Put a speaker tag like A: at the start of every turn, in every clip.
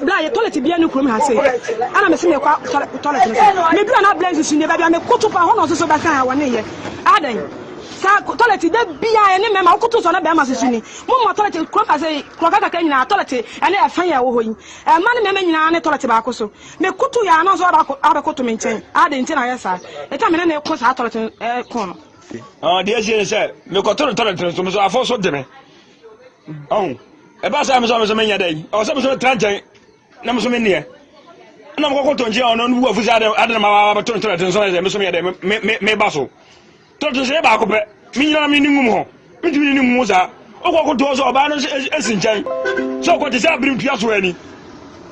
A: blind toilet bi anu krom ha say ana me se me kwa toilet me bi na blind su ne ba me koto pa ho no so ba kan wa ne ye adan sa toilet de bia ene me ma koto so na be ma su ni mo toilet krom ha say kroka ka nyina toilet ene afan ya wo ho yi ma ne me nyina ne toilet ba ko so me koto ya na so ba koto me nchen adan nchen na yesa eta me ne ko sa toilet ko no
B: the agent said, "Me control toilet so I force them." Oh, a bus I'm so many day. Or some sort of transit. No so many. And I'm going to jail on who was other my toilet and so me bustle. Total say about me, I mean, between Musa. Oh, what goes about us as in Jane. So what is happening to us any?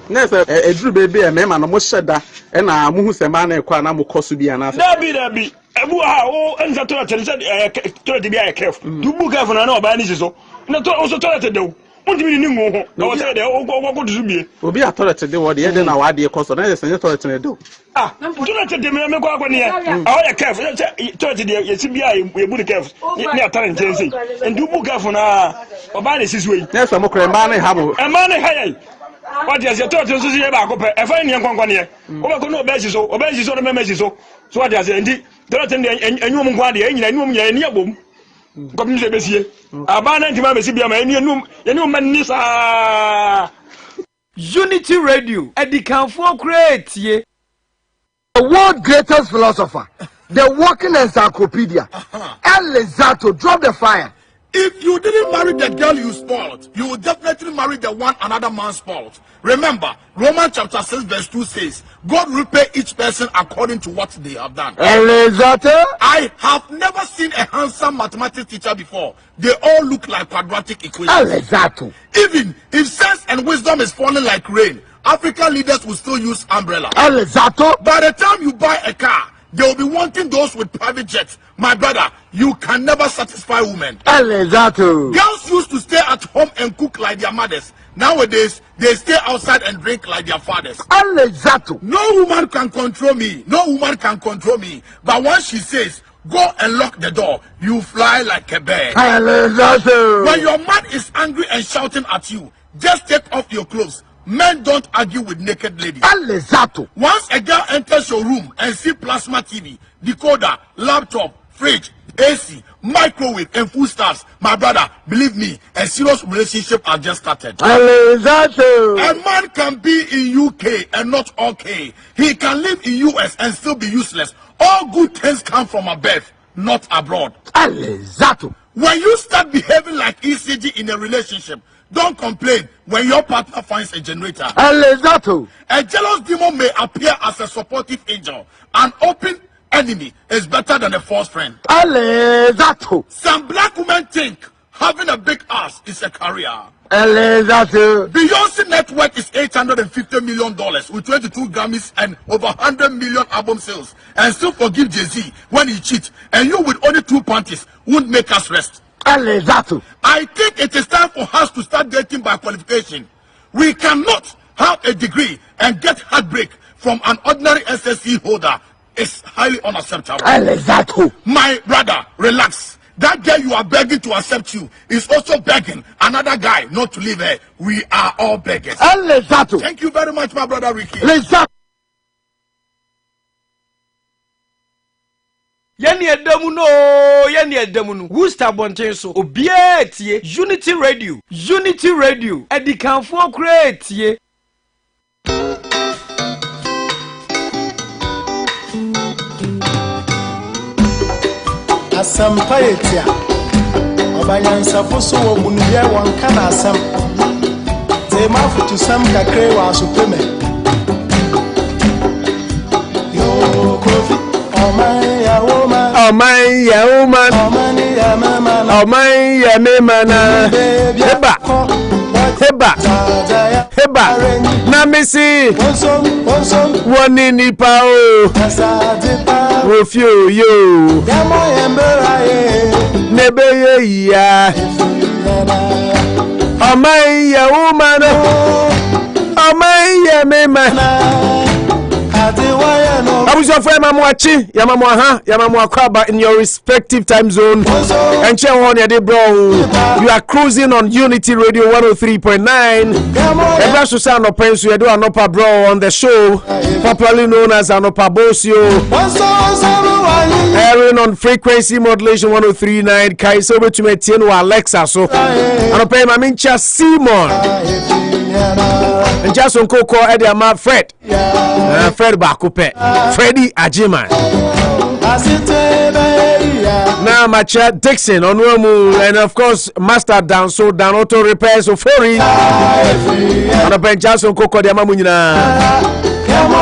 C: Never a drew baby and man almost said that, and I'm who's a man and quite I'm cost to be an answer.
B: That be. Oh, and the toilet to be a careful. Do book have an hour by any so. Not also toilet though. What do you mean? No, say they all go to be. Will be a toilet today, what the other now idea cost on this and toilet to do. Ah, toilet to the go on here. I a careful toilet, yes, we would careful. Near talent, and do book have an hour or by this way. There's a more money, have a money high. What is your toilet to see about a fine young company? Oh, no basis or basis on the message so what does indeed. And you want the engine, and you mean your boom. Come to the Bessie. Abandon to my Messibia, and you man Nissa Unity Radio, and the Camphor create ye.
D: The world's greatest philosopher, the walking encyclopedia, El Lezato, drop the fire.
E: If you didn't marry the girl you spoiled, you will definitely marry the one another man spoiled. Remember, Romans chapter 6 verse 2 says, God will repay each person according to what they have done. I have never seen a handsome mathematics teacher before. They all look like quadratic equations. Even if sense and wisdom is falling like rain, African leaders will still use umbrella. By the time you buy a car, they will be wanting those with private jets. My brother, you can never satisfy women. Girls used to stay at home and cook like their mothers. Nowadays, they stay outside and drink like their fathers. No woman can control me. No woman can control me. But once she says, go and lock the door, you fly like a bird. When your man is angry and shouting at you, just take off your clothes. Men don't argue with naked ladies. Once a girl enters your room and see plasma TV, decoder, laptop, fridge, AC, microwave, and foodstuffs, my brother, believe me, a serious relationship has just started. A man can be in UK and not okay. He can live in US and still be useless. All good things come from above, not abroad. When you start behaving like ECG in a relationship, don't complain when your partner finds a generator. A jealous demon may appear as a supportive angel. An open enemy is better than a false friend. Some black women think having a big ass is a career. Beyonce's net worth is $850 million with 22 Grammys and over 100 million album sales, and still forgive Jay-Z when he cheats, and you with only 2 panties won't make us rest. I think it is time for us to start dating by qualification. We cannot have a degree and get heartbreak from an ordinary SSC holder. It's highly unacceptable. My brother, relax. That girl you are begging to accept you is also begging another guy not to leave her. We are all beggars. Thank you very much, my brother Ricky.
B: Yeni edamu no Worcester bonten so obia tie Unity Radio edikanfo create tie
F: asam paetia obanyansa foso wo munuye won kana asam te mafutu sam kakre wa supeme yo kofi Oh my woman, oh my memana, heba, na missy, one in the power, with you, nebe ya, oh my woman, oh my memana.
G: Abuja for Yamamuachi, Yamamuakwaba in your respective time zone. And bro, you are cruising on Unity Radio 103.9. And that's to sound of Prince, we do Anopa bro on the show, popularly known as Anopa Bosuo. Airing on frequency modulation 103.9. Kaiso Betumetieno Alexa. So, Anopa Mamincha Simon. And just on Coco Eddie Ama Fred. Fred Bakupe. Freddy Ajiman. Now Macha Dixon on Romu, and of course Master Down so down auto repairs of Fori. And a bench Jason Coco de Mamunina.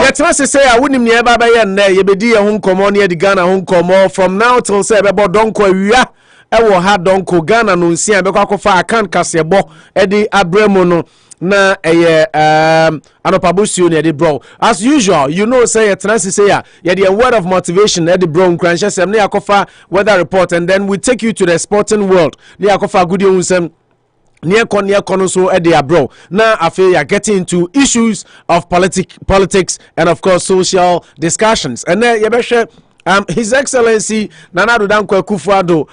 G: Yet must say I wouldn't near Baba and ye be dear home come near the Ghana home come from now till say about Donko Ria. I will have Donko Ghana no see and Bekakofa I can't cast a bo Eddie Abremono. Na Anopa Bosuo ne de bro as usual you know say transi say ya the word of motivation at the bro nkranche sem ne akofa weather report and then we take you to the sporting world ne akofa good unsem near kono so at the bro na afi ya getting into issues of politics and of course social discussions and then ya be His Excellency Nana Duncan Akufo-Addo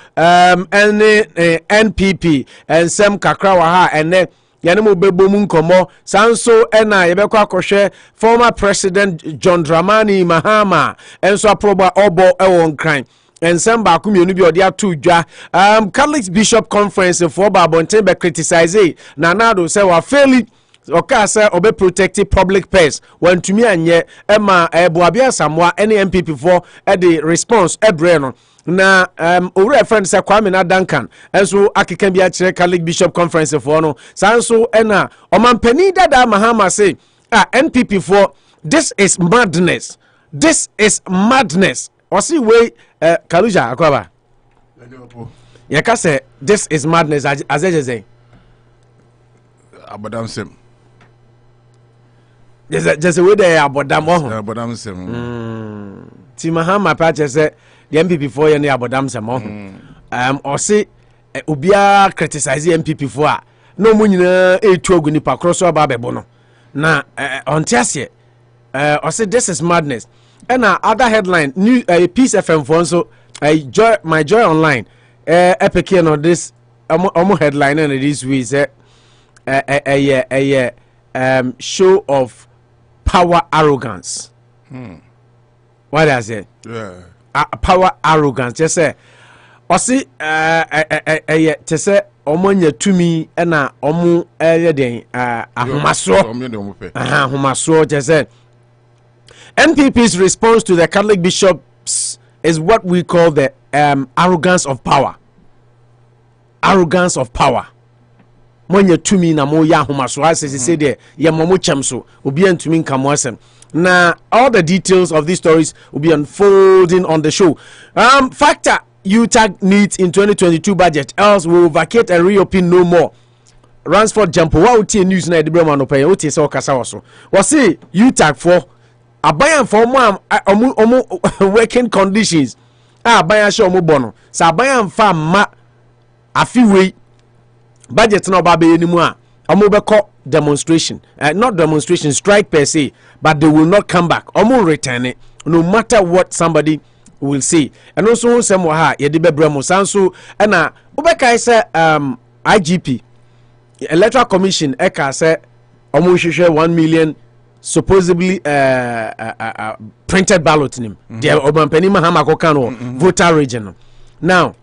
G: NPP and Sem Kakrawaha and Yanemo Bebomun Komo, Sanso Ena, Yebeko Akoshe, former President John Dramani Mahama, and so Proba Obo Ewon Crime. And some Bakum Unibio, they are two Catholic Bishop Conference for Babontembe criticize Nanado say wa fairly okay say obe protective public purse when to me anye Emma Boabia Samoa any MPP for the response Ebreno. Na over friend say Kwamena Duncan enso akeka bia kire Catholic Bishop Conference for no sanso ena omampani dada Mahama say NPP for this is madness o see way Kaluja akwaba ya ka say this is madness as say
E: abodam sem
G: just way there
E: abodam sem
G: ti Mahama pa say the MPP for any abodam samo or say obia criticize MPP for no munyina etu aguni pa cross aba bebo no na ontiase or say this is madness and other headline new Peace FM for so my joy online epic on this headline and this week a show of power arrogance. What does it? Power arrogance just say or see to say omonya tumi na omu den ahomaso just say NPP's response to the Catholic bishops is what we call the arrogance of power. Arrogance of power. Monya tumi na mo ya ahomaso as say there ye momo chamso obi antumi nkamo asem. Now, all the details of these stories will be unfolding on the show. Factor UTAG needs in 2022 budget, else we will vacate and reopen no more. Ransford Gyampo, what would news na the man pay? What is all Casawaso? Was say UTAG for a buy for working conditions. Buy show mo bono. Sa buy farm ma a few way budget no baby anymore. Omobeko demonstration, not demonstration, strike per se, but they will not come back. Omo return it, no matter what somebody will say. And also, some waha yedibe bremo sanso. And ubeka say IGP Electoral Commission eka say omo share 1 million supposedly printed ballot nim. The obampeni Mahama kokano voter region. Now,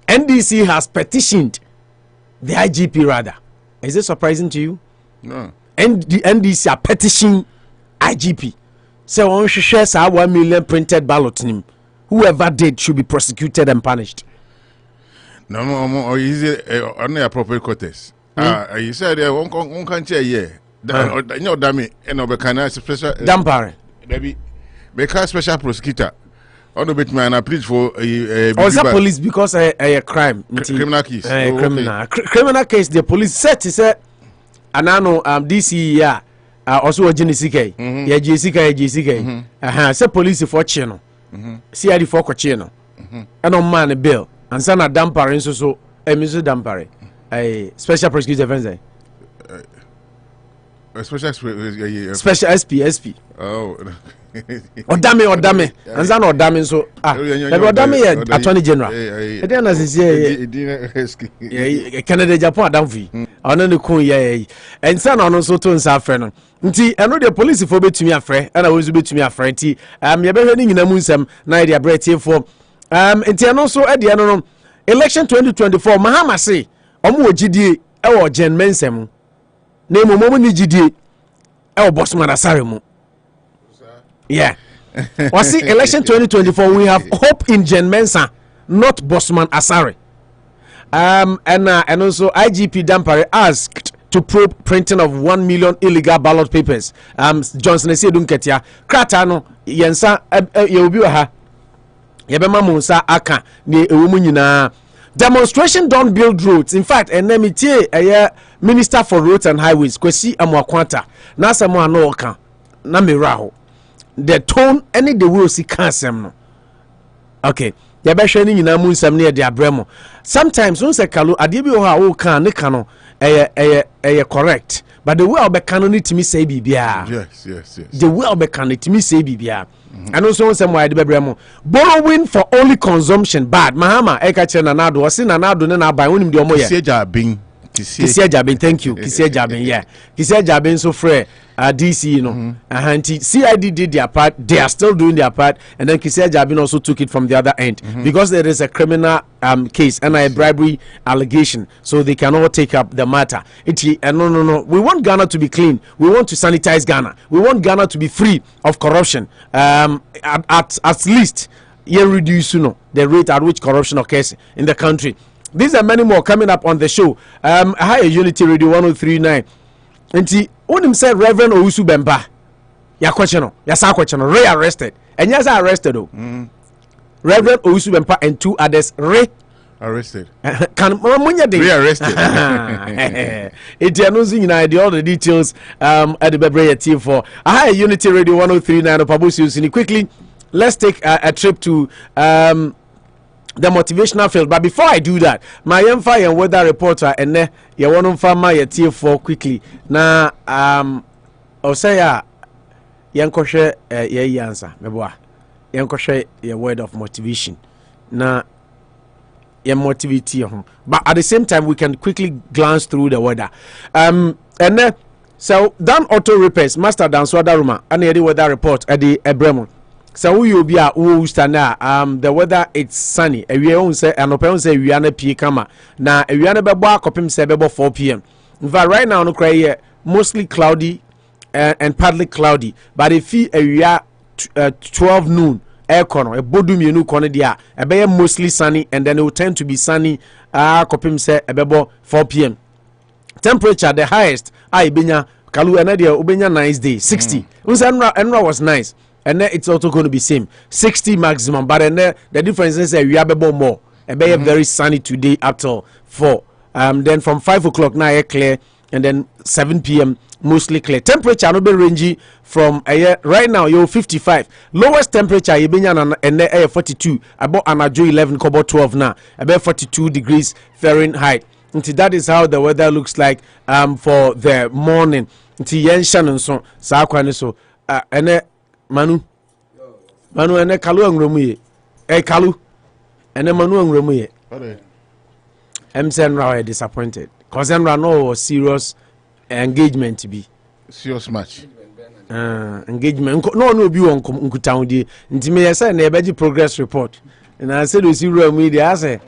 G: NDC has petitioned the IGP rather. Is it surprising to you?
E: No.
G: And the NDC are petitioning IGP. So on share 1 million printed ballot name. Whoever did should be prosecuted and punished.
E: No, is it only appropriate quotas? You said one country yeah. You know, damn and Obekana special
G: Dampare.
E: Maybe because special prosecutor. On the bit man, I plead for a
G: police because a crime.
E: Criminal case.
G: Criminal case, the police said, he said, and I know DC, yeah, also a GCK. Yeah, GCK. Say police for channel. CID for channel. And on man a bill. And son of Dampare, so a Mr. Dampare, a special prosecutor. Special SP.
E: Oh.
G: Odame. Anza na Odame so. Odame ye Attorney General. E dey na sisi Canada Japan adamfi. Ono ne kun ye. Ensa na ono so to nsa afre no. Nti eno de police fo betumi afre, na wozu betumi afre nti ye behwe ni nyina mu nsam na ye de abrete fo. Nti eno so e de eno no election 2024 Mahama say omo ogidie e wo Jean Mensa mu. Na momo ni gidie e wo Bossman Asare mu. Yeah. Was it election 2024? We have hope in Jean Mensa, not Bossman Asare. And also IGP Dampare asked to probe printing of 1 million illegal ballot papers. Johnson said, "Duncan, Kratano, Yensa, Yobuha, Yabema Musa Aka, the Umunyina." Demonstration don't build roads. In fact, and let me tell you, Minister for Roads and Highways, Kwesi Amoako-Atta, Nasa Moanoka, Namiraho. The tone any the will see cansem no. Okay. The best ni nyina mu nsam ne de abremo. Sometimes when say kalu ade bi ho a wo kan ne kan no correct. But the way obeka no nitimi say bibia.
E: Yes.
G: The way obeka no nitimi say bibia. And also when some why de bebremo. Borrowing for only consumption bad. Mahama e ka kire nanado o se nanado ne na ban wonim de omo ye. Kisia Jabin, thank you. Kisia Jabin, yeah. Kisia Jabin so free DC, you know. CID did their part, they are still doing their part, and then Kisia Jabin also took it from the other end because there is a criminal case and a bribery allegation, so they cannot take up the matter. No. We want Ghana to be clean. We want to sanitize Ghana. We want Ghana to be free of corruption. At least, you reduce, the rate at which corruption occurs in the country. These are many more coming up on the show. Hi, Unity Radio 1039. And when him said Rev Owusu Bempah, ya question, rearrested. And yes, arrested. Rev Owusu Bempah and 2 others
E: arrested.
G: Can rearrested. It's announcing all the details at the Bebre team for Hi, Unity Radio 1039. Anopa Bosuo. Quickly, let's take a trip to the motivational field. But before I do that, my fire and weather reporter and you want to find my TF4 quickly. Now, I'll say, Yankoshe, yeah, answer. Yankoshe, your word of motivation. Now, you motivate you. But at the same time, we can quickly glance through the weather. And then, so, Dan Auto Repairs, Master Dan Swadaruma, and the weather report at the Ebremo. So we will be at the weather it's sunny. We won't say Anopa say we are P kama. Now we are beba kopim say beba 4 p.m. In fact, right now no cry mostly cloudy and partly cloudy. But if we are 12 noon air corner, a bodum you corner dia, a be mostly sunny and then it will tend to be sunny. Kopim say beba 4 p.m. Temperature the highest. Benya Kalu anadia ubenya nice day 60. Enra was nice. And then it's also going to be same 60 maximum, but then the difference is we have a more very sunny today up till 4. Then from 5 o'clock now clear, and then 7 p.m. mostly clear. Temperature no be rangy from right now you're 55. Lowest temperature you been and 42. About anajo 11 about 12 now. About 42 degrees Fahrenheit. Until that is how the weather looks like for the morning. Until yen shannon so so and Manu ene kalu angromu ye kalu ene manu angromu ye Emsen are disappointed cause Emra no serious engagement to be
E: serious match
G: engagement no bi won nkutan di nti me yesa na ebeji progress report and I said we see real media I say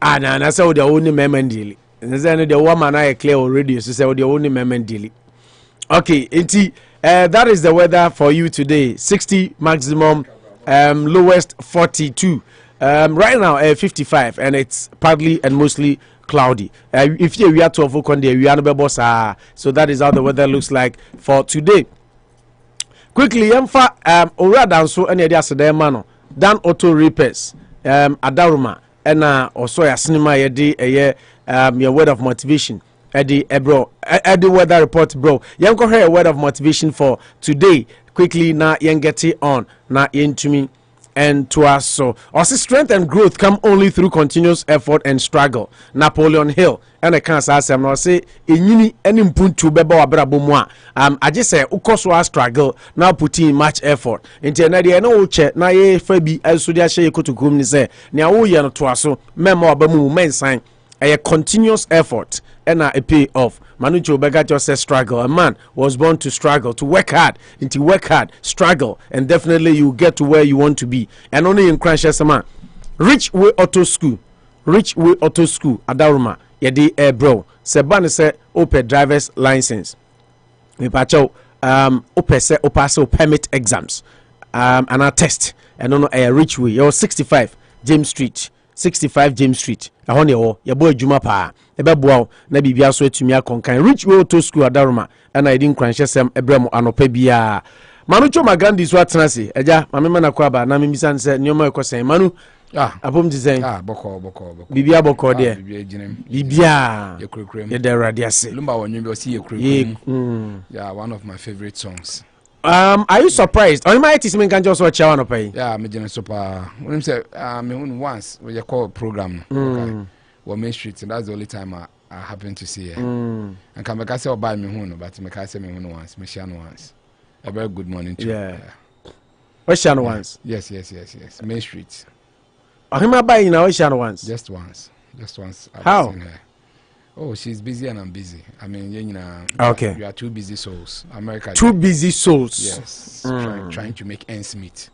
G: na say the only member deal and say the woman I clear already so say the only member deal. Okay, that is the weather for you today. 60 maximum, lowest 42. Right now 55, and it's partly and mostly cloudy. If we are 12 o'clock, we are so that is how the weather looks like for today. Quickly, Ora Danso and Yadia Mano, Dan Auto Repairs, Adaruma, and also a cinema your word of motivation. Eddie weather report, bro. Young go a word of motivation for today. Quickly, na yen get it on. Na yen to me. and to us. So, also strength and growth come only through continuous effort and struggle. Napoleon Hill and I can't say I'm not say any puntu beba abrabomwa. I just say ukoswa struggle now put in much effort. Into na no che na ye fabi also dia she ko to kum ni say na wo ye no to aso memo abamu men sign a continuous effort and a pay off. Manucho Bega just says struggle. A man was born to struggle, to work hard, and to work hard, struggle, and definitely you get to where you want to be. And only in Cranshaw, man. Rich Way Auto School, Adaruma, Yedi bro. Seban say open driver's license. We pacho pass permit exams. And a test. And no a Rich Way. You're 65 James Street. 65 James Street. Ahone wo ya boy adwuma pa. Ebeboa na bibia so atumi akonkan. Rich Way to school Adaruma and I didn't crash sem ebrem anopa bia. Manu Choma Gandhi so atenase. Eja mamema na kwaba na memisa nse nyoma ekosen. Manu abom design.
H: Boko.
G: Bibia boko de.
H: Bibia jinem.
G: Bibia.
H: Ye kurekrem.
G: Ye de radiase.
H: Lumba wonwem be osi ye kurekrem. Yeah, one of my favorite songs.
G: Are you surprised? On my team can just watch one pay.
H: Yeah, me just super. When him say me once we just call program. Okay. Well, Main Street, and that's the only time I happen to see her. And can make I say buy me home, but me can say me home once, me share once. A very good morning too.
G: Yeah. What's share once?
H: Yes. Main Street.
G: I'm buying now. Share once.
H: Just once.
G: How?
H: Oh, she's busy and I'm busy. I mean, you know.
G: Okay.
H: We are two busy souls. America.
G: Two busy souls.
H: Yes. Trying to make ends meet.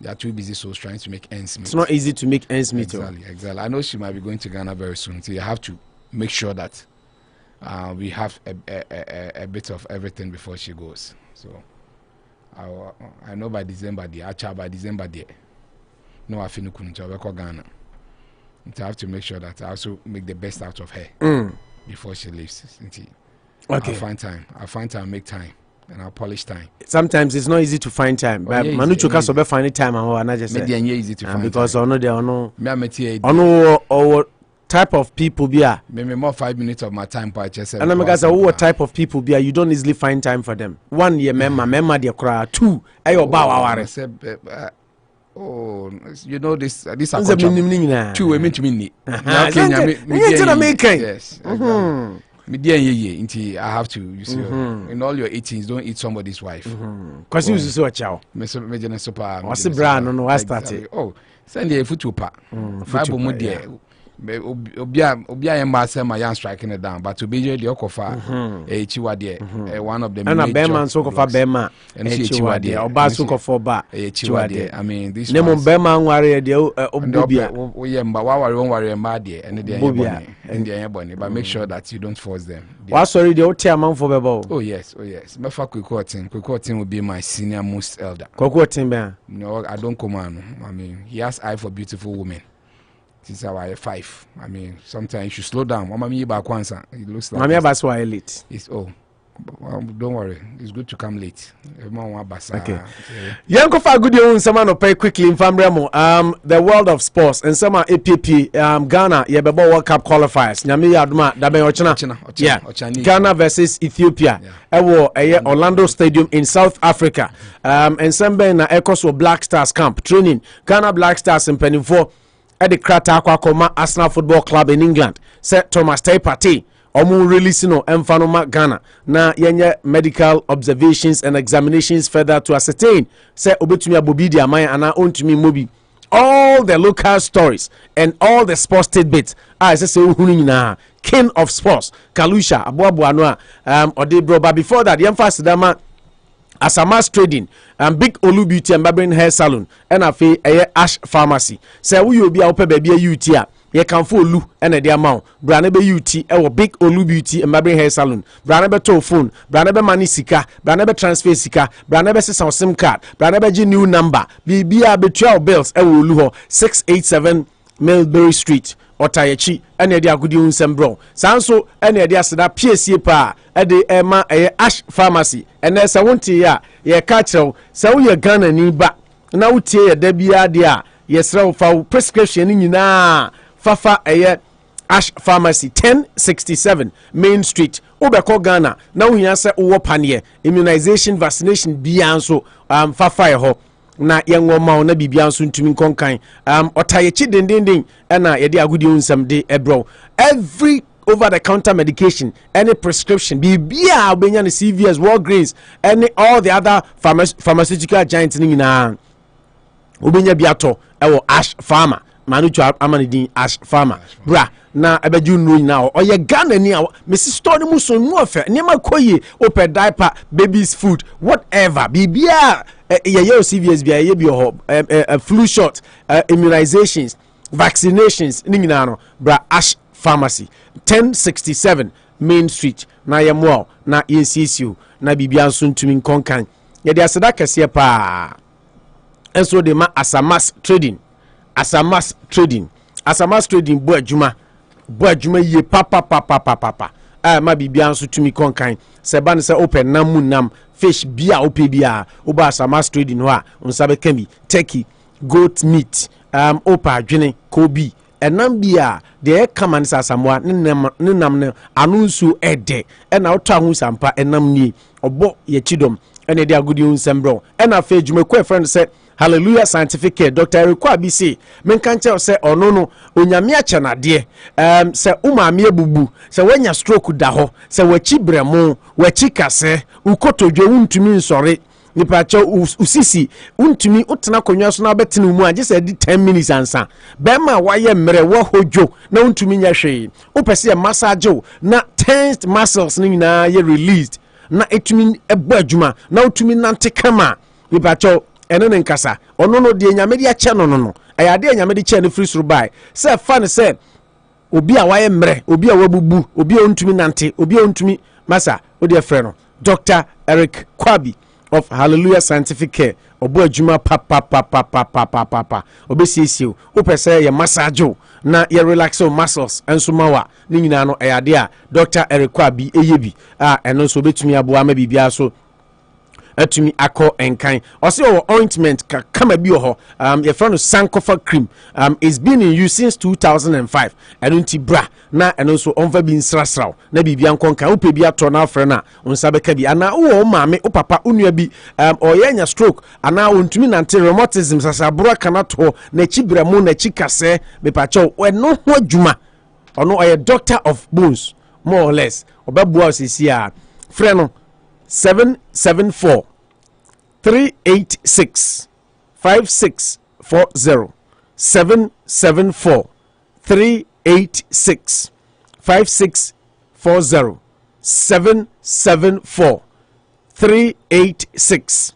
H: They are two busy souls trying to make ends meet.
G: It's not easy to make ends meet.
H: Exactly. I know she might be going to Ghana very soon, so you have to make sure that we have a bit of everything before she goes. So I know by December, no, I feel Ghana. I have to make sure that I also make the best out of her before she leaves. Okay. I'll find time, make time, and I'll polish time.
G: Sometimes it's not easy to find time, but Manucho can so find time and I just say
H: easy to find
G: because
H: time.
G: I know or type of people be
H: maybe more 5 minutes of my time per just
G: and I'm gonna say what type of people be you don't easily find time for them. 1 year member the cry 2 ayo ba
H: oh, you know this are 2 women to me. Yes. I have to, you see, in all your eatings, don't eat somebody's wife.
G: Because you so a chow.
H: What's
G: the brand? No, I started.
H: Oh, send a foot to pa. Bible Mudia. Obia Embassy, my young striking it down, but to be the Okofa, a Chiwade, one of the
G: and a Beman so for Bema, and Chiwade, or Basuko for Ba, a Chiwade. I
H: mean, this
G: Nemo Beman warrior, the Obubia,
H: we won't worry about the and the Bubia and the Ebony, but make sure that you don't force them.
G: What's sorry, the old amount for Bebo?
H: Oh, yes. Mefa Kukotin will be my senior most elder.
G: Kokotin,
H: no, I don't command. I mean, he has eye for beautiful women. Since I was 5, I mean, sometimes you should slow down. Mama mi ba kwanza. It looks like
G: Mama ba so late.
H: It's don't worry. It's good to come late.
G: Okay. Yanko fa good you someone no pay quickly in Fambremo. The world of sports and some APP Ghana ye bebo World Cup qualifiers. Nyame yaduma dabe ochina. Ghana versus Ethiopia. Ewo Orlando Stadium in South Africa. And sembe na Ecoso Black Stars camp training. Ghana Black Stars in Penifo at the Krata Kwakoma Arsenal Football Club in England. Set Thomas Tay Partey omu release no emfanoma Ghana na yenye medical observations and examinations further to ascertain say obetumi abobidi aman ana ontumi mobi all the local stories and all the sports tidbits I say uhunu nyina king of sports Kalusha aboabo ano odebro but before that yemfa sidama Asamas Trading and Big Olu Beauty and Barbering Hair Salon and afi Ash Pharmacy say we obi a ope baby UT a ye kan fo Olu and the amount brand be UT e wo Big Olu Beauty and Barbering Hair Salon brand be to phone brand be money sika brand be transfer sika brand be sesa sim card brand be new number bibia be 12 bills e wo Olu ho 687 Millbury Street Otayechi ene de agudi unsem bro sanso ene de aseda piesie pa e de ema Ash Pharmacy ene se wonte ya ye ka kirew se wo ye Ghana ni ba na wotie ye da bia de a ye srew fa prescription ni nyina fafa Ash Pharmacy 1067 Main Street Obeko Ghana na wo hia se wo panie immunization vaccination bia nso fafa ye ho na yengo ma na bibia nso ntumi konkan otayechi dendenden na yede agudi unsam de ebro every over the counter medication any prescription bibia obenya ne CVS Walgreens any all the other pharmaceutical giants ni nyina obenya biato ewo Ash Pharma manuchu amanidin Ash Pharma bra na ebeju no nyina oye Ghana ni mesi store mu so mu ofe niam akoye open diaper babies food whatever bibia ye CVS bia ye bi ho flu shot immunizations vaccinations ni nyina no bra Ash Pharmacy 1067 Main Street na yemo na YCCU na bibia nso ntumi nkonkan ye de aseda kese pa enso de ma Asamas Trading bo adwuma ye papa ma bibia nso tumi konkan se ba ne se open nam fish bia ope bia oba Asamas Trading ho a onsa be kami turkey goat meat opa adwene kobi enam bia de kama ne sasamwa ne nam ne anunsu ede na oto ahu sampa enam ni obo ye chidom ene de agudi unsembro ena fa adwuma ko friend se Hallelujah Scientific Care Dr. Eriko Abisi menkanche se ono no onyame ache na de se umame abubu se wanya stroke da ho se wachi bremo wachi kase ukotodwe untumi nsore nipa che usisi untumi utena konwa so na betene mu age se di 10 minutes ansa bema waye mre wo hojo na untumi nya hwe upese massage na tensed muscles ni na ye released na etumi ebo adwuma na utumi nante kama nipa che ene nkasa ono no de nyame de ache no ayade nyame de che ne free survive se fa ne se obi a waye mre obi a wabubu obi a ontumi nante obi a ontumi masa odi efre no Dr. Eric Kwabi of Hallelujah Scientific Care obo adwuma papa obesiesio opese ye massage na ye relax your muscles enso mawa ni nyina no ayade a Dr. Eric Kwabi eyebi eno so betumi aboa ma bibia so atumi akọ enkan ose o ointment kama bi ho your friend Sankofa cream is been in use since 2005 eno nti bra na eno so onfa bi nsrasraw na bibia nkonkan upe bi ato na afre na onsa beka bi ana wo maame o papa onua bi oyenya stroke ana ontumi nante rheumatism sasabro kana to na chibremu na chikase mepacho eno ho adwuma ono oye doctor of bones more or less obabua osisi a frɛ no 774 386 5640 774 386 5640 774 386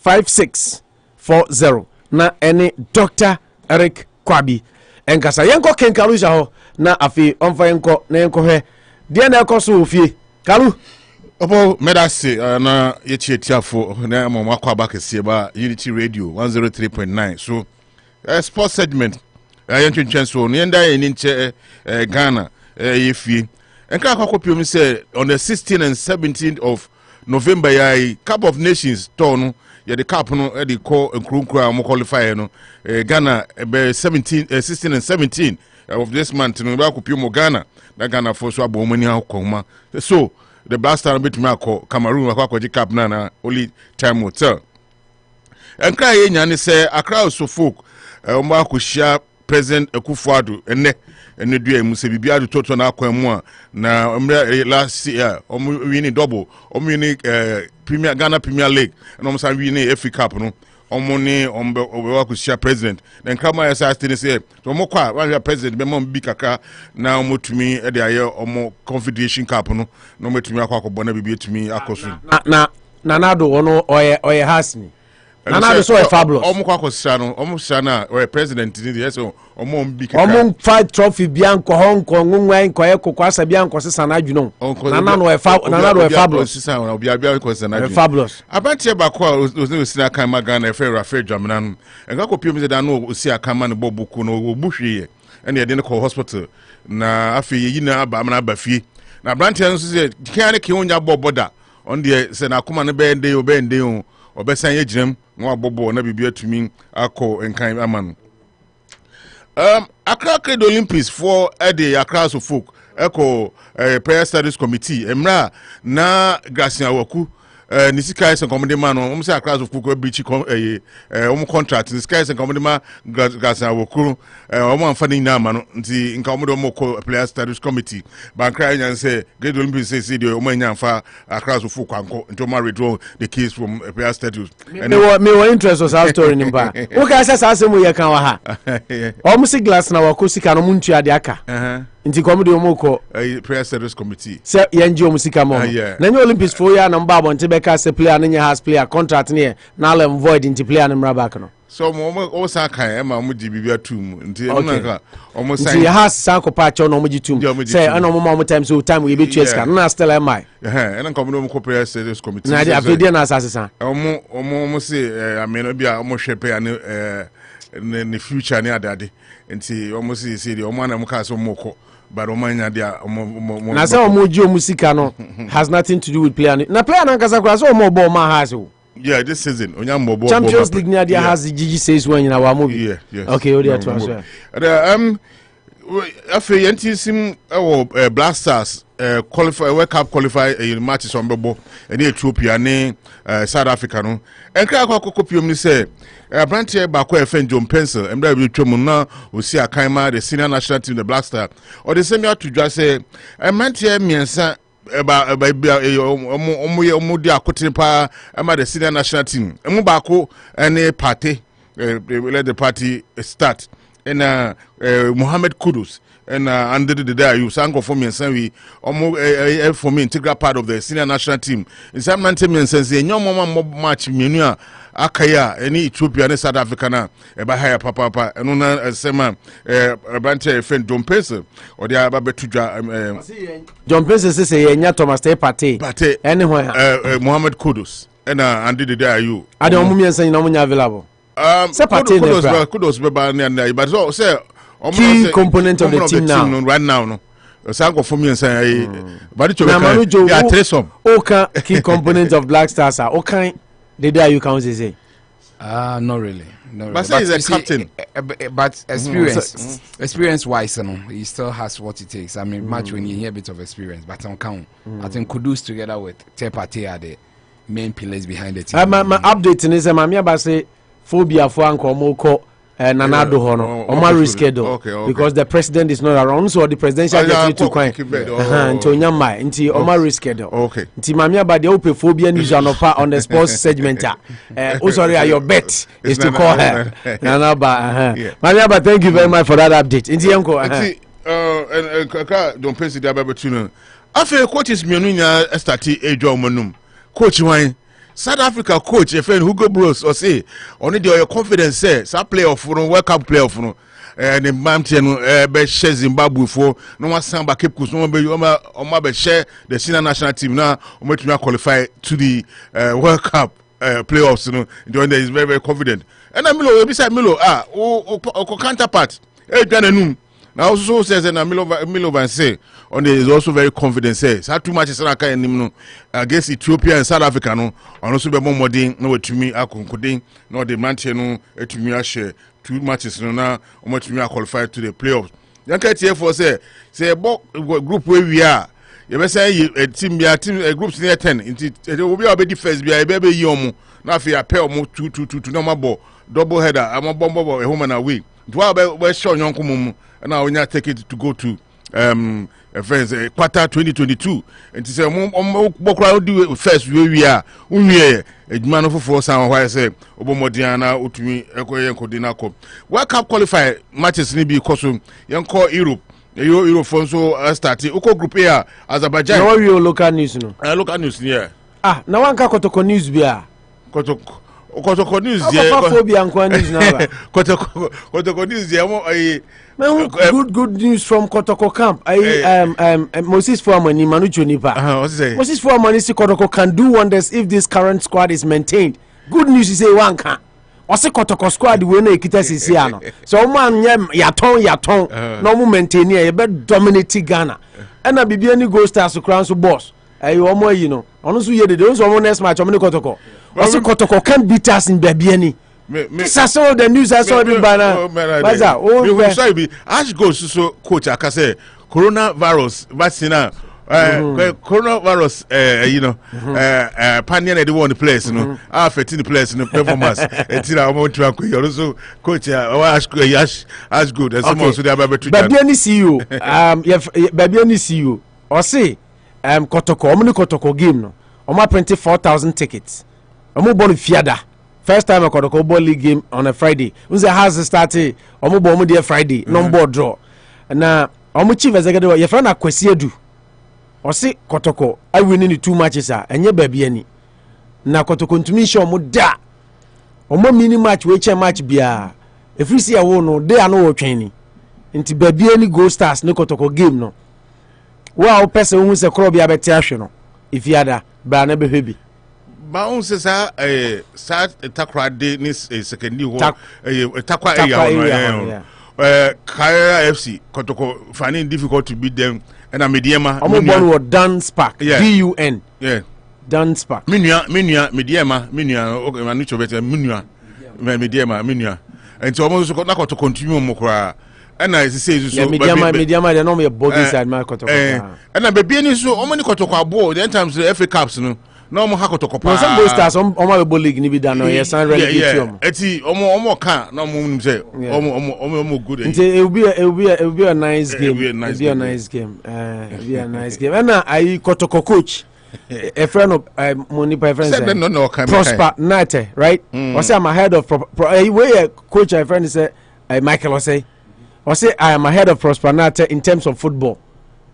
G: 5640 na any Dr. Eric Kwabi enkasa yenko kenkalu jaho na afi onfa yenko na yenko he de na ekoso ofie kalu
E: Opo medasi na yechi etiafo na mamako abakese ba Unity Radio 103.9 so sports segment yentwentwen so ne nda ye nche Ghana yefie enka akwakopiom say on the 16th and 17th of November yai Cup of Nations ton ye the cup no e de call nkrunkru am qualify no Ghana be 16 and 17 of this month no ba kopiom Ghana na Ghana for so abomani akoma so the blaster bit me akọ Cameroon akọ cap na only time hotel enkra ye nyane say Accra so folk omba akohia President Akufo-Addo ene dua mu se bibia do toto na akwa mu na last year win double win Premier Ghana Premier League and omsa win FA Cup no omone ombe akohia president then kama ya say say to mokwa wa president be mom bi kaka na omotumi e de aye omo Confederation Cup no no metumi akwa na bibi etumi akoso
G: na nado ono oye hasni na nado so e fabulous
E: omo kwa akosira no omo sira na oye president ni yes omo bi kaka
G: omo fight trophy bianco Hong Kong nwan koye kokwasa bianco sesa na adwuno na nado e fabulous
E: sesa na obi abia ko sesa na adwuno
G: fabulous
E: abantie bakwa osina kan magana e Ransford Gyampo no enka kopiem se da no osi akama ne bobuku no obuhwe ene ye de ko hospital na afi yi na aba na abafie na branche nso se kan ke onya boboda on de se na akoma ne bende o obesan ye giram no abobo na bibia tumi akọ enkan amanu Accra Creed Olympics for the Accra so folk echo prayer studies committee emra na Gracia Waku ni sika sen komode man no say across of kuko breach contract ni sika sen komode ma gasa wokuru amfa ni na ma no nti nka omode ko player status committee bankra nya say Great Olympics say the nya amfa across of kwanko nti ma withdraw the case from player status
G: me were interest was our story nimba o ka say asem ye kan wa ha o si glass na wako sika no muntu ade aka nti komode ko
E: player status committee
G: say yenje o sika mo na nya Olympics for ya na mba bonte be ka say player na nya has player contract ne na let void nti player na mra back no
E: so mo sa kan e ma mo di bibia tum nti no ka o mo say
G: nti has san ko pa cho no mo gitum say ana mo time so time we be cheska na still am I
E: and komode mo ko player status committee
G: na dia afedi na asasa
E: mo say ameno bia mo hwepe ne future ne adade nti o say o mo na mo ka so mo ko but o manya dia
G: na say o mo ji o musika no has nothing to do with player na player na kasa kwa so o mo ball ma has o.
E: Yeah, this season Onyambo
G: Champions League near there has the GG says when na wa movie.
E: Yeah, yes.
G: Okay, o dey transfer.
E: Afi yantisim Black Stars qualify World Cup qualify matches on bebo any Ethiopia ne South Africa no. Enkra akoko piom ni say Branche ba ko efen Jean Mensa emra bi twem na osi akanma the senior national team the Black Star or the same to just say Branche miensa eba omo di akotin pa ama the senior national team emu ba ko any party let the party start and Mohammed Kudus and under the day you sang for me and say we almost for me integral part of the senior national team in some man says your mama match me akaya any Ethiopia and South Africa na eba higher papa and una sema Branche friend John Mensa or the aba betuja
G: John Mensa say yenya Thomas Tay party anywhere
E: Mohammed Kudus and under the day you
G: ade omo me say na omo nya available
E: Kudus beba and but so say
G: key component of the team now
E: right now no sango for me and say but it ya tresom
G: okay key component of Black Stars are okay the day you can say
H: not really.
E: But he's a captain.
H: But experience wise, he still has what it takes. I mean, match when you hear a bit of experience, but on count. I think Kudus together with Tepate are the main pillars behind the team.
G: My update is Mamia Base phobia for Uncle Moko and Nanado Hono or my reschedule because the president is not around, so the presidential get to coin Antonia Mai into Omar reschedule. Okay, Timamia by the open phobia news on the sports segment. Oh, sorry, your bet is to call her Nanaba. Mamia, thank you very much for that update. In the uncle,
E: and don't pay the Ababatuna. After coaches Mununya Estati Ejo Manum, Coach Wine. South Africa coach a friend Hugo Bros or say only the confidence say some playoff for World Cup playoff no the mountain be share Zimbabwe for no one samba Cape Coast no be share the senior national team now to qualify to the World Cup playoffs no the is very confident and Milo beside Milo counterpart Gananum now also says that Milo Van say on is also very confident says how too much is against Ethiopia and South Africa no and also be more modern no to me akonkodin no the manche no to me share 2 matches no na o to me qualify to the playoffs yanka tie for say group where we are you be say a team groups near 10 it will be our first be yi omo na fi apel omo 2 normal ball double header am bomb a home and away do we show yonko mum na onya take it to go to quarter 2022 and say bokra do first we are unwie eduma no fofo san why say obomodiana otumi ekoye kodina ko World Cup qualify matches ni bi koso yenko Europe Europe so start uko group A Azerbaijan
G: no we local news no
E: local news yeah
G: na wanka kotoko news bia
E: kotoko news yeah
G: phobia nkwa news na
E: kotoko news yeah
G: good news from Kotoko camp. Moses Fuamani Manu Junipa. Moses Fuamani si Kotoko can do wonders if this current squad is maintained. Good news is a one can. Ose Kotoko squad we na ekita sisiano. So man yaton no mu maintain here be dominate Ghana. And na bibia ni Gold Stars crown so boss. Omo yi no. Ono so ye de so next match omo Kotoko. Ose Kotoko can beat us in Babiani. This is all the news I saw in Bana.
E: Ash goes so coach akase coronavirus vaccine coronavirus panier they want the place affecting the place performance until I want to also coach ask good and someone so they are better
G: baby any see you baby any see you or say Kotoko omni Kotoko game no omo print 4,000 tickets omo born fiada first time Kotoko ball league game on a Friday unse has started omo bo omo dey Friday number draw na omo chief executive your friend Kwesi Amoako-Atta or say Kotoko I winning 2 matches enye baby any na Kotoko ntumi show omo da omo mini match we che match bia if you see a wo no dey ano wo twani nti baby any Gold Stars ne Kotoko game no wow person who say kro bia beti ahwe no if you ada ba na be hebi
E: ba on say sa takra de ni second ho takwa area Kaya FC Kotoko finding difficult to beat them and a mediema
G: omo dance park DUN dance park
E: mediema okay manu cho better mediema and so almost got to continue mokra and I say so
G: mediema they no me body side my Kotoko
E: and I be any so how many Kotoko abo then times the FA Cups no mo ha Kotoko pa
G: some Gold Stars omo be league ni bi da no yes and relegate omo
E: eti omo kan na omo say omo good
G: it will be a nice game it'll be a nice game and I Kotoko coach a friend of Monipa friend Prosper Nate right was say I'm ahead of way coach a friend say Michael say I am ahead of Prosper Nate in terms of football.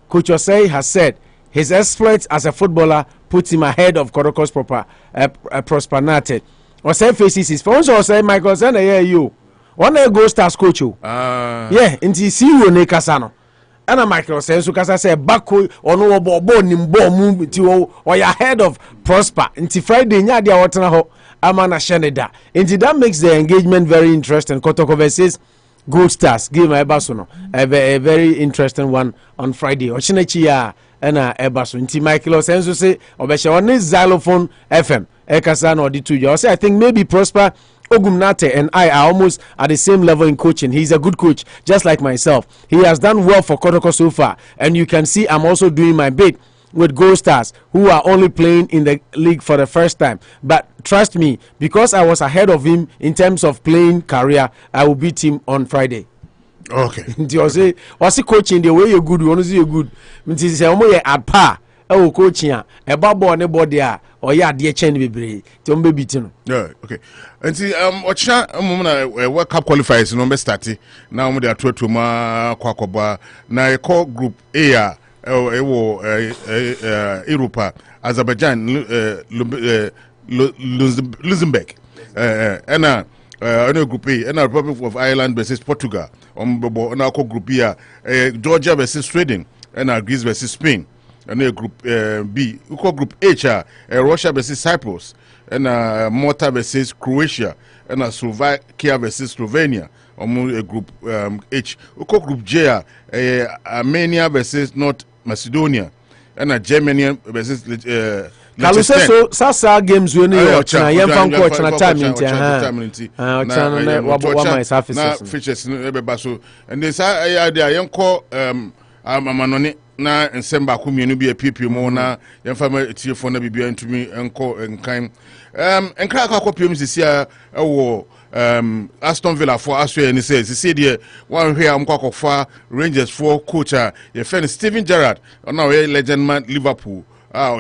G: Coach Osei has said his exploits as a footballer puts him ahead of Kotoko's Prosper Nate. Osei faces his phone. So Osei Michael say na you one Gold Stars coach you yeah inti see you ne kasano and Michael say so kasa say back ono obo nimbo mu ti o ahead of Prosper inti Friday nya dia wotena ho amana sheneda inti that makes the engagement very interesting. Kotoko versus Gold Stars game ebaso a very interesting one on Friday ochinechi ya na ebaso nti Michael Osenso say obeshe on xylophone FM ekasa na odi tuja say I think maybe Prosper Ogumnate and I are almost at the same level in coaching. He's a good coach just like myself. He has done well for Kotoko so far and you can see I'm also doing my bit with Gold Stars who are only playing in the league for the first time, but trust me, because I was ahead of him in terms of playing career, I will beat him on Friday.
E: Okay.
G: Nti wasi coaching the way you good, we want to see you good. Nti say omo ye at par, e coaching a babo ne body a or ya de chen bebre. Ti ombe beat no.
E: Yeah, okay. Nti ocha omo na World Cup qualifiers no be start. Na omo dey atoto ma kwakoba na e call group A Europa, Azerbaijan, Luxembourg, and group A, and Republic of Ireland versus Portugal. On our group B, Georgia versus Sweden, and Greece versus Spain. And group B, we call group H, Russia versus Cyprus, and Malta versus Croatia, and Slovakia versus Slovenia. Group H, we call group J, Armenia versus North Macedonia, and Germany versus
G: Liechtenstein. So Sasa games we know time
E: features and they say they are call Amanoni na Nsemba Kumienu be a PP mo na yemfa tiefo na bibia ntumi enko enkan enkra akwa piem sisia wo Aston Villa for Australia ni say there one here am kwakofa Rangers for coach your friend Steven Gerrard na we legend man Liverpool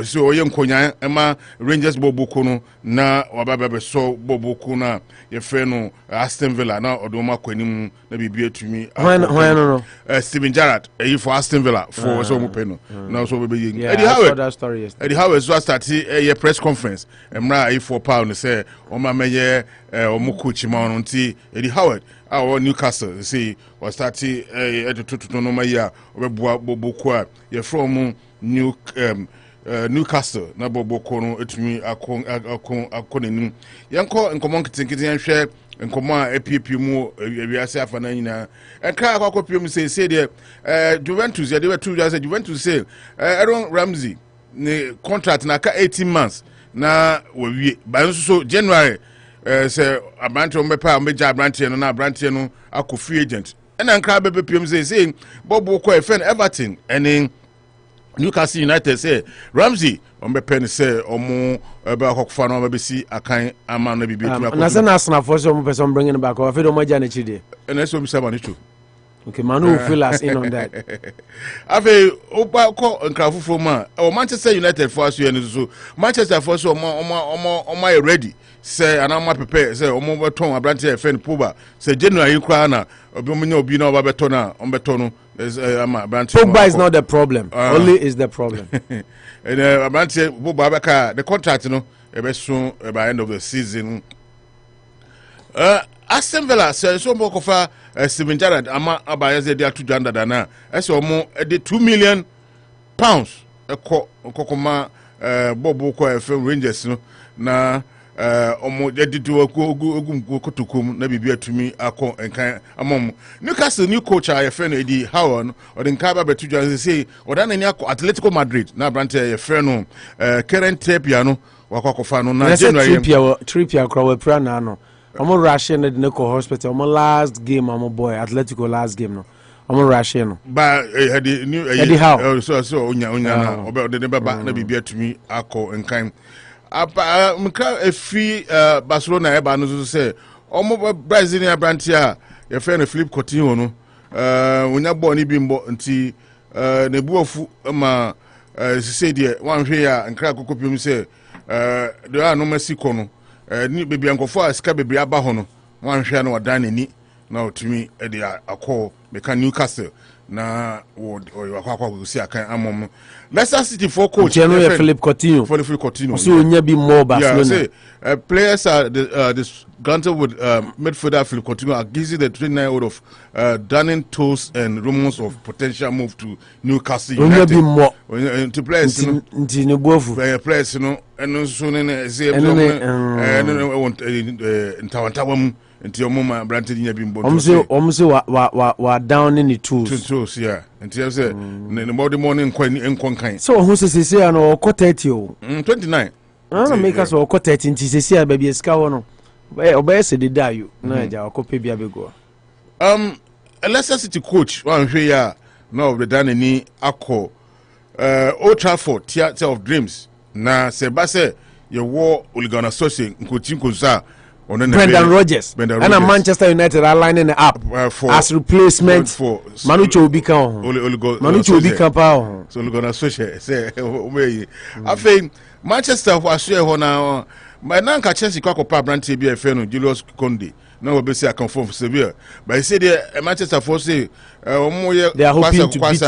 E: so oye nkonya ema Rangers bobuku no na wababa so bobuku na your friend Aston Villa na odoma kwanim na bibia tumi
G: no
E: Steven Gerrard for Aston Villa for so mupeno na so bebe yin Eddie Howe so start a press conference emra for pound say o ma meye omo coach ma on nti Eddie Howard our Newcastle say was starting to no ma ya obebua bobuku a ye from Newcastle na boboko no etumi akon yanko nkomon kitinkitin hwe nkomo a APP mu wiase afa na nyina enka akokopiem say de Juventus ya de two years Juventus say Aaron Ramsey ne contract na ka 18 months na we ba so January say abranche o mepa o meja abranche no na abranche no akọ free agent ena nka bebepiem say boboko e friend Everton ene Newcastle United say Ramsey on be pen say omo ebe akokfa no be si akan ama na bibi tuma.
G: Na say na Arsenal for some person bringing back. I feel do na chide.
E: And so Mr. Manichu.
G: Okay, Manu will fill us in on that.
E: Ave opa ko nkrafo fo ma o Manchester United for aso yen so Manchester for so omo ready say anama prepare say omo beton abrante fen Pogba say January kra na obi omo nya obi na oba beton na on beton no
G: Pogba is not the problem. Only is the problem.
E: And abrante Pogba beka the contract no e be soon by end of the season. Aston Villa says so more kofa Steven Gerrard ama abayaze dia to janda dana eso mo de 2 million pounds kokoma bobo ko FM Rangers no na omo de didu ogum kotokum na bibia tumi akọ enkan amom Newcastle new coach FM Eddie Howe no odinka ba betu janda say odana ni akọ Atletico Madrid na brante FM no current Trippier no wakokofa no na January
G: Trippier kwa prana no I'm rushing at the hospital. I'm last game. I'm a boy. Atletico last game. No, I'm rushing.
E: But the new Eddie Howe. So onya about the never back na bibia to me akọ enkan. Mka efi Barcelona eba no say omo Brazilian brantia your friend Philip Coutinho no onya ball ni bimbo nti ne buofu ma say there one hwe ya nkra kokopim say there are no Mexico no ni bebi ankofo aska bebi aba ho no wan hwe na wadan ni na otumi e de akọ meka Newcastle na wo akwa si akan amom Leicester City for coach
G: Philip Coutinho so onya bi more Barcelona
E: players are granted with midfielder Philip Coutinho accusing the 29-year-old of dunning toes and rumors of potential move to Newcastle United.
G: Onya bi more
E: to players
G: nti ne bofu
E: players no eno so ne say ntawantawam nti omuma brante nya bi mbo
G: omse wa down in the tools
E: yeah nti say ne body morning nkon kan
G: so who say no ko 30 o
E: 29
G: na make us ko 30 nti say ba bi eska wo no obey say the die na ja ko pe bia bego
E: Leicester City coach wan hwe ya no the dan ni akọ Old Trafford Theatre of Dreams na sebase ye wo Oligan Associate nkotinkoza
G: Brendan Rodgers and a Manchester United are lining up as replacement for Manucho Obikan. Manucho Obikan
E: so we're gonna switch say I think Manchester was here now my nanka Chelsea kwa pa branch bi efeno Julius Konde na we be say confirm for Sevilla but he said Manchester for say
G: they are hoping to beat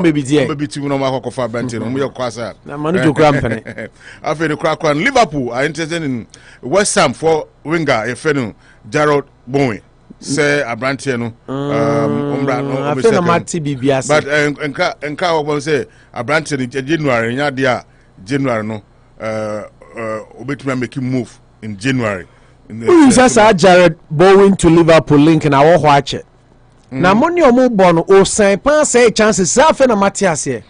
G: maybe there
E: maybe team no ma kwa branch no mo kwasa
G: na Manucho Krampene
E: I think the crack on Liverpool are interested in West Ham for winger efeno Jarrod Bowen say a branch no
G: umbra no be Mati Bibiase
E: but enka we say a branch in January nya dia January no obetumi make him move in January.
G: Who is Jarrod Bowen to Liverpool link na wo hwache. Na money omo bon o san pan say chances safe na Matias here.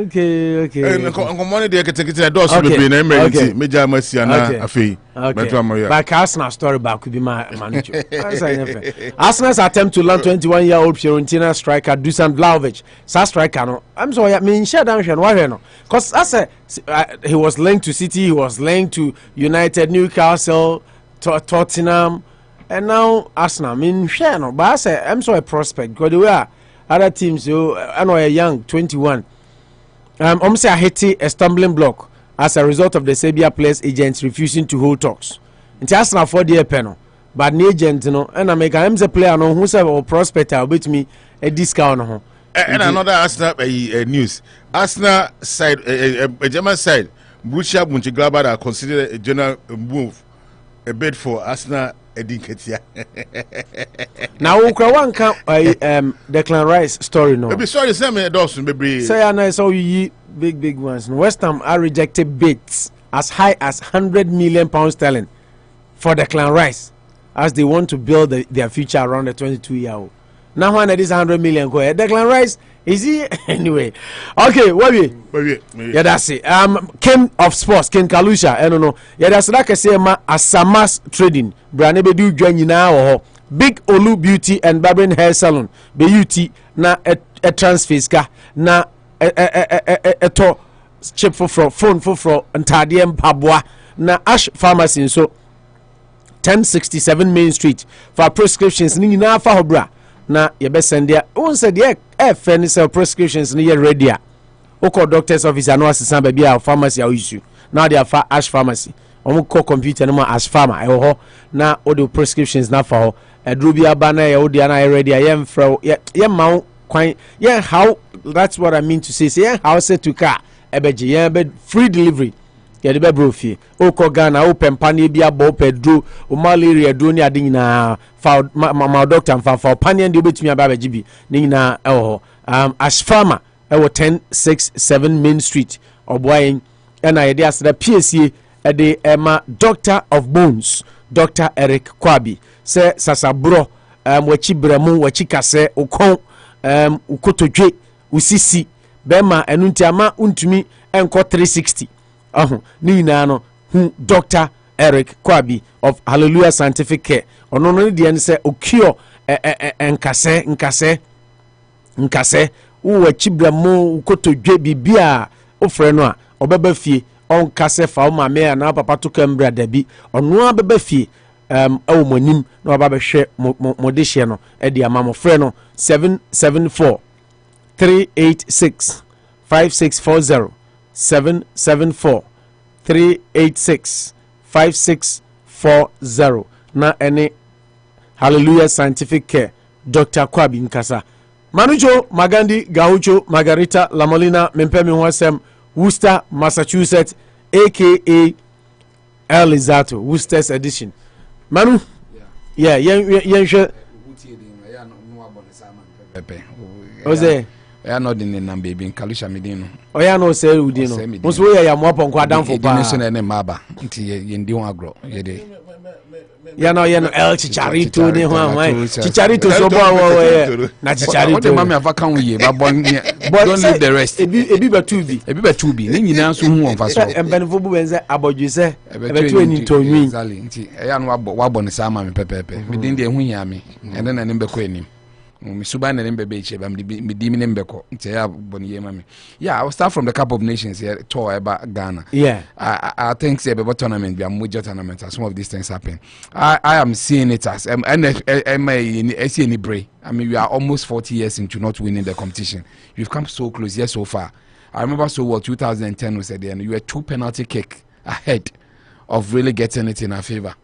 G: Okay.
E: And money dey get doors be na emergency major Marcia na afei.
G: But Arsenal story back could be my manager. Arsenal's attempt to land 21-year-old Fiorentina striker Dusan Vlahovic. Sa striker no. I'm sorry, I mean share down why no. Cuz I said he was linked to City, he was linked to United, Newcastle, Tottenham, and now Arsenal. I mean share no. But I say I'm so a prospect because the way other teams I know a young 21. Say I hit a stumbling block as a result of the Serbia players agents refusing to hold talks. It's Arsenal for the panel, but the agent, and I make a player no who say or prospect will bet me a discount.
E: And another Arsenal news. Arsenal side, a German side, Borussia Mönchengladbach are considered a general move, a bid for Arsenal.
G: Now Ukrawan can Declan Rice story no.
E: Maybe sorry, say me Dawson maybe.
G: Say I know so you big ones. West Ham are rejected bids as high as £100 million sterling for Declan Rice as they want to build their future around the 22-year-old. Now when it is 100 million go ahead. Declan Rice is he anyway? Okay, wait. Yeah, that's it. King of Sports, King Kalusha. I don't know. Yeah, that's like I say, Asamas Trading. Brand be do join now. Big Olu Beauty and Barbering Hair Salon. BUT na a transfer ska na to chip for phone for ntade mpaboa na Ash Pharmacy so 1067 Main Street for prescriptions ni nyina fa hobra na ye be send dia won said ye fn sell prescriptions ni ye ready oko doctor's office no assistant ba bia pharmacy issue na dia fa Ash Pharmacy omo ko computer no Ash Pharma ho na o the prescriptions na fa ho edru bia ba na ye o dia na ye ready ye mfra ye ma kwan ye how that's what I mean to say how set to car ebeje ye be free delivery ye de be brofie o ko Ghana o pempa na bia bo pedro o malaria do ni ade nyina fa ma doctor fa pan de obetumi aba beji bi ni nyina Ash Pharma 1067 Main Street oboyen na ye de asda PSA e de ema Doctor of Bones Dr. Eric Kwabi se sasabro wachi bremu wachi kase ukon ukotodwe usisi bema enunti ama untumi enko 360 ni nyina no Dr. Eric Kwabi of Hallelujah Scientific Care ono no de se okio nkase wachi bremu ukotodwe bibia ofre no a obeba fie on kase fa o mame na papa to kambra dabi ono abeba fie awo monim na baba hwe modehye no e de amamo frɛ no 774 386 5640 774 386 5640 na ene Hallelujah Scientific Care Dr. Kwabi Nkasa Manucho Magandi Gaucho Margarita Lamolina Mempemi Hwasem Worcester, Massachusetts, aka Elizato, Worcester's edition. Manu, yeah, sure. Ose,
H: I am not in the number being Kalisha Medino.
G: Oh, yeah, no, say, Udino. Most way I am up on Quadam for
H: Nation and Maba, in Diagro, Yede.
G: No, El Chicharito, Chicharito, so not Chicharito.
H: Mamma, if I come with you, but don't leave the rest. A bit to be, then you know, soon one of us. And Benevobu and say, about you say, between to me, I am Wabon Sama Pepe, within the Huyami, and then I remember Queenie. Suban and Beche, Medimim Beko, Mami. Yeah, I will start from the Cup of Nations here, tour about Ghana. Yeah, I think say about tournament, we are major tournament as some of these things happen. I am seeing it as I see any break. I mean, we are almost 40 years into not winning the competition. You've come so close, yes, so far. I remember so well 2010 was at the end. You were 2 penalty kick ahead of really getting it in our favor.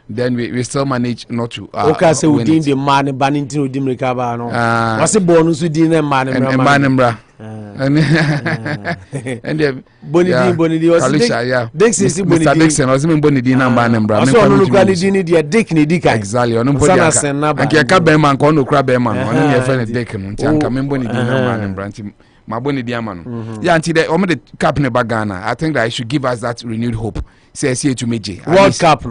H: Then we still manage not to
G: okay, so we didn't the man banning to dim recover no what's the bonus we didn't man
H: and the
G: Bonidi was
H: Mr. Dixon was in Bonidi and Banembra
G: so no quality need your dick ni dika
H: exactly on and Kabe man kono crab man on your friend Deacon Tanka Bonidi and Banembra my Bonidi man yeah until the cap in Bagana I think that I should give us that renewed hope say to Meji
G: World Cup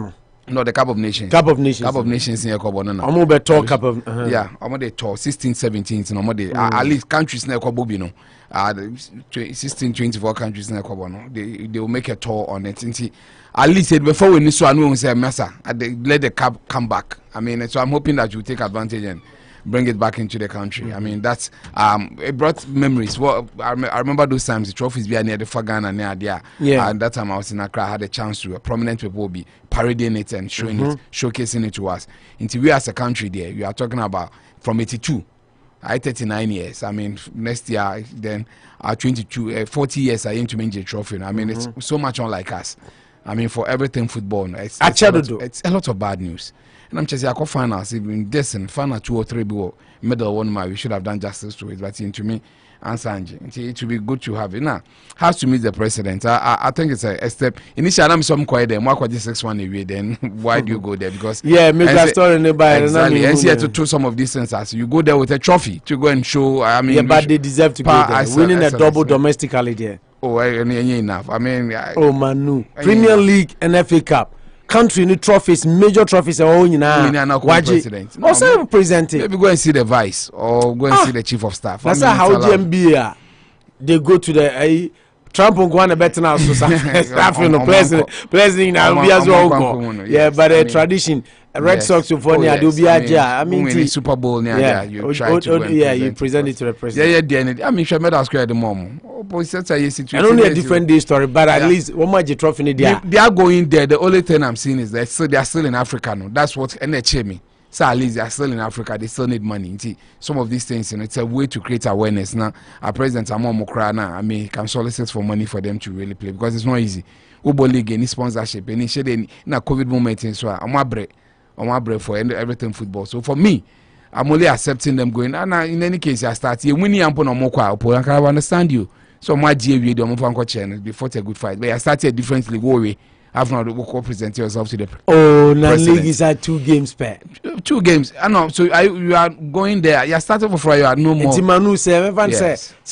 H: no, the Cup of Nations.
G: Cup of Nations.
H: Cup of Nations in Yakobo. No.
G: I'm over talk Cup of.
H: Yeah, I'm the tour 16, 17. No, at least countries in Yakobo, you know, 16, 24 countries in Yakobo. No, they will make a tour on it. At least before we need to know, say Mesa, let the cup come back. I mean, so I'm hoping that you take advantage and bring it back into the country. I mean, that's it brought memories. Well, I remember those times the trophies were near the Fagana near there. Yeah. And that time I was in Accra, I had a chance to prominent people will be parading it and showing it, showcasing it to us. Until we as a country there, we are talking about from 82. 39 years. I mean, next year, then 40 years, I aim to win the trophy. I mean, it's so much unlike us. I mean, for everything football, it's a lot of bad news. And I'm just saying, I call finals, even this and final 2 or 3 medal one, we should have done justice to it. But to me, answer it will be good to have it. Now, has to meet the president. I think it's a step. Initially, I'm some quiet there. More 6-1 away. Then why do you go there? Because
G: yeah, make a story nearby.
H: Exactly. And see to do some of these things. As you go there with a trophy to go and show. I mean,
G: yeah, but they deserve to go there. Winning a double domestically there.
H: Oh, enough. I mean,
G: oh Manu, Premier League and FA Cup. Country new trophies, major trophies are all in
H: president.
G: Also presenting.
H: Maybe go and see the vice or go and see the chief of staff.
G: That's how GMB they go to the Trump on one better now, so no president now be as well. Yeah, but a tradition. Red Sox for I mean,
H: Super Bowl near you try to
G: you present it to the president.
H: Yeah, I mean, she made us cry at the moment.
G: And only a different day story, but at least one more trophy there.
H: They are going there. The only thing I'm seeing is that they are still in Africa now. That's what and they cheer me. So at least they are still in Africa. They still need money. See, some of these things, it's a way to create awareness. Now, our president Amon now, I mean, can solicit for money for them to really play because it's not easy. Ubo League, any sponsorship, any shade in a COVID moment, and so I'm my break for everything football. So for me, I'm only accepting them going. And in any case, I start here. Winning and put on more I understand you. So my GA they fought a good fight. But I started differently. Go away. Have not present yourself to the
G: league is at 2 games per
H: 2 games. I know. So you are going there. You are starting for Friday. You are no more.
G: Timanu say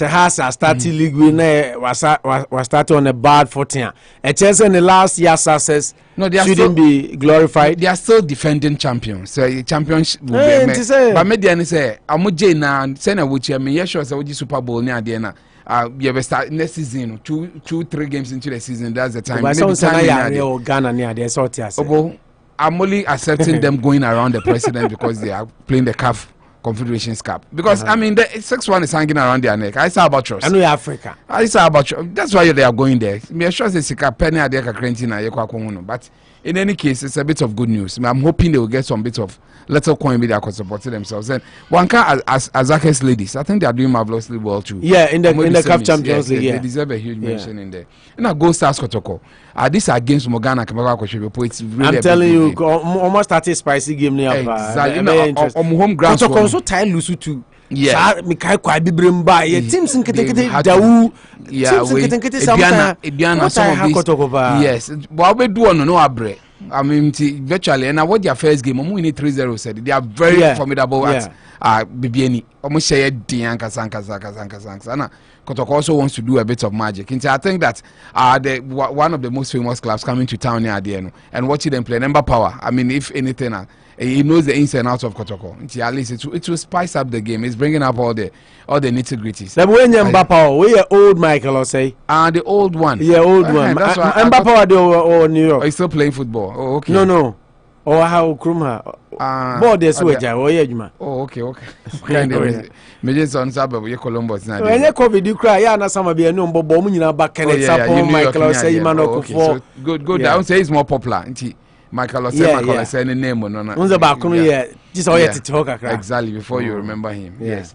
G: has a starting league winner was started on a bad 14. A chance in the last year's success.
H: No, they
G: shouldn't be glorified.
H: They are still defending champions. So championship will be. But median say Amoje na say na wuchi. I mean, yes, sure. So Super Bowl near the end. You have start next season. 2-3 games into the season. That's the time.
G: Maybe Ghana near the sort.
H: I'm only accepting them going around the president because they are playing the CAF Confederations Cup. Because I mean, the 6-1 is hanging around their neck. I saw about trust.
G: I know Africa.
H: I saw about that's why they are going there. Me sure they see penny at their but in any case, it's a bit of good news. I'm hoping they will get some bit of little coin with that supporting themselves. And Wanka as Azak's ladies, I think they are doing marvelously well too.
G: Yeah, in the CAF Champions League.
H: They deserve a huge mention in there. And I go Stars Kotoko. These are games Morgana Kamaka. It's really
G: I'm telling you, almost started a spicy game near.
H: Exactly. Home ground.
G: Kotoko so tie Lusu too. Yeah, Mikai Kwabi Brimba. Teams in Kete Dawu.
H: Yeah, Ediana. Yes, but we do no abre. I mean, virtually, and I watch their first game. I'm winning 3-0. Said they are very formidable at BBNE. Almost say Dianka Sanka. Kotoko also wants to do a bit of magic. And I think that one of the most famous clubs coming to town near the end and watching them play number power. I mean, if anything, he knows the ins and outs of Kotoko. At least it will spice up the game. It's bringing up all the nitty gritties.
G: The way Mbappé, we are old Michael, or say.
H: The old one.
G: Yeah, old one. Mbappé or New York.
H: He's still playing football. Oh, okay.
G: No. Or how Krumha. Board this way,
H: oh, okay. Major son suburb, you Columbus.
G: When you COVID, you cry, yeah, some of you know, Bob back and it's up on Michael, say, man,
H: good. I would say it's more popular. Michael say any name or no.
G: Just all to talk
H: exactly before you remember him. Yes.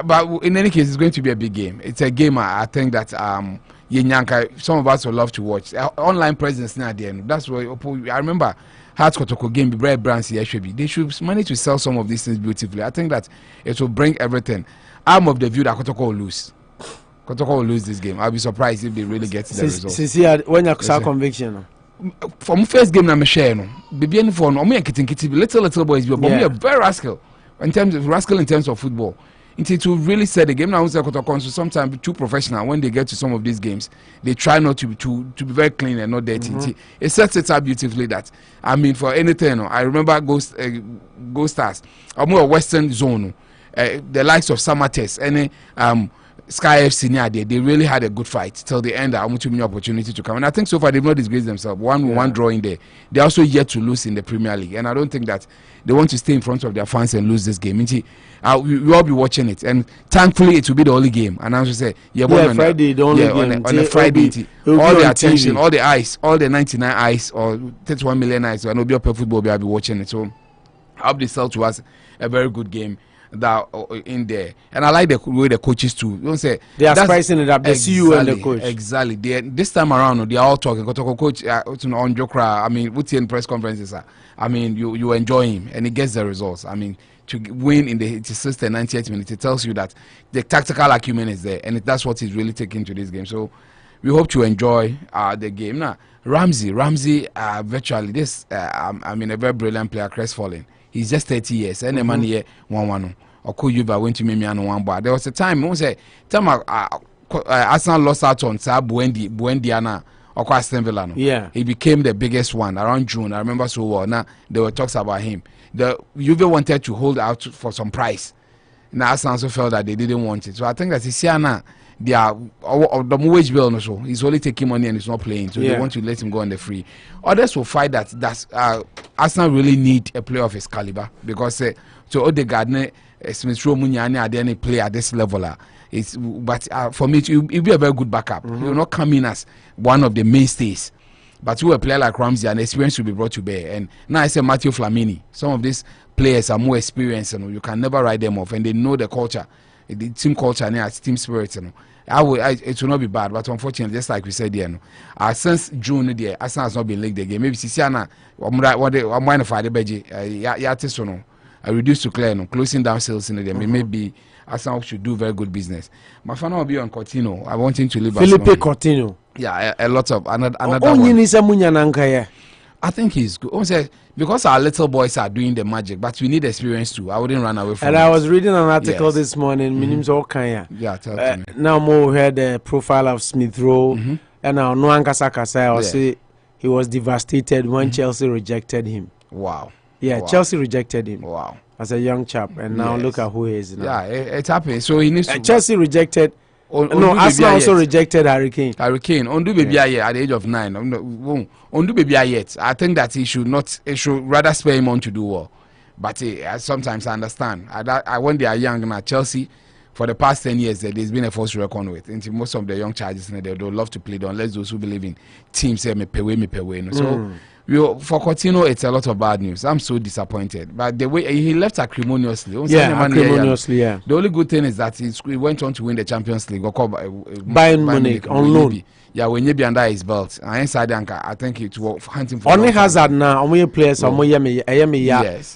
H: But in any case, it's going to be a big game. It's a game I think that some of us will love to watch. Online presence near the end. That's why I remember Hearts Kotoko game, Bread Brands here should be. They should manage to sell some of these things beautifully. I think that it will bring everything. I'm of the view that Kotoko will lose. Kotoko will lose this game. I'll be surprised if they really get the result.
G: Since when you saw conviction.
H: From first game, I'm sharing. Baby, for no me little boys, but me a very rascal in terms of football. To really set the game now, sometimes too professional. When they get to some of these games, they try not to be very clean and not dirty. It sets it up beautifully. That I mean, for anything, I remember Ghost Stars, a more Western zone, the likes of Samates, any Sky FC near there, they really had a good fight till the end. I want to be an opportunity to come, and I think so far they've not disgraced themselves. One draw in there. They're also yet to lose in the Premier League, and I don't think that they want to stay in front of their fans and lose this game. We all be watching it, and thankfully it will be the only game. And I should say,
G: Friday, the only game
H: on a Friday. All the attention, all the eyes, all the 99 eyes or 31 million eyes. So I know be up football, I'll be watching it. So I hope they sell to us a very good game. That in there, and I like the way the coaches too. Don't say
G: they are spicing it up. They see you and the coach
H: exactly. This time around, they are all talking. Coach on Jokra. I mean, what's in press conferences? I mean, you enjoy him, and he gets the results. I mean, to win in the 86th and 98th minute, it tells you that the tactical acumen is there, and that's what he's really taking to this game. So we hope to enjoy the game. Now, Ramsey, virtually this. I mean, a very brilliant player, crestfallen. He's just 30 years. And the man here, 1-1. Or could you went to me and one bar? There was a time, Arsenal lost out on Buendiana or Aston Villa.
G: Yeah.
H: He became the biggest one around June. I remember so well. Now, there were talks about him. The Juve wanted to hold out for some price. Now, Arsenal also felt that they didn't want it. So I think that Siana, they are the wage bill also. He's only taking money and he's not playing, so they want to let him go on the free. Others will fight that Arsenal really need a player of his caliber because so Odegaard, Smith Rowe, Munyani are there play at this level. But for me, it'll be a very good backup. He will not come in as one of the mainstays. But to a player like Ramsey, an experience will be brought to bear. And now I say Matteo Flamini. Some of these players are more experienced, you can never write them off, and they know the culture, the team culture and team spirit. It will not be bad, but unfortunately, just like we said here, since June, Arsenal has not been linked again. Maybe Sisiana, I'm going to fight the Beji, I reduced to clear, closing down sales in them. Maybe Arsenal should do very good business. My final will be on Coutinho. I want him to leave.
G: Felipe Coutinho.
H: Yeah, a lot of another one. I think he's good. Because our little boys are doing the magic, but we need experience too. I wouldn't run away from it.
G: And I was reading an article this morning.
H: Yeah, tell me.
G: Now more heard the profile of Smith Rowe, and now Noan say he was devastated when Chelsea rejected him.
H: Wow.
G: Yeah,
H: wow.
G: Chelsea rejected him.
H: Wow.
G: As a young chap, and now look at who he is now.
H: Yeah, it's happening. So he needs to.
G: Chelsea rejected. Arsenal also rejected Harry Kane.
H: Ondu baby at the age of 9. Ondu baby yet. I think that he should not. It should rather spare him on to do well. But sometimes I understand. When they are young now, Chelsea, for the past 10 years, there's been a force to reckon with. And most of the young charges, they love to play unless those who believe in teams say me pay way. So. For Coutinho, it's a lot of bad news. I'm so disappointed. But the way he left acrimoniously. The only good thing is that he went on to win the Champions League.
G: Bayern Munich on loan.
H: Yeah, when you be under his belt. I think it was hunting for.
G: Only Hazard now. Players.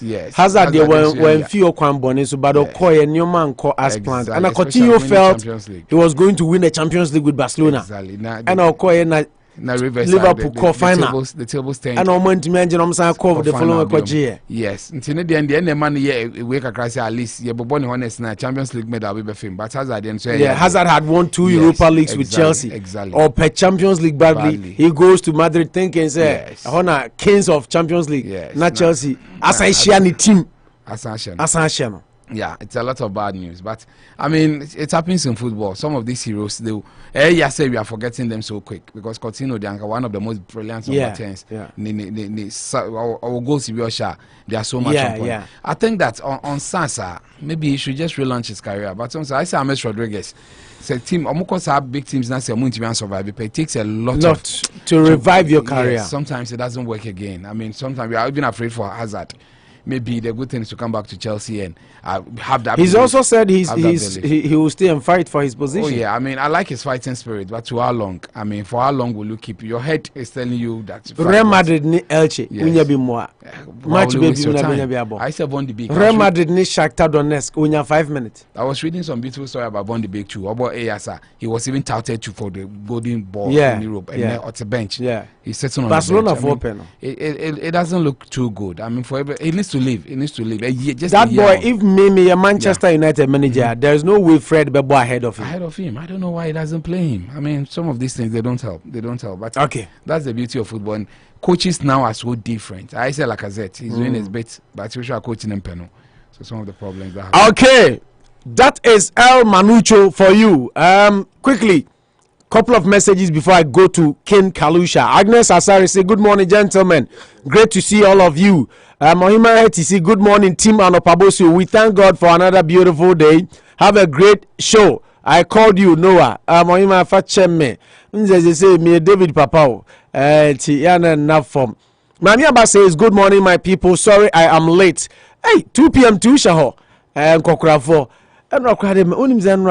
G: Yes. Hazard they were few Kwamboni so but Okoye new man call as planned. And Coutinho felt he was going to win the Champions League with Barcelona.
H: Exactly.
G: And Okoye Liverpool call final.
H: The table stand.
G: And on to mention the following year.
H: Yes. Until the end, the money we can at least honest na Champions League medal will be film. But Hazard then say
G: Hazard had won 2 Europa Leagues with Chelsea.
H: Exactly.
G: Or per Champions League badly. He goes to Madrid thinking say honor kings of Champions League. Not Chelsea. As I share the team. Ascension.
H: Yeah, it's a lot of bad news, but I mean, it happens in football. Some of these heroes, I say we are forgetting them so quick because Coutinho, they are one of the most brilliant of our teams. Our goals, they are so much on point. I think that on Sansa, maybe he should just relaunch his career. But I say James Rodriguez. Say team, almost have big teams now. Say survive. It takes a lot
G: to revive your career.
H: Yes, sometimes it doesn't work again. I mean, sometimes we are even afraid for Hazard. Maybe the good thing is to come back to Chelsea and have that.
G: He's also said he will stay and fight for his position.
H: Oh yeah, I mean I like his fighting spirit, but to how long? I mean, for how long will you keep? Your head is telling you that.
G: Real Madrid ni Elche, unya bi more. Match baby unya bi abo.
H: I said Van de Beek.
G: Real Madrid ni Shakhtar Donetsk unya 5 minutes.
H: I was reading some beautiful story about Van de Beek too. About Ayasa, he was even touted for the golden ball in Europe and then at the bench. Yeah, he's sitting on
G: Barcelona
H: the bench. It doesn't look too good. I mean, he needs to leave. He needs to leave.
G: That boy, if Mimi a Manchester United manager, there is no way Fred Bebo ahead of him.
H: I don't know why he doesn't play him. I mean, some of these things they don't help. But
G: okay,
H: that's the beauty of football. And coaches now are so different. I say Lacazette, he's doing his bit, but we are coaching him penal. So some of the problems that happen.
G: Okay, that is El Manucho for you. Quickly. Couple of messages before I go to Ken Kalusha. Agnes Asare say, good morning, gentlemen. Great to see all of you. Mahima HTC, good morning, team Anopa Bosuo. We thank God for another beautiful day. Have a great show. I called you, Noah. Mahima Facheme. Say, me David Papao. Tiana Nafom. Mami Abba says, good morning, my people. Sorry, I am late. Hey, 2 p.m. to Shaho. Kokrafo.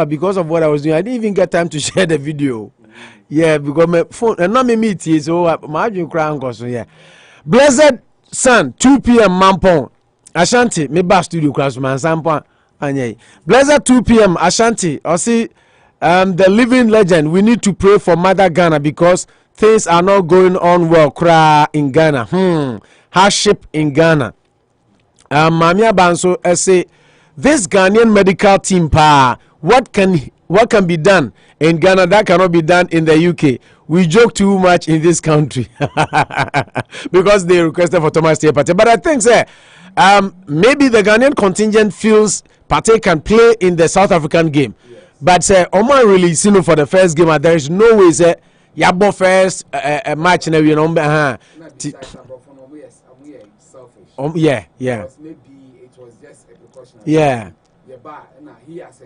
G: Because of what I was doing, I didn't even get time to share the video. Yeah, because my phone and not me meet so my crying so yeah. Blessed Sun, 2 p.m. Mampong. Ashanti, me back studio class man sampa anye. Blessed 2 p.m. Ashanti. I see the living legend. We need to pray for Mother Ghana because things are not going on well. Cry in Ghana. Hardship in Ghana. Mamia Banso say this Ghanaian medical team, what can be done in Ghana that cannot be done in the UK? We joke too much in this country because they requested for Thomas Partey. But I think, maybe the Ghanaian contingent feels Partey can play in the South African game. But say Oman really seen for the first game, and there is no way say Yabo first match and you know yeah.
H: Maybe it was just a precaution.
G: Yeah.
H: He has a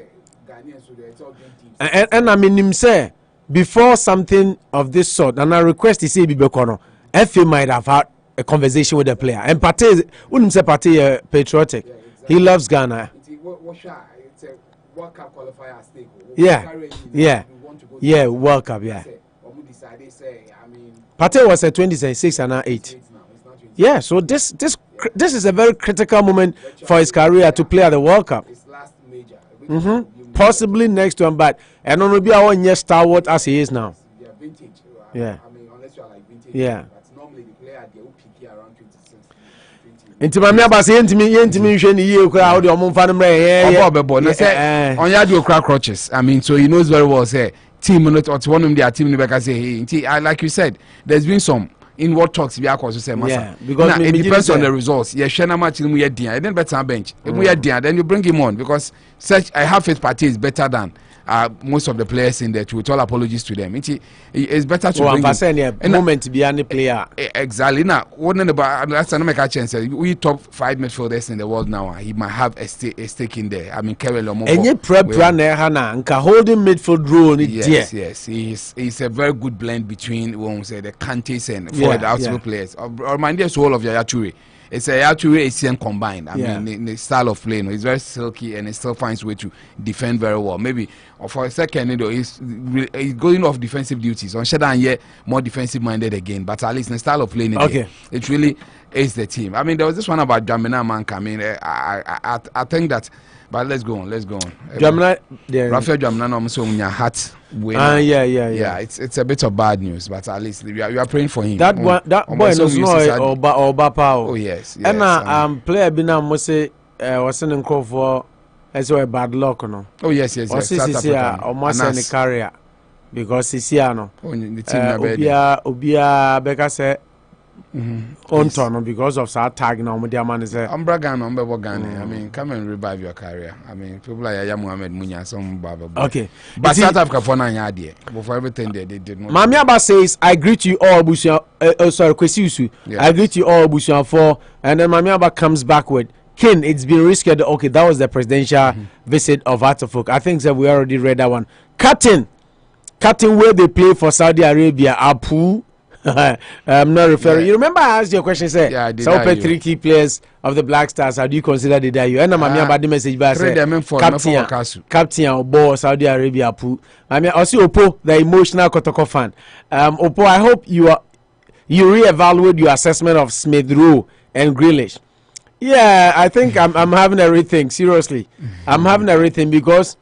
H: Ghanaian, so it's all being teams.
G: And I mean him say before something of this sort, and I request to see Bibekono, FA might have had a conversation with the player. And Pate wouldn't say Pate patriotic. Yeah, exactly. He loves Ghana. It's
H: a World Cup qualifier stake.
G: Yeah, World Cup, yeah. Pate was at 26 and now 8. Yeah, so this is a very critical moment for his career to play at the World Cup.
H: His last major.
G: Possibly next one, but and on will be our year stalwart as he is now.
H: Yeah, vintage.
G: Yeah.
H: I mean, unless you are like vintage.
G: Yeah.
H: But normally the player they will peak around 26.
G: Into my member say intimi hwe ni ye kura how the omfa no mre
H: on ya do crack crutches. I mean, so he knows very well say team not or one of their team never say hey, like you said, there's been some inward talks we are also say massa. Because it depends on the results. Yeah, share na match mu ye dia, then better bench. Mu ye dia, then you bring him on because such I have faith party is better than most of the players in there. With all apologies to them, it's better to bring
G: him. Moment be any player.
H: Exactly. Now, what about last time I make a chance? We top 5 midfielders in the world now. He might have a stake in there. I mean, Kerry Lomo.
G: Any prep runner, Hana, and holding midfield role.
H: Yes. He's a very good blend between when we say the Kantes and forward outfield players. Remind us all of Yaya Toure. It's actually Asian combined. I mean, the style of playing, it's very silky and it still finds way to defend very well. Maybe for a second, he's going off defensive duties. On Shadan, yeah, more defensive minded again. But at least the style of playing, it really is the team. I mean, there was this one about Kwamena Manka. I mean, I think that. But let's go on.
G: Kwamena,
H: Rafael Kwamena, no, so in your hat.
G: Yeah.
H: It's a bit of bad news, but at least we are praying for him.
G: That boy knows no or Bapao.
H: Oh yes.
G: And player bina mose was in for as well bad luck no.
H: Oh yes.
G: Almost any career because no.
H: The team
G: Obia Beka say on because of our tag now with their man is
H: I'm bragging on Ghana. I mean, come and revive your career. I mean, people like Yaya Mohamed Munya, some Baba.
G: Okay,
H: but South Africa for 9 years before everything they did not.
G: Mami Aba says, I greet you all, Busia. Sorry, Kwesi Amoako-Atta. Yes. I greet you all, Busia 4. And then Mami Aba comes back with Ken. It's been rescheduled. Okay, that was the presidential visit of Artefok. I think that we already read that one. Cutting where they play for Saudi Arabia. Apu. I'm not referring. You remember I asked you a question, say, so 3 key players of the Black Stars, how do you consider the Dayo? And I'm about the message by Captain Obo, Saudi Arabia, Pu. I mean, also Opo, the emotional Kotoko fan. Opo, I hope you reevaluate your assessment of Smith Rowe and Grealish. Yeah, I think I'm having a rethink. Seriously, I'm having a rethink because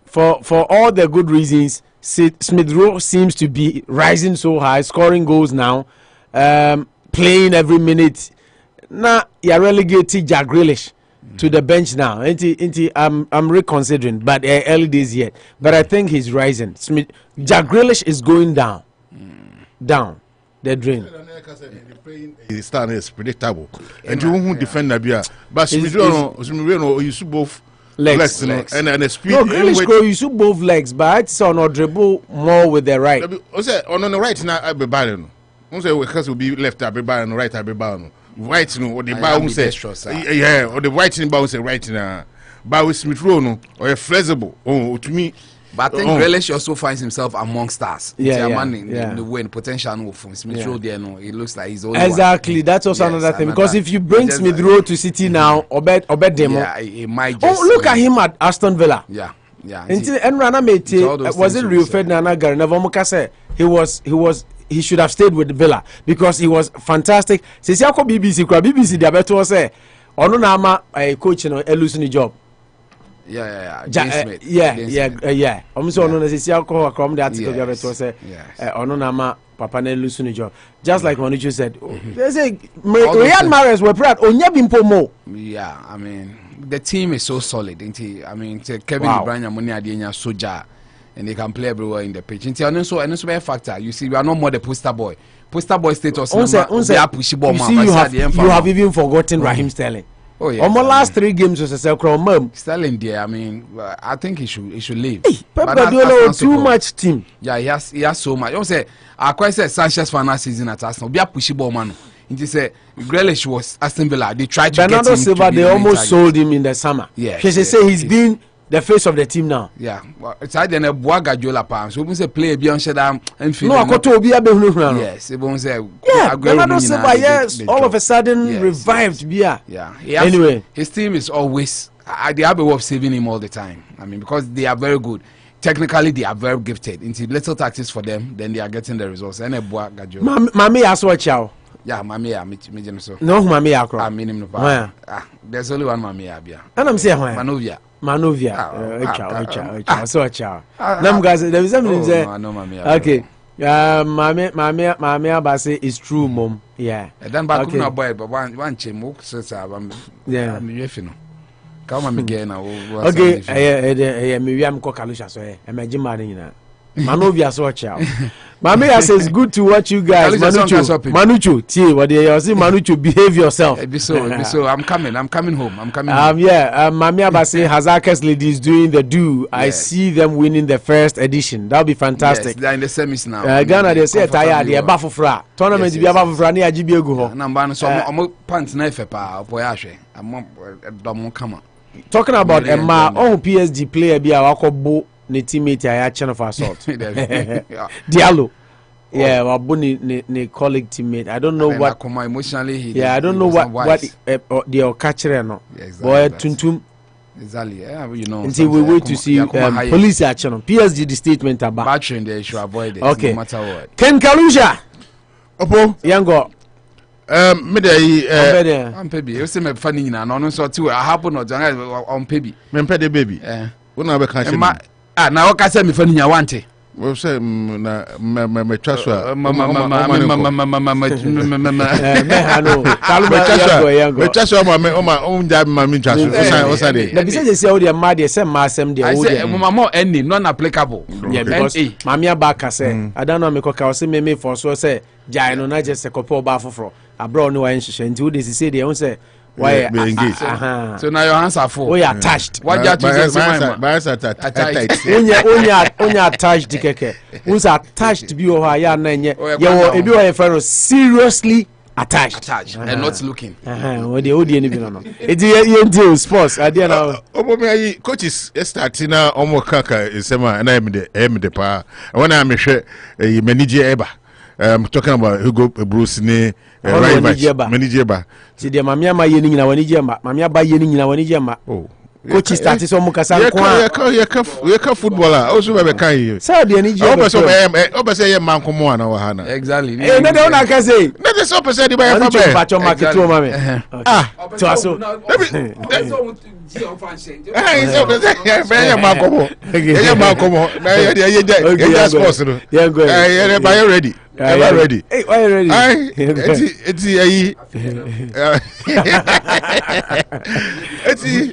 G: for all the good reasons. Smith Rowe seems to be rising so high, scoring goals now, playing every minute. Now you're relegating Jack Grealish to the bench now. I'm reconsidering, but early days yet. But I think he's rising. Jack Grealish is going down. The drain.
E: His style is predictable, and you won't defend Nabia. But Smith Rowe, you both. Legs. And the speed.
G: No, Grealish go use both legs, but it's on or dribble more with the right.
E: On the right now, I be bad. Because will be left, I be bad, and right, I be bad. Right, no, or the bounce yeah, or the right in bounce right now. But with Smith Rowe, or a flexible. Oh, to me.
H: But I think Grealish also finds himself among stars. In the way, potential from Smith Rowe there, no, it looks like he's only
G: exactly. One. That's also another thing. Because if you bring Smith Rowe to City now, or bet demo.
H: Yeah, it might just.
G: Look at him at Aston Villa.
H: Yeah.
G: And Rana mate, was it Rio Ferdinand Garnava he should have stayed with Villa because he was fantastic. Since Yako BBC, the better say, Ono Nama a coach no losing the job.
H: Yeah.
G: I'm so on the Siako from the article the to say Ono Nama Papa ne losing the job. Just like Monichu said, they say Riyad Mahrez were proud Onyebimpo mo.
H: Yeah, I mean the team is so solid, isn't it? I mean Kevin De Bruyne Moni Adenya Soja and they can play everywhere in the pitch. And also a factor. You see, we are no more the poster boy. Poster boy status.
G: You have even forgotten Raheem Sterling.
H: Oh yeah.
G: Almost last 3 games was a second.
H: Sterling there. I mean, I think he should leave.
G: Hey, Pep Guardiola too much team.
H: Yeah, he has so much. You say I quite said Sanchez final season at Arsenal. Be a pushy ball man. He said Grealish was Aston Villa. They tried to
G: Bernardo
H: get him
G: Silva. They almost sold him in the summer.
H: Yeah,
G: She say he's been the face of the team now.
H: Yeah, well, it's either a Guardiola palm. So we say play beyond Shadam and
G: no, I got to be a
H: yes, it won't say
G: yeah. Bernardo Silva, yes, all of a sudden revived.
H: Yeah.
G: Anyway,
H: his team is always they have a way of saving him all the time. I mean, because they are very good. Technically, they are very gifted. Into little tactics for them, then they are getting the results. And a Guardiola.
G: Mami as well, chow.
H: Yeah, Mami, so.
G: No, Mami Akro.
H: I mean him no. There's only one Mami Abia.
G: And I'm saying
H: Manovia.
G: So chow. Nam guys, there is something say. Okay. Mami Abase is true, mom. Yeah.
H: Then back no boy, but one chemo says yeah. Come on again now.
G: Okay, me am ko Kalusha so e me jima ni na. Manovia so chow. Mami says it's good to watch you guys. Manucho, tie what you say Manucho, behave yourself.
H: So I'm coming home.
G: Yeah, Mami Abase Hazakers ladies doing the do. Yeah. I see them winning the first edition. That'll be fantastic.
H: Yes, they're in the semis now.
G: Ghana they say tired they bafufra. Tournament be bafufra ni ajibi egu ho.
H: Number so I'm pants na efe pa boyahwe. I'm come.
G: Talking about Emma, PSG player be awakobo ne teammate ya channel for assault. Diallo. Yeah, Wabuni ne colleague teammate. I don't know what
H: emotionally
G: yeah, I don't know what they catch no. Boy tuntum.
H: Exactly. Yeah, you know.
G: Until we wait to see police action on PSG the statement about
H: battery they should avoid it
G: okay.
H: No matter what.
G: Ken Kalusha.
C: Opo.
G: Yango.
C: Me dey
H: I'm baby. You say me funny na no so too. I happen not on baby.
C: Me pede baby. Una be kan say.
H: Na o ka say me funny nya wante.
C: We say na me traso a.
H: Me
C: traso ma unja ma me traso. O say dey.
G: Na be say say o dey ma dey say ma asem dey o dey.
H: Mama any non applicable.
G: Yeah, because mami abaka say I don't know me koka o say me for so say jai no na just kopo ba foforo. Abro no wa nhihye nti o dey say dey o say why
H: so now your hands are full.
G: Oh, you're attached.
H: What you attached?
G: Only attached keke. Who's attached be o ya na nye. You be o friend seriously attached
H: and not looking.
G: What the odi any be no. It you sports. I dey now.
C: Obo coaches start na omo kaka isema na em de pa. When I me hwe manager eba. Talking about Hugo Bruce ne manager ba.
G: See the mamia ma yeni nyina wani jema. Mamia ba yeni nyina wani jema. Oh. Coach start so mu kasa nko.
C: You ka footballer. Also be kan yi.
G: Say the ni jema.
C: Obo say ye man komo ana wa hana.
H: Exactly.
G: Eh na dey na ka say.
C: Na dey so person dey ba ya fa be.
G: Ba cho market to mame. To aso.
C: Ye man komo. Na ye sports no. Yeah, are you ready? Are ready?
G: Hey, are you ready?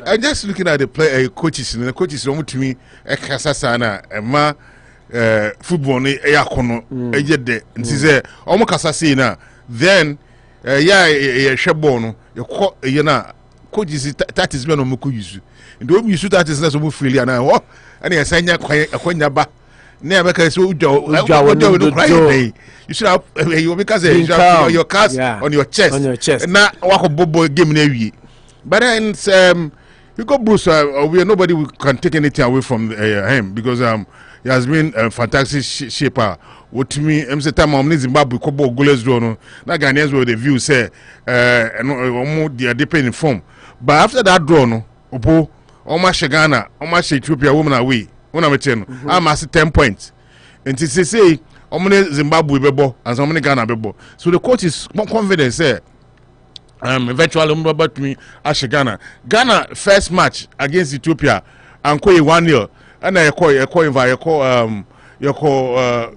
C: I'm just looking at the play coaches and the coaches want to me kasasana ma football ni yakono ejede nti say omo kasase na then hweball no ye na coaches that is when omo ko use and omo use that is na so mo feel na ho and yesanya akwanya ba na make so ujo you should have you because you have your cast on your chest na wako bobo game na wie but then Hugo Bruce nobody can take anything away from him because he has been a fantastic shaper. What me say time on Zimbabwe ko ball goalless draw no na Ghanaians were the view say they are depending in form but after that draw no opo almost Ghana almost Ethiopia woman away una me tell I'm at 10 points and to say omne Zimbabwe bebo and some Ghana bebo so the coach is more confident say eventually about me as Ghana first match against Ethiopia and ko 1-0 and I call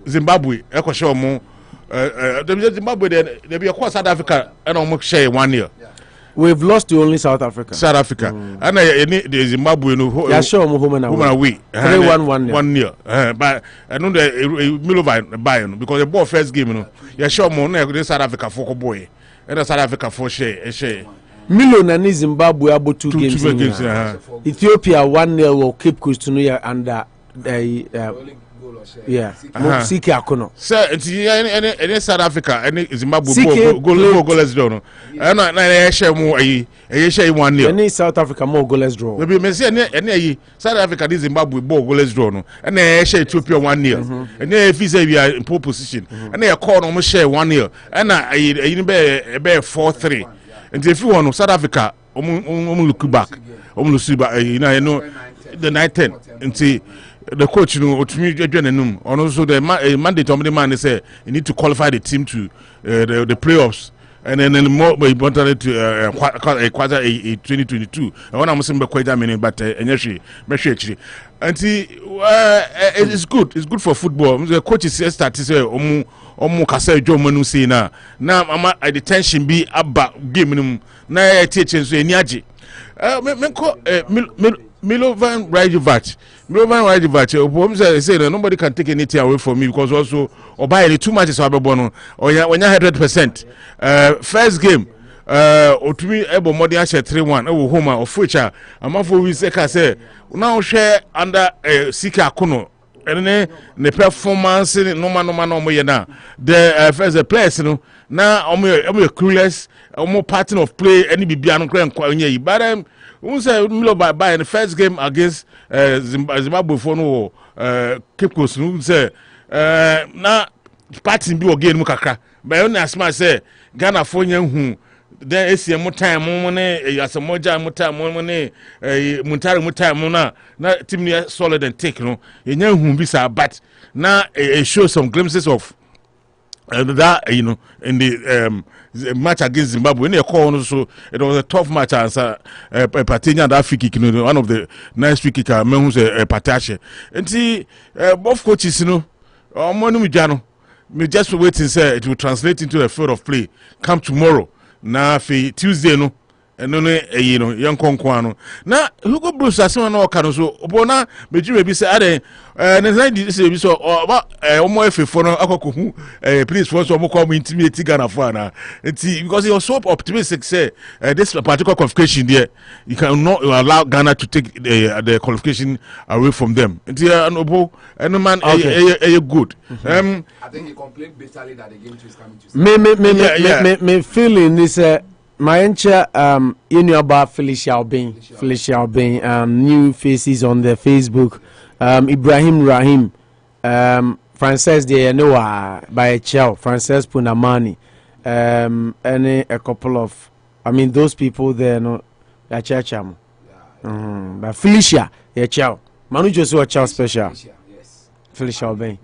C: Zimbabwe I show mo Zimbabwe they be across South Africa and almost share 1-0.
G: We've lost to only South Africa.
C: And the Zimbabwe no.
G: Yeah, sure, home and
C: away.
G: 3-1-1.
C: But I know the Milovan Bayern because the ball first game no. Yeah, sure, mo na South Africa for boy. And South Africa for share.
G: Milo na Zimbabwe abo 2 games. Ethiopia 1-0 or Cape Coast to New under Siki Akono.
C: Sir, any South Africa, any Zimbabwe goalless draw. I share more a 1-0.
G: Any South Africa more goalless draw.
C: Maybe any South Africa Zimbabwe goalless draw. And I share Ethiopia 1-0. And if we are in pole position, and they are called almost share 1-0. And I bear 4-3. And if you want South Africa, look back. You know the 9-10 and see. The coach, and also the mandate of the man is you need to qualify the team to the playoffs, and then more importantly to quarter 2022. I want to say quite a minute, but and see, it's good. It's good for football. The coach is start to say kasa Joe Manu say now at the tension be about game na teaching so enyaji. Milovan Rajovac, say that nobody can take anything away from me because also or buy any 2 matches or when you're 100%. First game, or to me, able more than 3-1, Homer or Future, a month for we say, now share under Sika Kuno. And then the performance no man the first players now I'm clueless more pattern of play any bibiano but we say Milo by the first game against Zimbabwe for no Cape Coast we say na party bi again mukaka but only as much say Ghana for who then ACM time money yasamoja time money muntari time na team solid and take no yenyan hu bisa but na show some glimpses of that in the match against Zimbabwe when they call so it was a tough match and Patenya that free kick one of the nice free kicker men who's a Patache and see both coaches me just waiting say it will translate into a field of play come tomorrow na Tuesday no eno young konkwano na Hugo Bruce asema na oka no so obona meji be say ade na di say be so omo efefo no akokohu please for so omo come intimidate Ghana for na because he was so optimistic say this particular qualification there you cannot allow Ghana to take the qualification away from them obo eno man good
H: I think he complained bitterly that the game is coming to
G: me feeling is my you about Felicia Obeng, new faces on the Facebook, Ibrahim Rahim, Frances de Noah by a child, Frances Punamani, and a couple of, those people there, no, a church, but Felicia, a child, Manu just a child special, Felicia Obeng.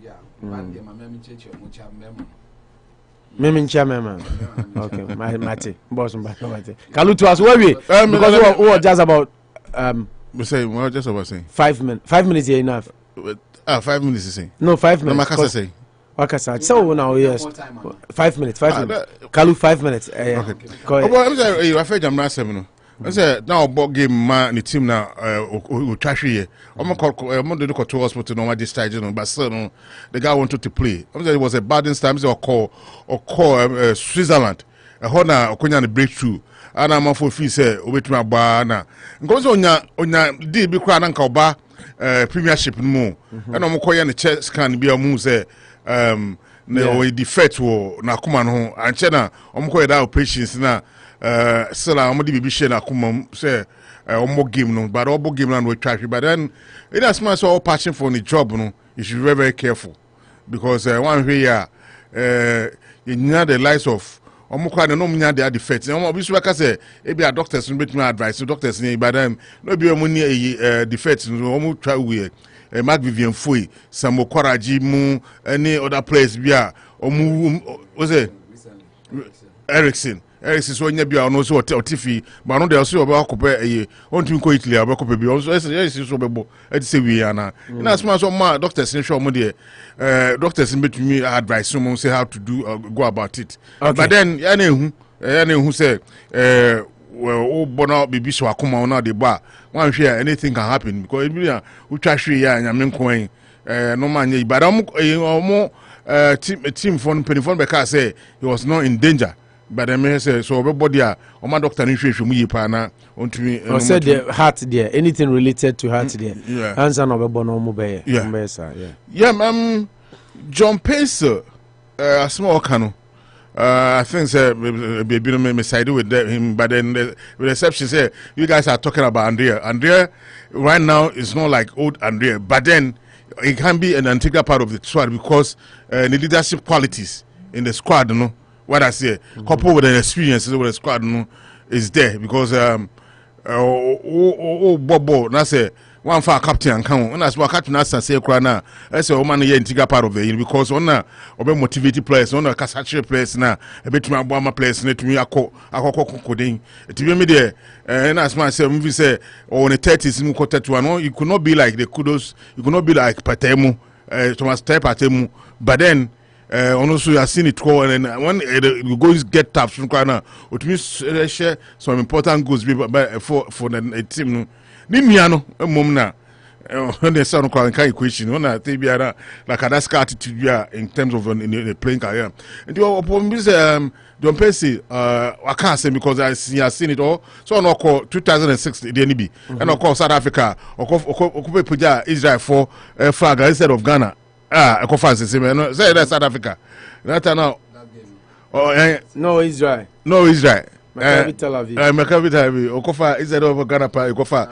G: Memin chairman. Okay, Mate, boss, Mate. Kalu to us where we because we were just about
C: we say we just about saying
G: 5 minutes. 5 minutes is enough.
C: 5 minutes is saying.
G: No, 5 minutes.
C: No, say.
G: Wakasa. So now yes. 5 minutes. 5 minutes. Kalu 5 minutes.
C: Okay. I'm saying you afraid I'm not 7. I said now ball game man the team now we trash here. I'm going to go to hospital no this time but still no, the guy wanted to play. I said it was a bad time or call Switzerland. A honor okonya the breakthrough. And I'm for fee say obetuma ba na. Because onya deal bi kwa na nka oba premiership no. And I'm koya the chess can be a move say we defect wo na kuma no and chena I'm koya that operations na still I'm going to be sharing a say more game no, but all game and we try. But then it has much all passion for the job no. You should be very, very careful because one way you need the lives of Omuka no munya the defects. Obviously like I say, maybe a doctors will make me advice. So doctors but then no be money defects. No try we Mark Vivian Fui, some Kwaraji mu any other place be was it Ericsson so nya bia no so otifi but no dey so obakope ontim ko Italy obakope bi so so bebo e say we ana na small so ma doctors in show mo dey doctors in between advice so say how to do go about it but then ya na ehu say well bona bibi so akoma na dey ba wan hwe anything can happen because we twa hwe ya nyame nkoan no man but team phone penny phone because say he was not in danger. but I may say so everybody or my doctor in mu pana on to me.
G: I said the heart there, anything related to heart there.
C: Yeah.
G: Answer no bono mobile.
C: Yeah. Yeah, John Mensa, a small canoe. I think baby me side with him, but then the reception say you guys are talking about Andrea. Andrea right now is not like old Andrea, but then it can be an integral part of the squad because the leadership qualities in the squad, you know, what I say, coupled with the experiences with the squad, you know, is there because Bobo, that's a one for captain and come on. That's what captain has to say. Krana, that's a woman here integral part of the year because on a motivated players, on a Casache players now, a bit my Obama players, net me a coding. To be me there, and as myself, movie say, on a 30s, you could not be like the kudos, you could not be like Patemu, Thomas Type Patemu, but then. Also, you have seen it go, and when you go get taps from Krana, it means share some important goods for the team. Nimiano, a momna, when they sound quite equation, when I think like a that's attitude in terms of in the playing career. And you upon this, don't pay I can't say because I seen it all. So I call 2006 the NB, and of course South Africa, or Israel for flag instead of Ghana. I go fancy say that's South Africa. That now. Oh,
G: no Israel.
C: No Israel.
G: Tel Aviv.
C: Maccabi Tel Aviv. Okofa is over Ghana pa Okofa.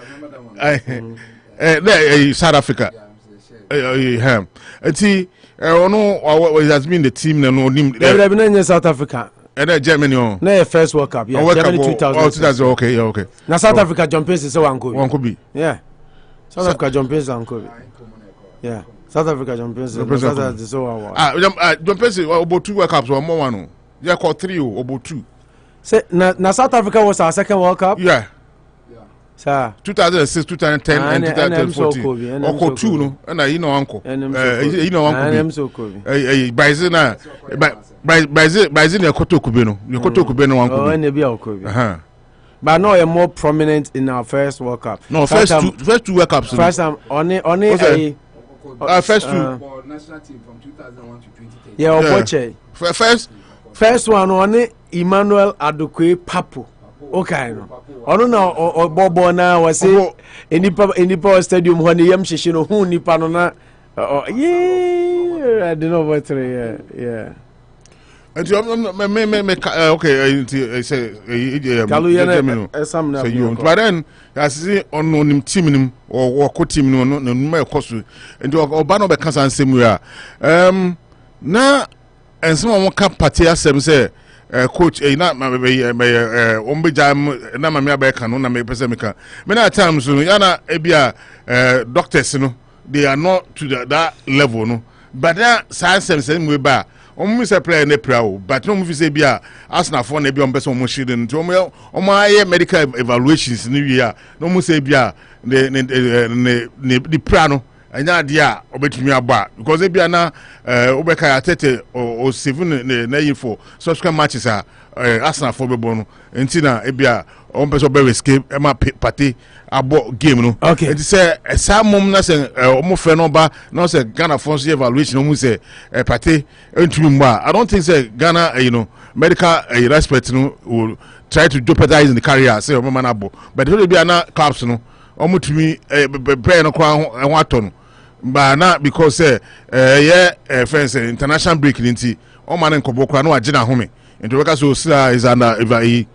C: South Africa. And see, it has been the team that no nim.
G: There been in South Africa.
C: And Germany on.
G: No first World Cup. Yeah, Germany 2000.
C: Okay, okay.
G: Now South Africa jump in so one could
C: be.
G: Yeah. South Africa jump in so one could be. Yeah. South Africa jump in so
C: jump in about 2 World Cups or more one. Yeah, called 3 or about 2.
G: Say, now South Africa was our second World Cup?
C: Yeah.
G: Sir.
C: 2006, 2010, and 2014. Or 2, no? And you know, uncle. You know, uncle.
G: I'm so cool.
C: Bazina, Koto Kubeno. You Koto Kubeno, uncle.
G: Oh, and be uncle. But no, you're more prominent in our first World Cup.
C: No, first two World Cups.
G: First time, only
C: first two.
H: National team from 2001 to 2010.
G: Yeah, first one, only Emmanuel Adokwe Papu. Okay, no. No, Bobo na was say any power stadium when the Yam Shishino, who Nipanona. Yeah, I don't know what. Yeah. Okay, I say, but then I see on team or co team no my cost and Obano because and same way. Now, and someone can party as them say. Coach, not my jam, na mamma beka no na me pese meka. Many times yana ebia doctors no they are not to that level no. But that same way ba. Say player ne proud, but no movie say bia Arsenal for na be on person mo shidin to omo medical evaluations ni wi no mo say bia the prano anya dia obetumi aba because ebia na obeka atete o 7 na info subsequent matches Arsenal for bebo no entina ebia on person be escape e ma party abo game no okay
C: it say some mom na say omo fe no ba no say Ghana for evaluation no mo say party entumi mba I don't think say Ghana medical respect no will try to jeopardize in the career say omo man abo but it be na clubs no omo tumi play no kwa ho ato but not because friends international break into all man nkobo kwa no agina home into workers so is under evaluation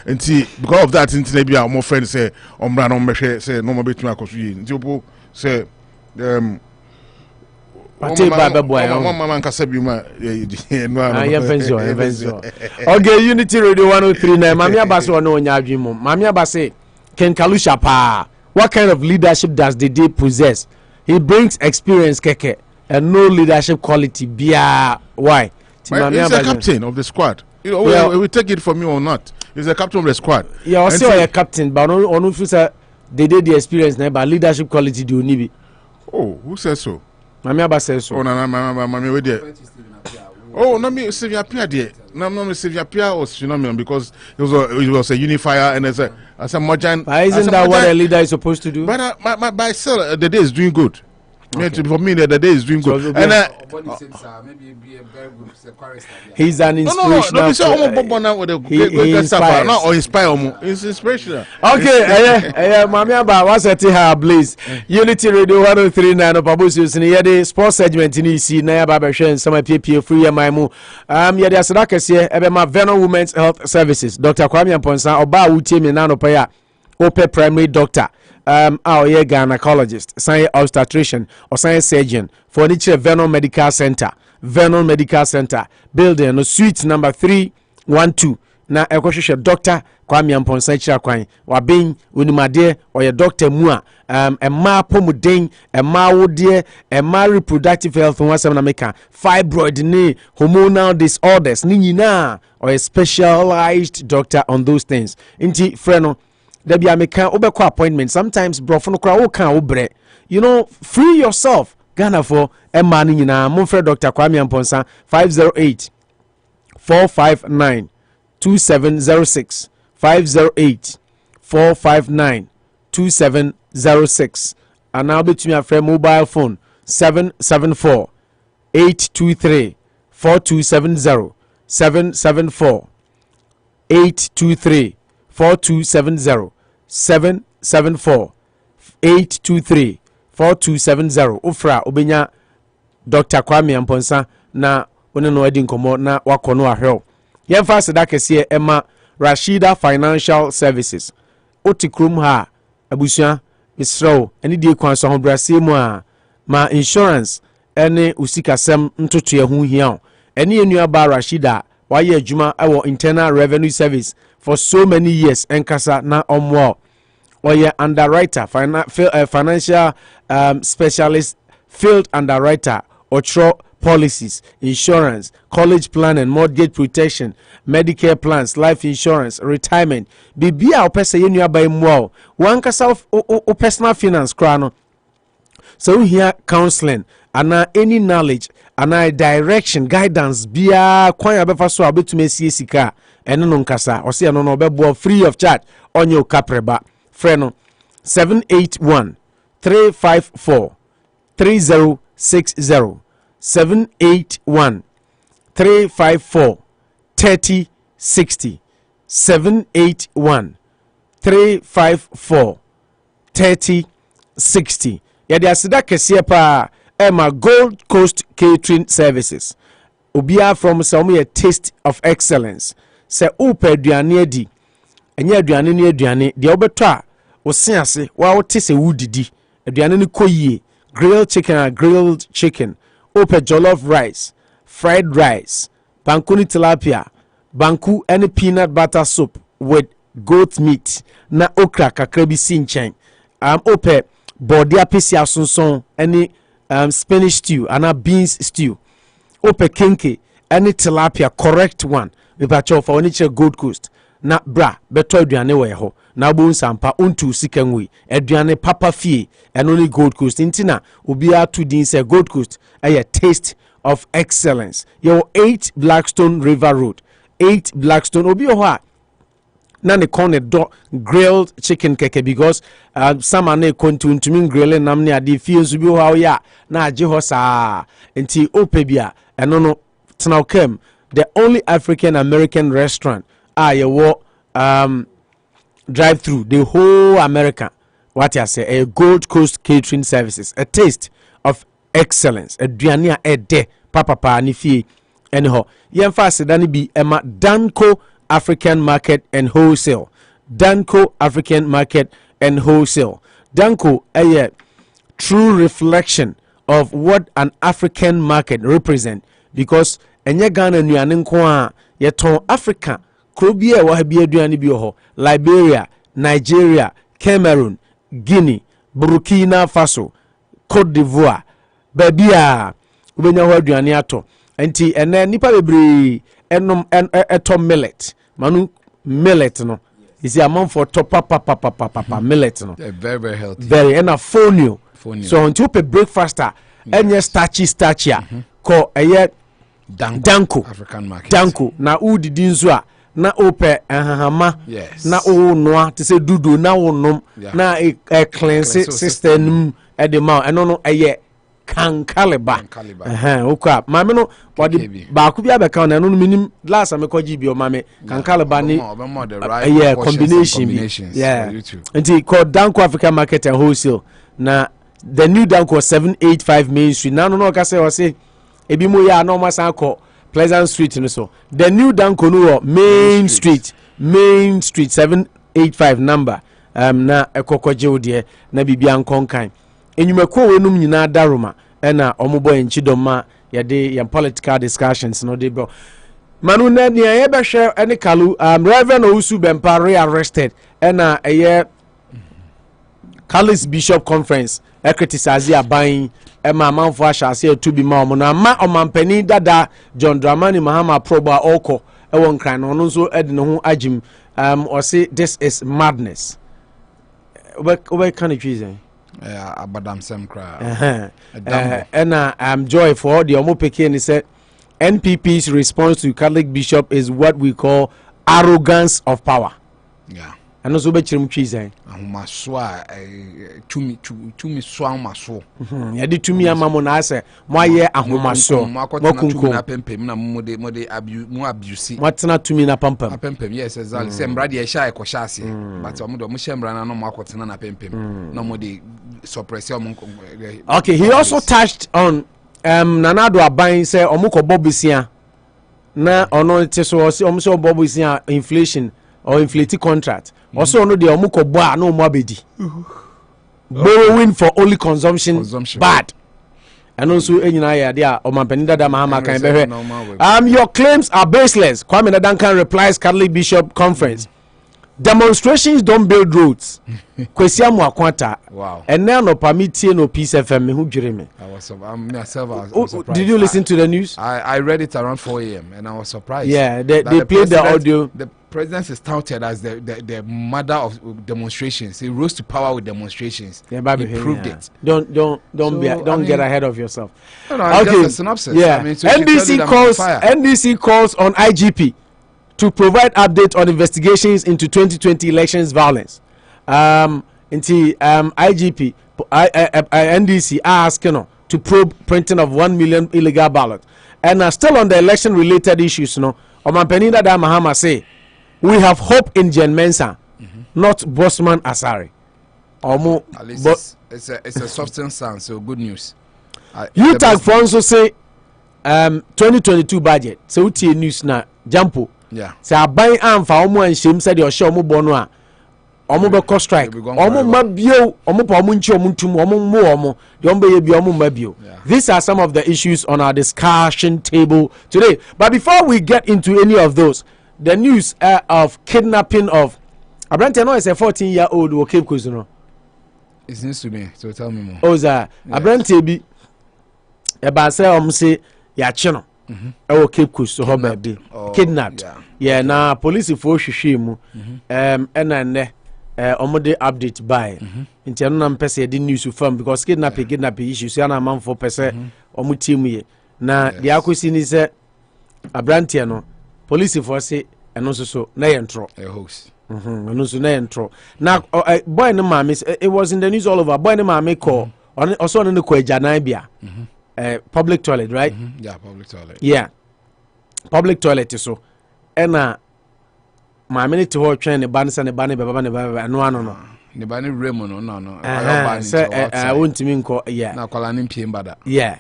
C: and because of that into be our more friends say ombra no mehwe say no mo betuma akoso yi nti opo say
G: Pate baba boy
C: mama nkasa bi ma
G: no okay Unity Radio 103.9 mami abase no onya adwimo mami abase Ken Kalusha pa. What kind of leadership does the day possess? He brings experience, keke, and no leadership quality. Bia, why?
C: He's a captain of the squad. We take it from you or not. He's a captain of the squad.
G: Yeah, also a captain, but on who says they did the experience, but leadership quality do need.
C: Oh, who says so?
G: Mami Abba says so.
C: Oh, no, mami, we there. Oh, no, me Sylvia Pierre there. No, Sylvia Pierre was phenomenal because he was a unifier and as a modern.
G: Isn't that what a leader is supposed to do?
C: But by still, the day is doing good. For me, the day is doing good. And
G: he's an inspirational.
C: It's inspirational.
G: Okay, Mami Aba, what's at her please? Unity Radio 103.9 Anopa Bosuo near the sports segment in EC, Naya Babashe, and some PPA free Maimu. Yadi Asadakas here, Ebema Venom Women's Health Services, Dr. Kwame Ponsa, Oba Utim in Nanopaya, Ope Primary Doctor. Our gynecologist, science obstetrician or science surgeon for Niche Venom Medical Center. Venom Medical Center building no suite number 312. Na ekwohwehwe Dr. Kwame Amponsa Chirakwan wabin unimade or your doctor mua emma pomuden emma wode emma reproductive health wasem na meka fibroid ni hormonal disorders ni nyina or a specialized doctor on those things. Inti freno there be ameka obekọ appointment sometimes brofo no kra wo kan obre you know free yourself Ghana for emma ni nyina mo frɛ Dr. Kwame Amponsa 508 459 2706 508 459 2706 and now between my friend mobile phone 774 823 4270 774 823 4270 774 823 4270 Ufra obenya Dr. Kwame Amponsa na one no edi nkomo na wakono ahwel yemfa seda kese Emma Rashida Financial Services otikrum ha abusua misro eni die kwan so hobrase mu a ma insurance ene usikasem ntoto ehu hia eni enua ba Rashida waye adwuma ewo internal revenue service for so many years enkasa na omwo oye underwriter financial specialist field underwriter otro policies, insurance, college planning, mortgage protection, Medicare plans, life insurance, retirement. Bibia opese yenu abai mwa. Wankasa o personal finance krano. So here counseling, ana any knowledge, ana direction, guidance, biya kwanya befa so abetume sie sika. Eno nkasa. Osi ano no bebo free of charge on your kapreba. Freno 781 354 3060 781 354 3060 781 354 3060 yadi asida kese pa Emma Gold Coast Catering Services obia from some taste of excellence se upe aduane adi enye aduane ni aduane de obeto a ose wa wote se wudidi aduane ni koyie grilled chicken Ope jollof rice, fried rice, bankuni tilapia, banku any peanut butter soup with goat meat, na okra kakrebi sinchen. Ope bodia pesi asunson any Spanish stew, ana beans stew. Ope kinke any tilapia correct one. Mipacho for oniche Gold Coast. Na bra beto aduane we ho. Na bu nsampa untu sikenwi aduane papa fie and only Gold Coast intina obia to din say Gold Coast a taste of excellence. Your 8 Blackstone River Road 8 Blackstone obi ho a na ne corner do grilled chicken keke because some ane kontuntumi grill nam ne ade fie nso bi ho ya na age ho saa enti opebia eno no tnaokem the only African American restaurant yewo drive through the whole America. What I say, a Gold Coast Catering Services, a taste of excellence, a duania de papa ni fie anyhow. Yemfa sedani bi Emma Danco African Market and Wholesale. Danco African Market and Wholesale. Danco a true reflection of what an African market represent because enye Ghana nuane nko a yeton Africa krobia wa bia aduane bi ho Liberia, Nigeria, Cameroon, Guinea, Burkina Faso, Cote d'Ivoire. Babia ubenya ho aduane ato. Enti ene nipa bebre enom eto millet. Manu millet no. Is a amount for top papa millet no.
H: They're very very healthy.
G: Very and a fonio. So until pe breakfast enye starchy ko eye danko
H: African market.
G: Danko na udidi nso a na ope ahahama na o noa te se dudu na wonom na cleanse system e de ma eno no eye Kankaliba. Okay. Mame no what the baaku bi abeka na no minim last am ko bi o mame Kankaliba ni yeah combination yeah until called Duncan African Market and Wholesale na the new Duncan 785 Main Street na no ka say ebi mo ya na o masan ko Pleasant Street no so the new Duncan no Main Street 785 number na ekokoje odie na bibia nkonkan enyumako wenum nyina daroma ena omobo enchidoma yade yan political discussions no de bro manu na ne ye behwe ene kalu Rev Owusu Bempah rearrested ena eye Calis Bishop Conference criticize aban ema manfo ashase to bi ma omo na ma omampani dada John Dramani Mahama proba oko ewon kran no nso ede ne ho agim or say this is madness we can choose
H: abadam sem cry
G: and joy for the omo peke said NPP's response to Catholic Bishop is what we call arrogance of power.
H: Yeah.
G: And also be chirim choose
H: maswa tumi swa maso
G: ya di tumi amamo na ase mo aye ahomaso
H: makunku na pempem na mo de abuse
G: matena tumi na pampam
H: yes exactly say mbrade ye sha ekosha ase but omo do mo shembra na no mo akotena na pempem no mo de suppress omo.
G: Okay, he also touched on nanado aban say omo ko bobisia na ono te so omo so bobisia inflation or inflated contract also no the omuko boa no mo abedi borrowing for only consumption bad and also enyina ya dia omampani dada Mahama kan behwe your claims are baseless. Kwamena Duncan replies Catholic Bishop Conference. Demonstrations don't build roads. Kwesi Amoako-Atta.
H: Wow.
G: And now no permitting no peace FM me who jure me.
H: I was surprised.
G: Did you listen to the news?
H: I read it around 4 a.m. and I was surprised.
G: Yeah, they played the audio.
H: The president is touted as the mother of demonstrations. He rose to power with demonstrations. Yeah, he proved it.
G: Don't get ahead of yourself.
H: No, okay. Just a synopsis.
G: Yeah.
H: I mean, so
G: NDC calls on IGP to provide update on investigations into 2020 elections violence. Into IGP NDC asking to probe printing of 1 million illegal ballots. And still on the election related issues, Omampani Dada Mahama say we have hope in Jean Mensa, not Bossman Asare.
H: At least it's a substance sound, so good news.
G: UTAG for also say 2022 budget. So UTAG news na Gyampo.
H: Yeah.
G: Say aban amfa omo anhyem say de ohye omo bono a omo be cost strike. Omo mabio, omo pa omo nchi omo ntum, omo mo omo. De omo be bi omo mabio. These are some of the issues on our discussion table today. But before we get into any of those, the news of kidnapping of Abrante no is a 14-year-old who Cape Coast no.
H: It news to me, so tell me more.
G: Oza Abrante bi e ba say say ya chi no. Cape Coast so baby kidnapped. Yeah, na police for hwehwe mu enane omode update by nti eno na mpese the news from because kidnapping issues ya na man for pese omo team ye na the akosi ni say Abrante no police for say eno so na ye ntro
H: a host
G: eno so na ye ntro na boy no mama it was in the news all over boy no mama call also on the ko agyanan bia public toilet, right?
H: Yeah, public toilet.
G: Yeah, public toilet so. Ena ma minute ho twen ne ban se ne ban ne baba ne baba no ano no.
H: Ne ban ne remo no.
G: I want to mean ko yeah.
H: Na kwala ne mpie mbada.
G: Yeah.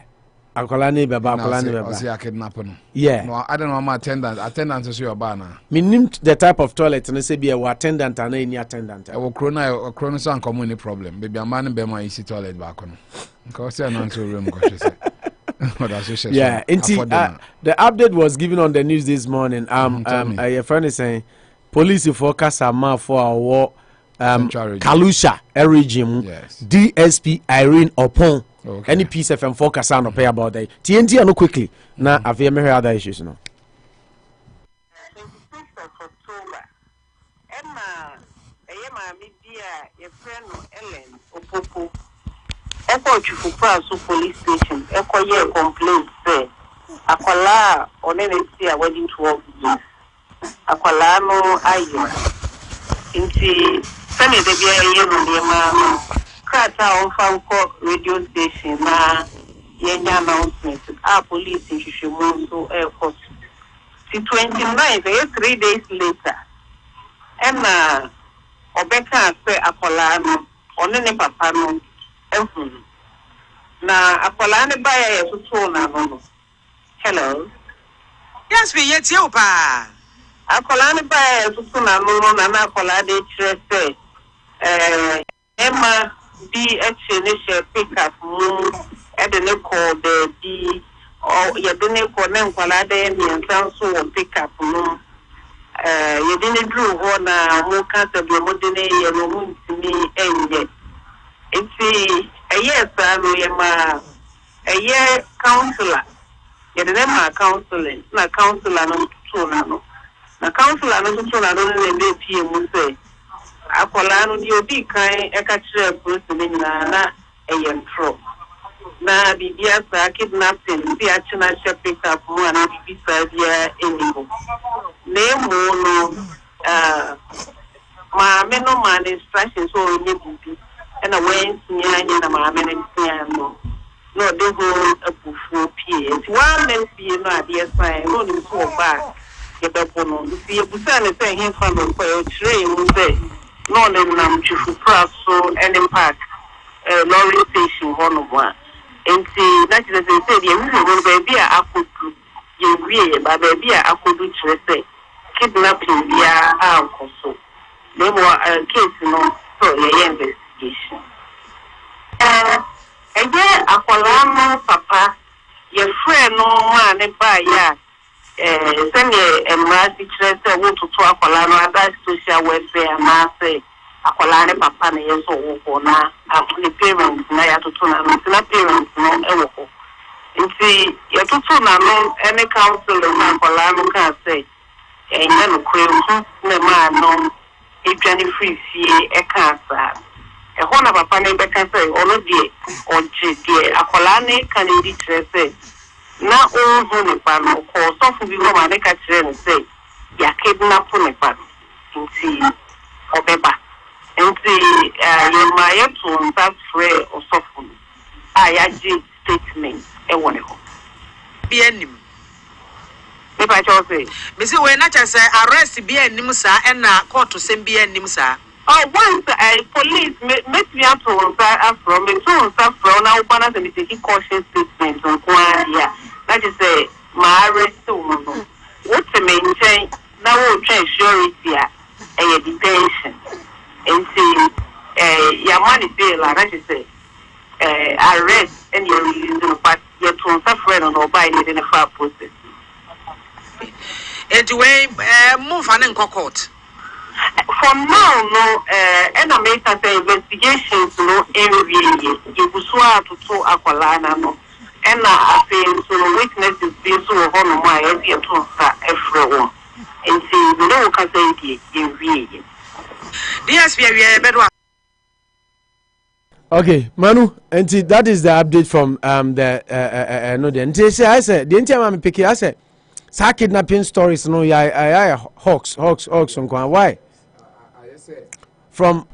G: Akwala ne baba, akwala ne baba.
H: Osi kidnap no.
G: Yeah.
H: No, I don't know my attendant so your ba na.
G: Minim the type of toilet no say be a attendant and any attendant.
H: E wo kro no so ankomo ni problem. Baby amane be ma isi toilet ba ko no. Because I know to room
G: yeah, the update was given on the news this morning. Your friend is saying police focus are for our Kalusha regime.
H: Yes.
G: DSP Irene Opon. Okay. Any piece of focus on pay about that. TNT no quickly. Now I've heard other issues now.
I: Eko chufupa so police station eko ye complaint say akwala onene si a wedding 12 years akwala no aye inti sane de bia ye no de ma krata on fa ko radio station na yenya announcement police nhwehwemu so cost 29 3 days later Emma Obeka say akola no one papa no ehunu na akola ne ba ya yetutu na no hello
J: yes we yet you pa
I: akola ne ba ya yetutu na no na akola de kire say Emma be actually share pick up mu edene call the be or yedene call na akola de mi so pick up mu you didn't do one more cancer, you didn't know me end. It's a year, sir, a year counselor. You didn't have counseling, not counselor, no to na counselor, no to know, and they say, Akolano, you be kind, a catcher person in Nana, a young tro. Na bibiasa kidnapping bi achina pick up one and be severe anymore. Name no ma no man instructions so in the and a way in a man no they go a bufu PS. One men see no idea sign, no so bad. Get up on the see a busan saying him from the train say no name to cross so any part lorry station one. And see that is the say the baby I could do you but baby I could do say kidnapping via uncle so they were case no so investigation and yeah akwala papa your friend no man by ya send a mercy say want to akwala no other social welfare and say akwala papa na yeso wo na the parents na ya to na parents no ewo nti ya to na no any council na akwala no can say enya no kwehu na ma no edwane free fie e ka sa e ho na papa na be ka say ono die oje die akwala ne kan di say na o hu ne pa no ko so fu bi ko ma ne ka kire ne say ya kidnap ne pa nti obeba nti my to that free or soften I statement e won ho
J: bi anim
I: if I just say
J: me say we na say arrest bi anim sa e na court sem bi anim sa
I: once police make me up to from me to from now bana say me take caution statement on yeah that is say my arrest no what to maintain now we try surety a detention and see your money bill that is say arrest and you're using but you're to suffer on or buy it in a far process
J: and way move an court
I: from now no and I make an investigations no area you go to akwala no and I feel so witnesses be so on my area to everyone and see the no can say you really
J: yes we are better.
G: Okay, Manu, and that is the update from the no the NTC. I said the NTC I'm picking. I said, "Sa kidnapping stories no hawks on why?" From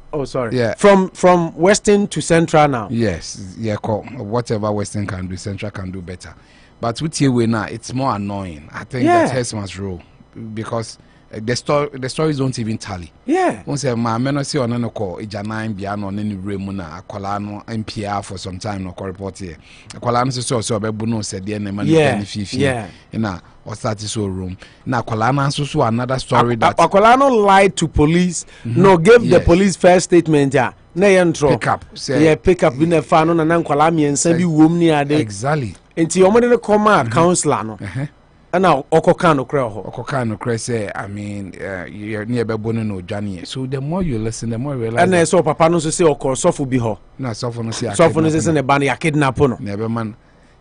G: from Western to Central now.
H: Yes, yeah, whatever Western can do, Central can do better. But with you now, it's more annoying. I think that has much role because. The stories don't even tally.
G: Yeah.
H: Once a man no see on no call ijana bia no ne remu na akwala no MPR for some time no report here. Akwala no so be bu no said the na man fifi. Na or start so room. Na akwala na so another story that
G: akwala no lied to police, no gave the police first statement na yentro.
H: Pick up.
G: Pick up in the fan no na akwala miensa bi wom ni ade.
H: Exactly.
G: Enti omo de come counselor no. Now,
H: Okokano say, I mean, you're near Babono no Johnny. So the more you listen, the more you realize.
G: And I saw Papa no say, of course, Sofu be ho.
H: No, Sofu no say,
G: Sofu no say, a banny, a kidnap no.
H: Never man.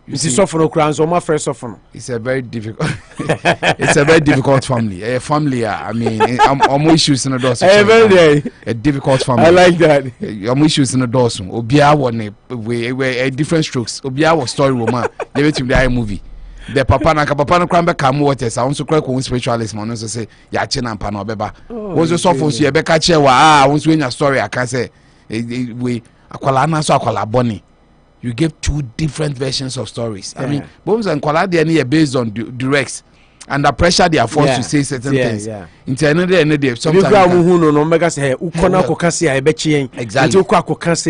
G: You see, Sofu no crowns or my first Sofu.
H: It's a very difficult, it's a very difficult family. A family, I mean, I'm issues in the doors. A difficult family.
G: I like that.
H: I'm issues in the doors. Obia one, we different strokes. Obia was story woman. They went to the movie. The papa no krambe kam waters I so kra ko spiritualist man so say ya che na mpa na obeba wo so sofo so ye be ka che wa wo so nya story aka say we akwala na so akwala boni you give two different versions of stories. I mean, bombs and quality are based on directs. Under pressure, they are forced to say certain things.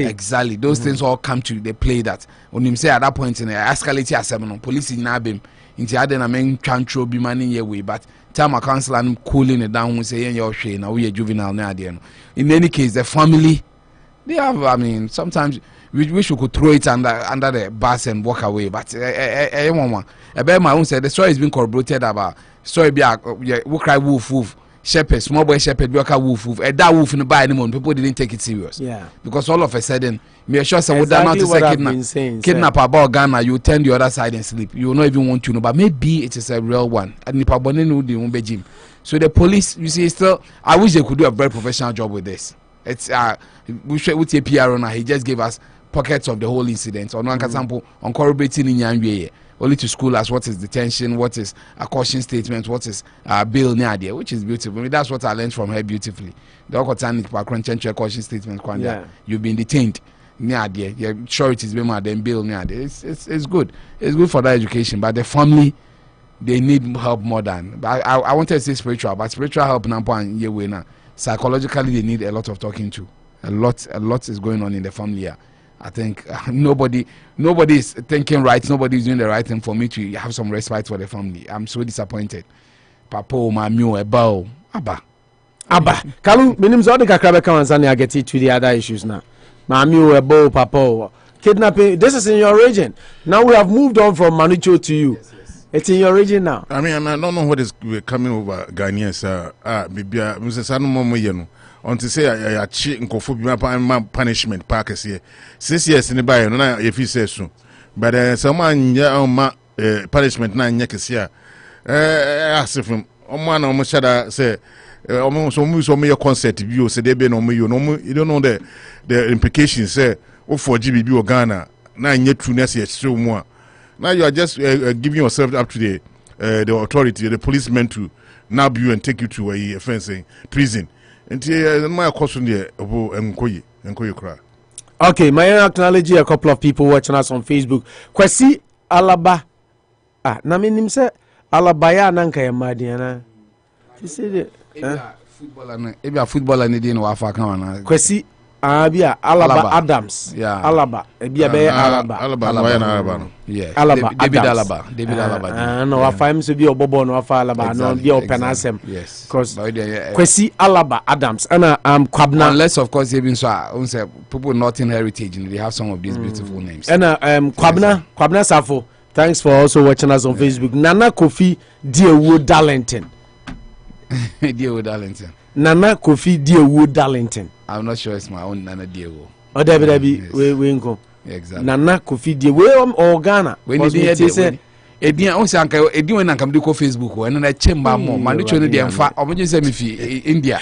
H: Exactly. Those things all come to the play that when you say at that point in escalate as police in Nabim, into other main control be manning your way, but tell my counsel and cooling it down. We say you're shame. Now we are juvenile now. In any case, the family they have. I mean, sometimes we wish we could throw it under the bus and walk away, but about my own said the story has been corroborated about story be we cry wolf shepherd, small boy shepherd, we cry wolf that wolf in the by anymore. People didn't take it serious. Because all of a sudden me sure some would not to say kidnap about Ghana, you turn the other side and sleep. You will not even want to know, but maybe it is a real one. And the Pabone no the umbe gym. So the police, you see, still I wish they could do a very professional job with this. It's we should with PR on he just gave us pockets of the whole incident. On one example, on corroborating in Yanwe, only to school as what is detention, what is a caution statement, what is bail near idea, which is beautiful. I mean, that's what I learned from her beautifully. The caution statement, you've been detained near idea. Yeah, sure it is better than bail near idea. It's good. It's good for that education, but the family they need help more than. But I wanted to say spiritual, but spiritual help now. Psychologically, they need a lot of talking to. A lot is going on in the family here. I think nobody is thinking right. Nobody is doing the right thing for me to have some respite for the family. I'm so disappointed. Papa, Mamiu, Ebao, Abba.
G: Kalu, minim zodi kakrabe kawanzani I get it to the other issues now. Mamiu, Ebao, Papa, kidnapping. This is in your region. Now we have moved on from Manucho to you. Yes. It's in your region now.
C: I mean, I don't know what is coming over Ghanaians. Maybe Mr. Sanomo Yeno. On to say I cheat and conform punishment parkers here. 6 years in the bio, no, if you say so. But someone punishment nine years here. Ask from one almost say almost your concert view, say they be no you don't know the implications, say, for GBB or Ghana, 9 years to next year, so more. Now you are just giving yourself up to the authority, the policemen to nab you and take you to a fencing prison. And my question there,
G: okay, may I acknowledge a couple of people watching us on Facebook. Kwesi Alaba. Na minim se Alabaya nanka ya madiana. You see the
H: footballer ni din wa fa kan na.
G: Kwesi Abia Alaba Adams. Yeah. Alaba. Ebia be
C: Alaba.
H: Yes.
G: David
H: Alaba.
G: No, I find so be obobo no afa Alaba no be open asem.
H: Yes.
G: Because Kwesi Alaba Adams and Kwamena.
H: Unless of course even so say people not in heritage and they have some of these beautiful names.
G: And Kwamena Safo. Thanks for also watching us on Facebook. Nana Kofi Diewo Darlington. Nana Kofi Diewo Darlington.
H: I'm not sure it's my own Nana Diewo.
G: Oh, David, we go.
H: Exactly.
G: Nana Kofi Diewo or Ghana.
H: When you say, Edian also uncle, Edian and come to Facebook, and then I chamber more. Manucho, the Enfa, or would you say me India?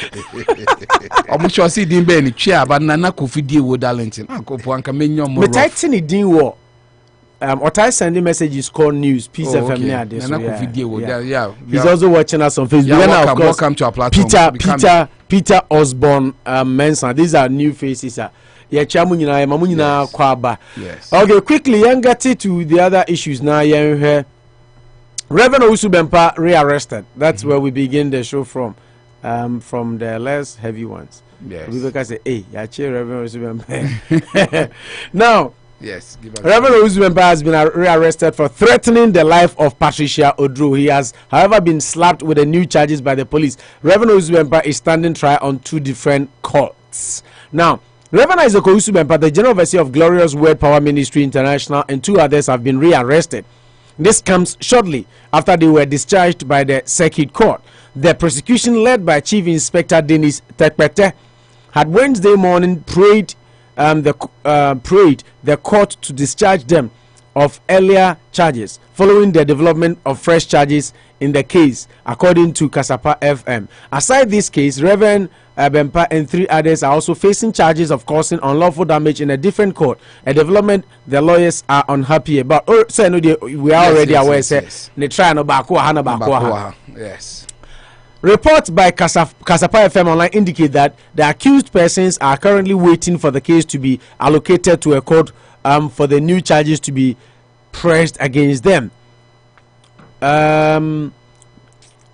H: I'm not sure see Dimbe in the chair, but Nana Kofi Diewo Darlington. Uncle Puanka Minion more. But I think it didn't work. What I send the messages called news, Peace FM near this. Yeah. He's also watching us on Facebook. Yeah, of course, welcome to our platform.
G: Peter Osborne Mensa. These are new faces. Yes. Okay, quickly, young get it to the other issues now. Rev Owusu Bempah rearrested. That's where we begin the show from the less heavy ones.
H: Yes.
G: We can say, hey, Rev Owusu Bempah. Now.
H: Yes.
G: Rev Owusu Bempah has been rearrested for threatening the life of Patricia Odro. He has, however, been slapped with the new charges by the police. Rev Owusu Bempah is standing trial on 2 different courts. Now, Rev Owusu Bempah, the General Overseer of Glorious Word Power Ministry International, and 2 others have been rearrested. This comes shortly after they were discharged by the Circuit Court. The prosecution, led by Chief Inspector Dennis Tekpete, had Wednesday morning prayed the court to discharge them of earlier charges following the development of fresh charges in the case, according to Kasapa FM. Aside this case, Reverend Bempah and 3 others are also facing charges of causing unlawful damage in a different court, a development the lawyers are unhappy about. Oh, so we are already aware.
H: Yes.
G: Reports by Kasapa FM Online indicate that the accused persons are currently waiting for the case to be allocated to a court for the new charges to be pressed against them.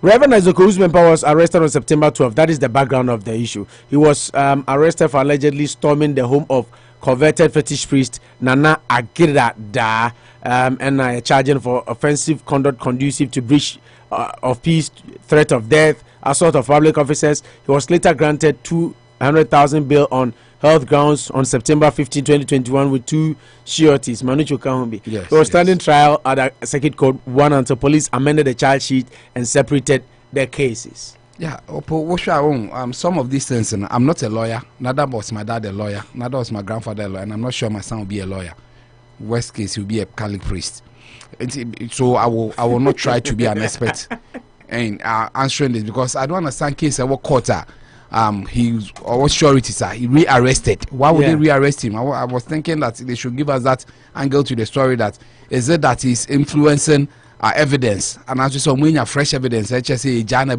G: Rev Owusu Bempah was arrested on September 12th. That is the background of the issue. He was arrested for allegedly storming the home of converted fetish priest Nana Agirada and charging for offensive conduct conducive to breach of peace, threat of death, assault of public officers. He was later granted 200,000 bail on health grounds on September 15, 2021 with 2 sureties. Manucho Kahumbi. He was standing trial at Circuit Court 1 until police amended the charge sheet and separated their cases.
H: Yeah, some of these things, I'm not a lawyer. Neither was my dad a lawyer. Neither was my grandfather a lawyer. And I'm not sure my son will be a lawyer. Worst case, he'll be a Catholic priest. So I will not try to be an expert in answering this, because I don't understand case I work court. What surety he rearrested. Why would they rearrest him? I was thinking that they should give us that angle to the story. That is it that he's influencing evidence, and as we saw when you fresh evidence, HSA Jana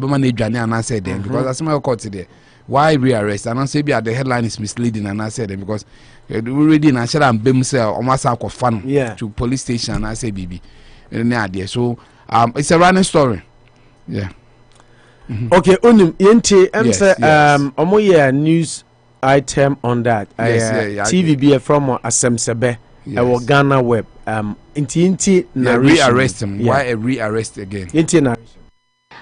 H: and I said then because that's my court today. Why rearrest? And I say the headline is misleading, and I said then because we already in Ashara and Bimsel almost out of fun to police station, and I say BB. So it's a running story. Yeah.
G: Okay, yenti omo news item on that. TVB from Asemsebe Ghana web. Inti
H: rearrest him. Why a rearrest again?
G: Inti narration.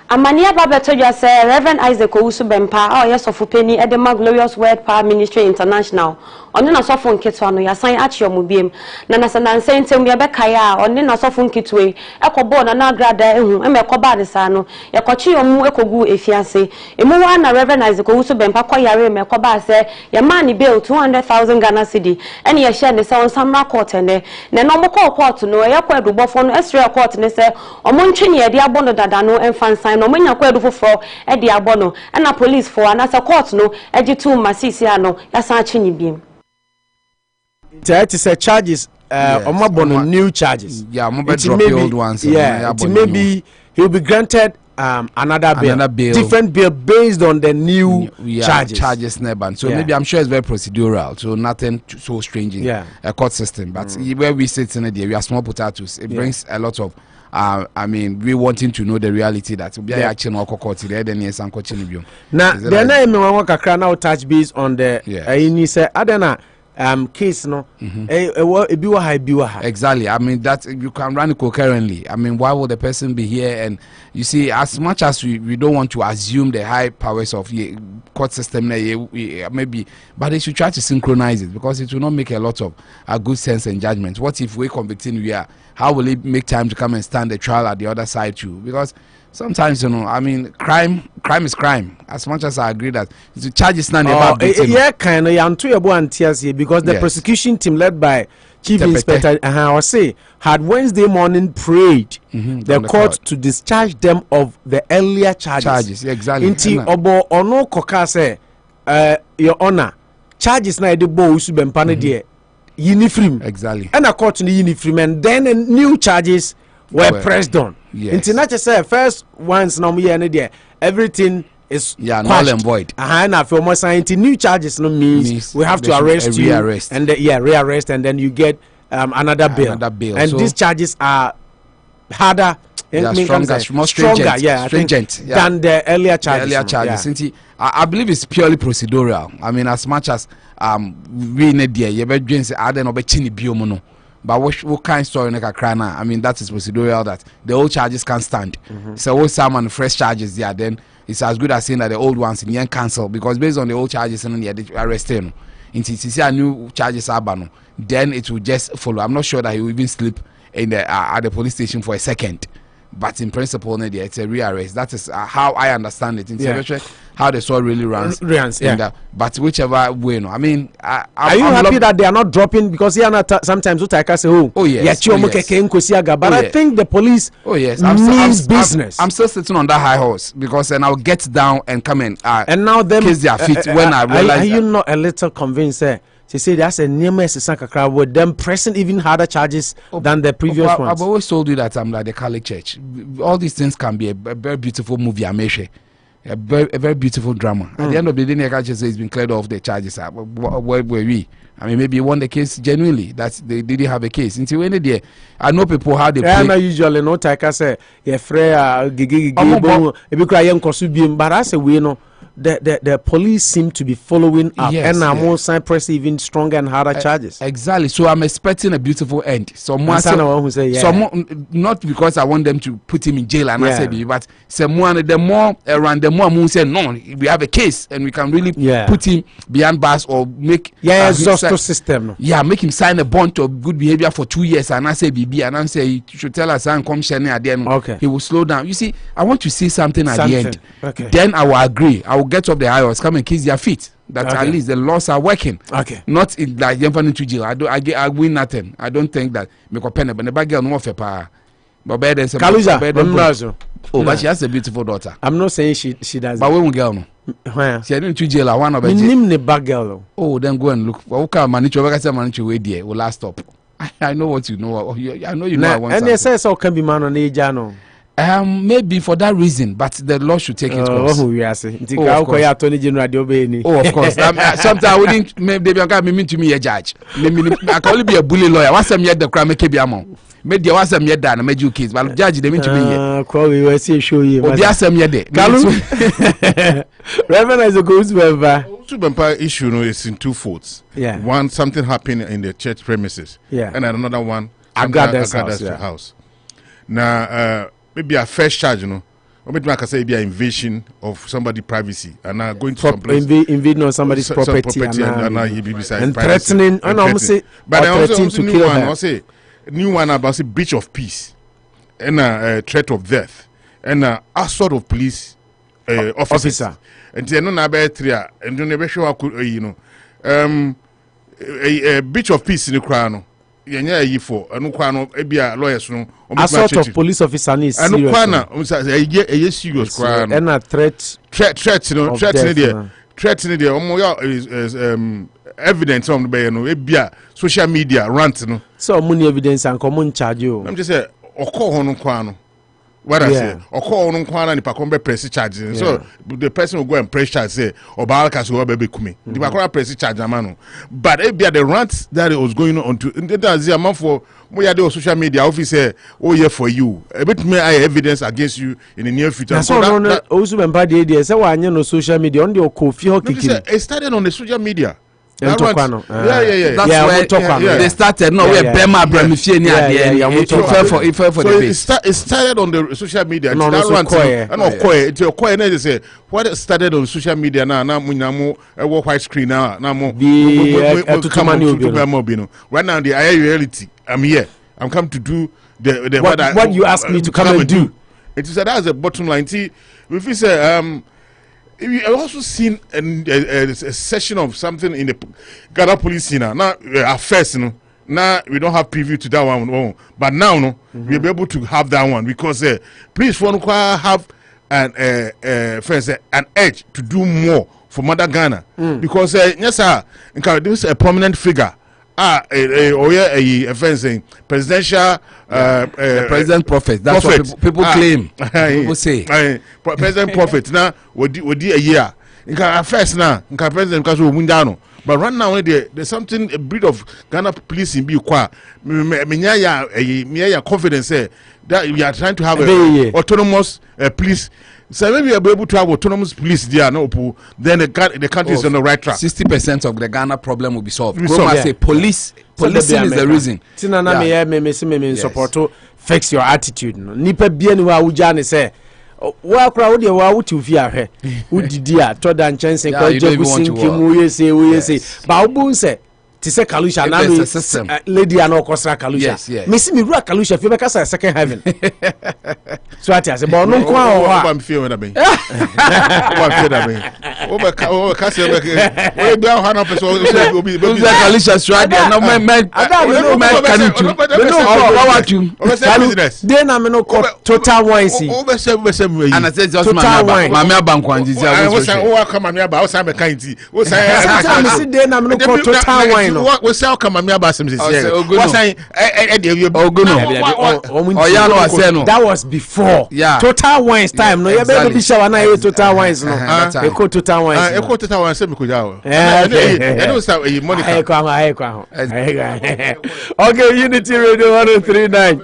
K: Amania Baba told you, say, Rev Owusu Bempah, yes, of Penny, Edema Glorious Word Power Ministry International. On the Nasofon Kitwano, ya sign at your mubium. Nanasan saying to me, Bekaya, on the Nasofon Kitway, Echo Bon and Nagrada, and Mekoba de Sano, Yakochi or Mu Ekogu Efiance. A Muana Rev Owusu Bempah, Koyare, Mekoba say, your money bill 200,000 Ghana cedi, and ye share the sound some court and there. Nanomo court to know, Yakwa do Bofon, Estra court, and say, or Monchini, a diabono dadano, and fan sign. No menya kwedu for e di abono and na police for and as a court no e di tu masisi ano ya san chinyi biem.
G: It is a charges omabono new charges.
H: Yeah, mo be drop the old ones.
G: Yeah, maybe he will be granted another bail, different bail based on the new charges.
H: So maybe I'm sure it's very procedural, so nothing so strange in a court system. But where we sit in we are small potatoes. It brings a lot of I mean, we wanting to know the reality that we are actually not court there. Then yes, I'm coaching you.
G: Now, the name we want now touch base on the you say Adana case no
H: exactly. I mean that you can run it concurrently. I mean, why would the person be here? And you see, as much as we don't want to assume the high powers of the court system maybe, but they should try to synchronize it, because it will not make a lot of good sense and judgment. What if we convicting how will it make time to come and stand the trial at the other side too? Because sometimes, I mean, crime is crime. As much as I agree that the charges not about
G: kind of because the prosecution team led by Chief Inspector had Wednesday morning prayed the court to discharge them of the earlier charges.
H: Exactly.
G: Inti obo ono koka say your honor charges na de bo Owusu Bempah there uniform
H: exactly
G: and a court in the uniform, and then new charges were pressed on. International say first once now there everything is
H: null and void.
G: And if you must sign new charges, no means we have to arrest you and rearrest, and then you get another bail. And so these charges are harder,
H: more stringent
G: than the earlier charges.
H: I believe it's purely procedural. I mean, as much as we need there, you better say I don't know biomono. But what kind of story I mean, that is procedural, that the old charges can't stand. So what someone fresh charges there, then it's as good as saying that the old ones in cancel, because based on the old charges and they arrested until new charges are banned, then it will just follow. I'm not sure that he will even sleep in the at the police station for a second. But in principle, it's a rearrest. That is how I understand it. How the story really runs. But whichever way, I mean,
G: are you happy that they are not dropping? Because sometimes Utaka say, but I think the police means business.
H: I'm still sitting on that high horse, because then I'll get down and come in
G: and now them
H: kiss their feet when I realize.
G: Are you not a little convinced? She said that's a near with them pressing even harder charges than the previous ones.
H: I've always told you that I'm like the Catholic Church. All these things can be a very beautiful movie. a very beautiful drama. At the end of the day, I can just say he's been cleared off the charges. Where were we? I mean, maybe he won the case genuinely. That they didn't have a case. Until when they, I know people how they play.
G: I usually not like I say, yeah, Freya, Gigi, but I say we know. The police seem to be following up, and I'm also press even stronger and harder charges.
H: Exactly. So I'm expecting a beautiful end. Someone
G: who say,
H: not because I want them to put him in jail and I say, but someone the more around the more say no, we have a case and we can really put him behind bars or make
G: justice system.
H: Yeah, make him sign a bond of good behavior for 2 years and I say BB and I say you should tell us and come share at the end.
G: Okay.
H: He will slow down. You see, I want to see something at the end.
G: Okay.
H: Then I will agree. I will get up the aisles, come and kiss their feet. That at least the laws are working.
G: Okay.
H: Not in like into jail. I win nothing. I don't think that make a penny, but the bad girl no for power. But better than
G: Kaluja.
H: But she has a beautiful daughter.
G: I'm not saying she does.
H: But we won't girl no.
G: Where?
H: She didn't to jail. I want to be.
G: Name the bad girl.
H: Oh, then go and look. Well, okay, manager. What I say, manager, wait there. Will last stop. I know what you know. I know you know. I want.
G: And they say so can be man on the jano.
H: Maybe for that reason, but the law should take its course.
G: Oh, of course.
H: Oh, of course. Sometimes I wouldn't. Maybe I can't mean to me a judge. I can only be a bully lawyer. What's some yet the crime make be maybe there was some yet done. Made you kids, but judge they mean to me.
G: Probably will see show you.
H: Oh, there some yet there.
G: Reverend is a good Owusu
C: Bempah issue is in two folds.
G: Yeah.
C: One, something happened in the church premises.
G: Yeah.
C: And another one,
G: Agatha's
C: house. Now, maybe a first charge, or maybe I can say be an invasion of somebody's privacy and now going to some place.
G: Invading on somebody's property and threatening. And I'm say,
C: but I also
G: to kill her.
C: I say new one about say breach of peace and a threat of death and assault of police officer. And then no na three and don't never show a breach of peace in the crown. For lawyers
G: assault of police officer is serious.
C: Serious
G: and a threat
C: is evidence on the social media rant
G: so money evidence and common charge you.
C: I'm just say what I say, or call on Kwana and Pacombe press charges. So the person will go and press charge say, or Balkas will be coming. The Pacora press charge, Amano. But it be the rant that it was going on to that's the amount for we are the social media officer. Oh, yeah, for you. A bit more evidence against you in the near future.
G: So, Owusu Bempah the idea, say, why no social media on the Kofi.
C: It started on the social media.
H: That's where they started. No, we're Bema Bramifie near the end. It fell for the base.
C: It started on the social media.
G: No,
C: it's your core. They say what started on social media now. Now we white screen now. Now right now the reality. I'm here. I'm come to do the
G: what you asked me to come and do.
C: It is that's the bottom line. See, if you say we have also seen a session of something in the Ghana police now at first, now we don't have preview to that one, but now we'll be able to have that one because police want to have an edge to do more for Mother Ghana because yes sir, this is a prominent figure. Presidential
H: president prophet. That's what people claim. People say
C: president prophet. Now we a year. First now, president because we win down. But right now, there's something a breed of Ghana police in Biqua. Me confidence that we are trying to have autonomous police. So maybe we'll be able to have autonomous police there, then the country is on the right track.
H: 60% of the Ghana problem will be solved. Say policing is the reason.
G: Me support to fix your attitude. Nipa bien wa ujane say wa kra wo de wa wuti fi ahwe. Udidi a to dan chance ko jagusin kimu we say ba obun say ti se Kalusha na lady an okosra Kalusha. Me si me ru Kalusha fi be kasa second heaven. So ati ase bo no kwa o
C: wa am feel na ben. O feel na ben. O ka se be o gba ha na person obi
H: Kalusha strike no me can you
C: business
G: dey na me no total wine see
C: o be se
H: and I say just mama abankwanji see
C: o ka mama aba o sa me kan ti o sa
G: me see dey na me no total wine
C: we say come mama aba sem say what say
G: that was before alcohol.
H: Yeah.
G: Total Wines time. No, you better be sure na Total Wines no. Eko Total Wines.
C: Eko Total Wines say me kuja.
G: I
C: know say Monica.
G: Okay, Unity Radio 1039.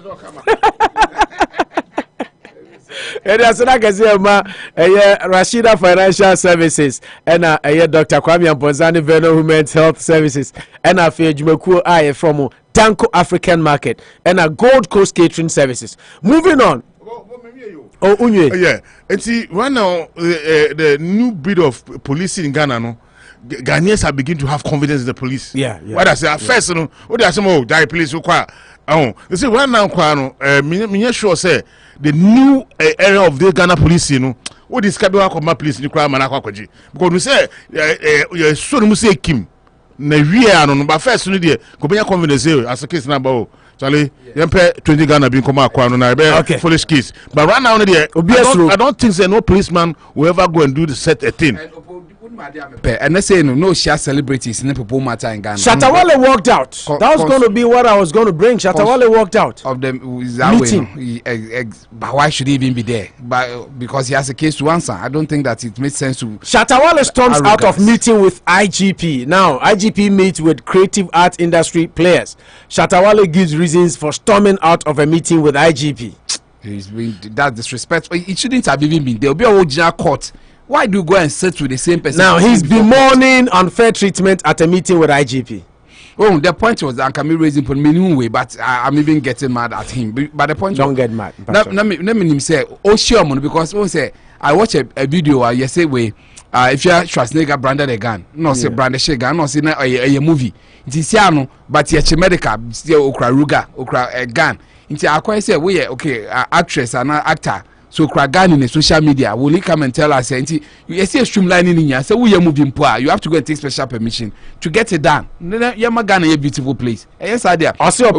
G: And as I can say, Rashida Financial Services and Dr. Kwame Ampozani Veno Women's Health Services and a Jumeku I from Danko African Market and a Gold Coast Catering Services. Moving on. Oh, Unye.
C: Yeah. And see, right now, the new breed of police in Ghana, no, Ghanaians are beginning to have confidence in the police.
G: Yeah.
C: What I say, at first, no, what they say, die police, they say, right now, me sure say, the new area of the Ghana police, you know, what is Kadua Koma police, you cry Manakwaji. Because we say, you're so to say Kim, Nevia, no, but first, you need to confidence as a case number. Charlie, you pay 20 Ghana being come out, okay. Foolish case. But right now, I don't think no policeman will ever go and do the set a thing.
H: And they say no share celebrities in people matter in Ghana.
G: Shatawale walked out. That was going to be what I was going to bring. Shatawale walked out
H: of the meeting. But why should he even be there? But because he has a case to answer, I don't think that it makes sense to.
G: Shatawale storms out of meeting with IGP. Now IGP meets with creative art industry players. Shatawale gives reasons for storming out of a meeting with IGP.
H: He's been that disrespectful. It shouldn't have even been. There will be a original court. Why do you go and sit with the same person?
G: Now he's bemoaning unfair treatment at a meeting with IGP.
H: Oh, the point was that can be raising for minimum way, but I'm even getting mad at him. But the point
G: don't get mad.
H: Let me say, oh sure, because say I watch a video where you say if you are Schwarzenegger branded a gun, no say branded a gun, no say a movie. It is no, but you are medical, still okra ruga, okra a gun. Into I quite say we okay, actress and actor. So Kragan in the social media will he come and tell us you see streamlining in here. So we are moving poor. You have to go and take special permission to get it done. Yamagana a beautiful place. Yes, idea.
G: Also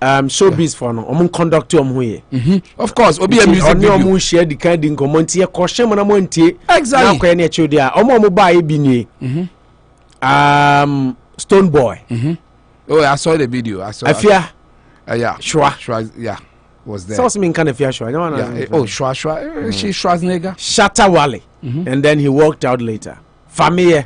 G: showbiz for no conduct
H: of course, obi a music video.
G: Share the kind in community caution when
H: exactly.
G: Stone Boy.
H: Oh, I saw the video. I
G: fear.
H: Yeah.
G: Shwa.
H: Yeah. Was there.
G: So some kind of fear.
H: Shwa. She Schwarzenegger.
G: Shatawale. And then he walked out later. Family.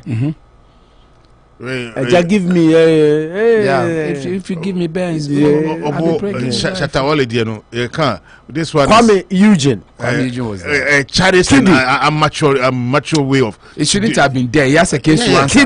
G: Just give me
H: if you give me bands.
C: Shatawale, you know, you can't. This one.
G: Kwame Eugene
H: was there.
C: Charity, a mature way of.
H: It shouldn't have been there. He has a case to answer.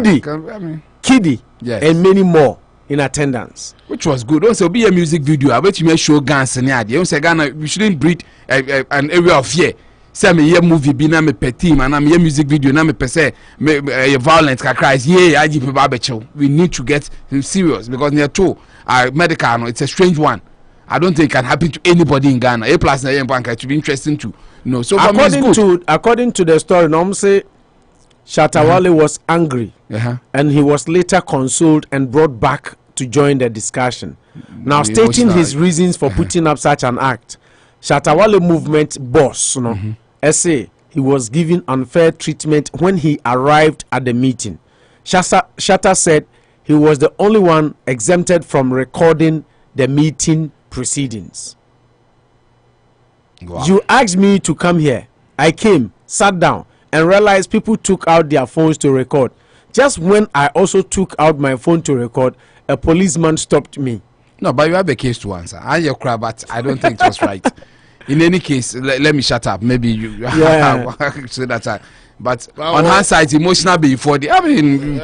G: Kiddy. Yes. And many more in attendance,
H: which was good. Also, be a music video. I bet you may show guns and idea. Also, Ghana, we shouldn't breed an area of fear. Say me a movie, be na me pet team, and I'm a music video. Na me per se, me violence can cry. Yeah, IGP Babecho. We need to get serious because near two medical. It's a strange one. I don't think it can happen to anybody in Ghana. A plus na bank. It should be interesting to know. So
G: according to the story, Nom say Shatawale was angry, and he was later consoled and brought back to join the discussion. Now, stating his reasons for putting up such an act, Shatawale movement boss, say he was given unfair treatment when he arrived at the meeting. Shatta said he was the only one exempted from recording the meeting proceedings. Wow. You asked me to come here. I came, sat down, and realized people took out their phones to record. Just when I also took out my phone to record, a policeman stopped me.
H: No, but you have a case to answer. I your crab, but I don't think it was right. In any case, let me shut up. Maybe you say that. But on her side, emotional before the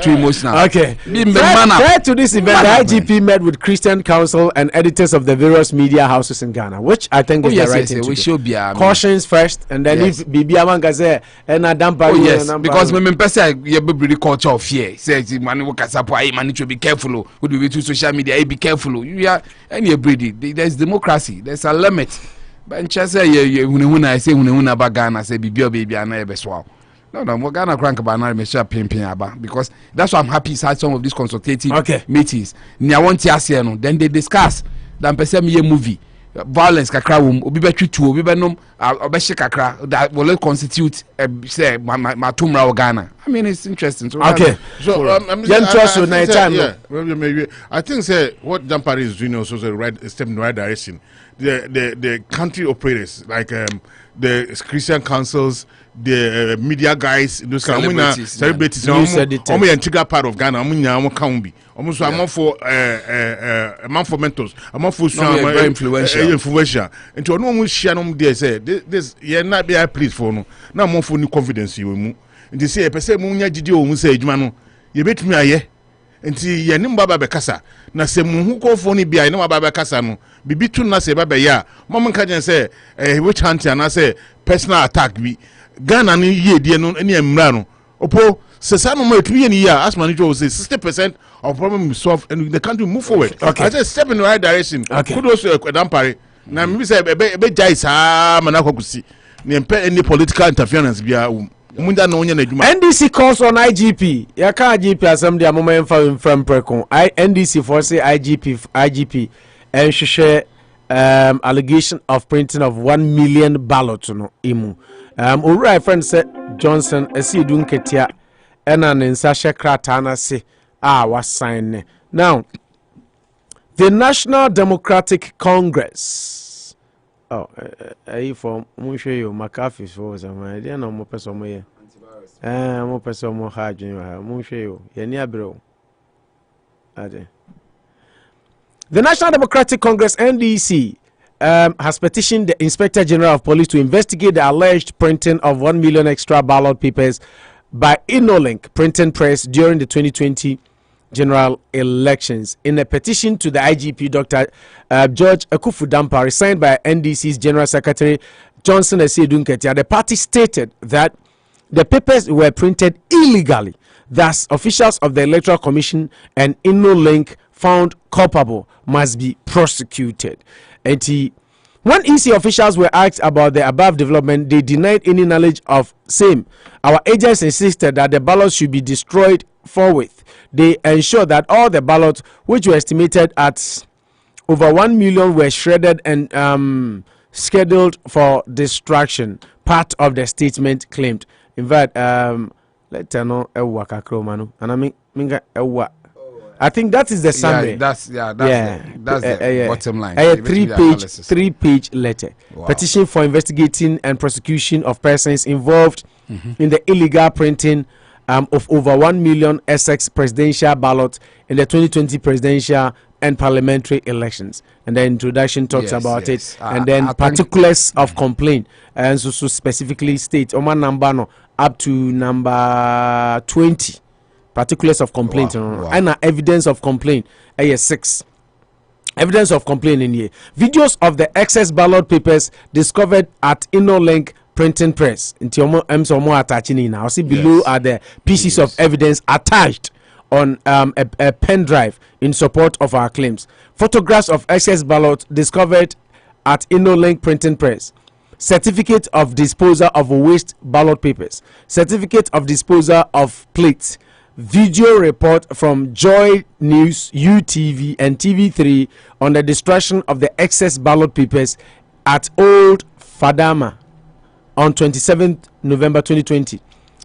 H: too emotional.
G: Okay. Prior to this event, the IGP met with Christian Council and editors of the various media houses in Ghana, which I think is the right thing to do. Cautions first, and then if Bibi Amanga and Dampare.
H: Oh yes, because when person you be culture of fear. Says man work as man need to be careful. Would be to social media, be careful. You are any breedy. There's democracy. There's a limit. But just say when I say about Ghana, say Bibi and Ebeswao. No, we're gonna crank about now, because that's why I'm happy to have some of these consultative meetings. Then they discuss. Then person me a movie, violence kakra obi betwi tu obi benom obehye kakra that will constitute say my tumra Ghana. I mean it's interesting. So
C: I think say what Dampare is doing also is a step in the right direction. the country operators like the Christian councils, the media guys, those celebrities. Almost integral part of Ghana. Almost a month for mentors, a month for very influential. And to no share there say this not be please for no. Now more for new confidence you. And they say a person munya jidio mu say jumano. You bet me aye. Nti ye nim baba bekasa na se mu ko fo ni bia ne baba bekasa no bibi tun na se baba ya mom nka jen say witch hunter na say personal attack bi Ghana ni ye die no ne emra no opo se sa no ma etumi ye ni ya as manager will say 60% of problem is solved and the country move forward. Okay. I just step in the right direction. Okay. Kudos to Dampare. Na me say be jai sa manako kusi ne empe any political interference bia
G: NDC calls on IGP. Yaka IGP assembly a moment from Precon. NDC for say IGP and share allegation of printing of 1 million ballots no imu. Ura friend said Johnson esi dunketia ena nensa shekrata na se was sign. Now the National Democratic Congress. Oh, for Mushayo McAfee for some idea no more person here. More person more hard, Mushayo, Yania bro. The National Democratic Congress NDC has petitioned the Inspector General of Police to investigate the alleged printing of 1 million extra ballot papers by InnoLink printing press during the 2020 general elections. In a petition to the IGP, Dr. George Akufo-Addo, signed by NDC's General Secretary Johnson Duncan, the party stated that the papers were printed illegally. Thus, officials of the Electoral Commission and InnoLink found culpable must be prosecuted. And when EC officials were asked about the above development, they denied any knowledge of same. Our agents insisted that the ballots should be destroyed forthwith. They ensured that all the ballots, which were estimated at over 1 million, were shredded and scheduled for destruction. Part of the statement claimed. In fact, let's know and I think that is the summary.
H: Yeah, that's the bottom line.
G: A three-page letter. Wow. Petition for investigating and prosecution of persons involved in the illegal printing of over 1 million Essex presidential ballots in the 2020 presidential and parliamentary elections. And the introduction talks about it, and then particulars of complaint, and so specifically state Oman number up to number 20. Particulars of complaint and evidence of complaint. 6 evidence of complaint in here. Videos of the excess ballot papers discovered at InnoLink printing press. Now see below are the pieces of evidence attached on a pen drive in support of our claims. Photographs of excess ballot discovered at InnoLink printing press. Certificate of disposal of waste ballot papers. Certificate of disposal of plates. Video report from Joy News, UTV and TV3 on the destruction of the excess ballot papers at Old Fadama on 27th November 2020.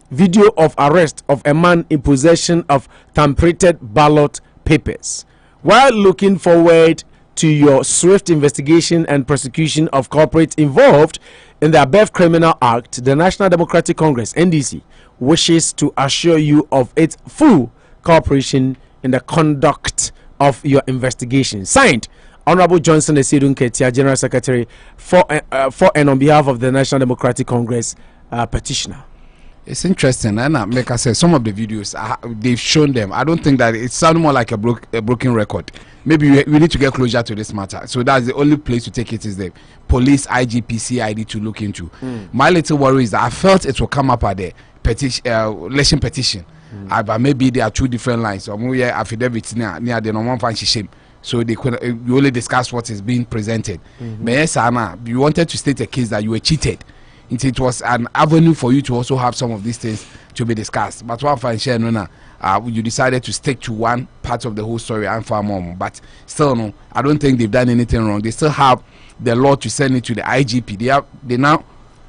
G: Video of arrest of a man in possession of tampered ballot papers. While looking forward to your swift investigation and prosecution of culprits involved in the above criminal act, the National Democratic Congress, NDC, wishes to assure you of its full cooperation in the conduct of your investigation. Signed, Honorable Johnson Duncan, General Secretary for and on behalf of the National Democratic Congress petitioner.
H: It's interesting, and make us say some of the videos they've shown them. I don't think that it sounds more like a broken record. Maybe we need to get closer to this matter. So that's the only place to take it is the police, IGP, CID to look into. My little worry is that I felt it will come up at the election petition, but maybe there are two different lines. So we have affidavits near the normal fancy shame. So they could we only discuss what is being presented. But yes, Anna, you wanted to state a case that you were cheated. It was an avenue for you to also have some of these things to be discussed. But one fine share, you decided to stick to one part of the whole story and far more. But still, no, I don't think they've done anything wrong. They still have the law to send it to the IGP. They now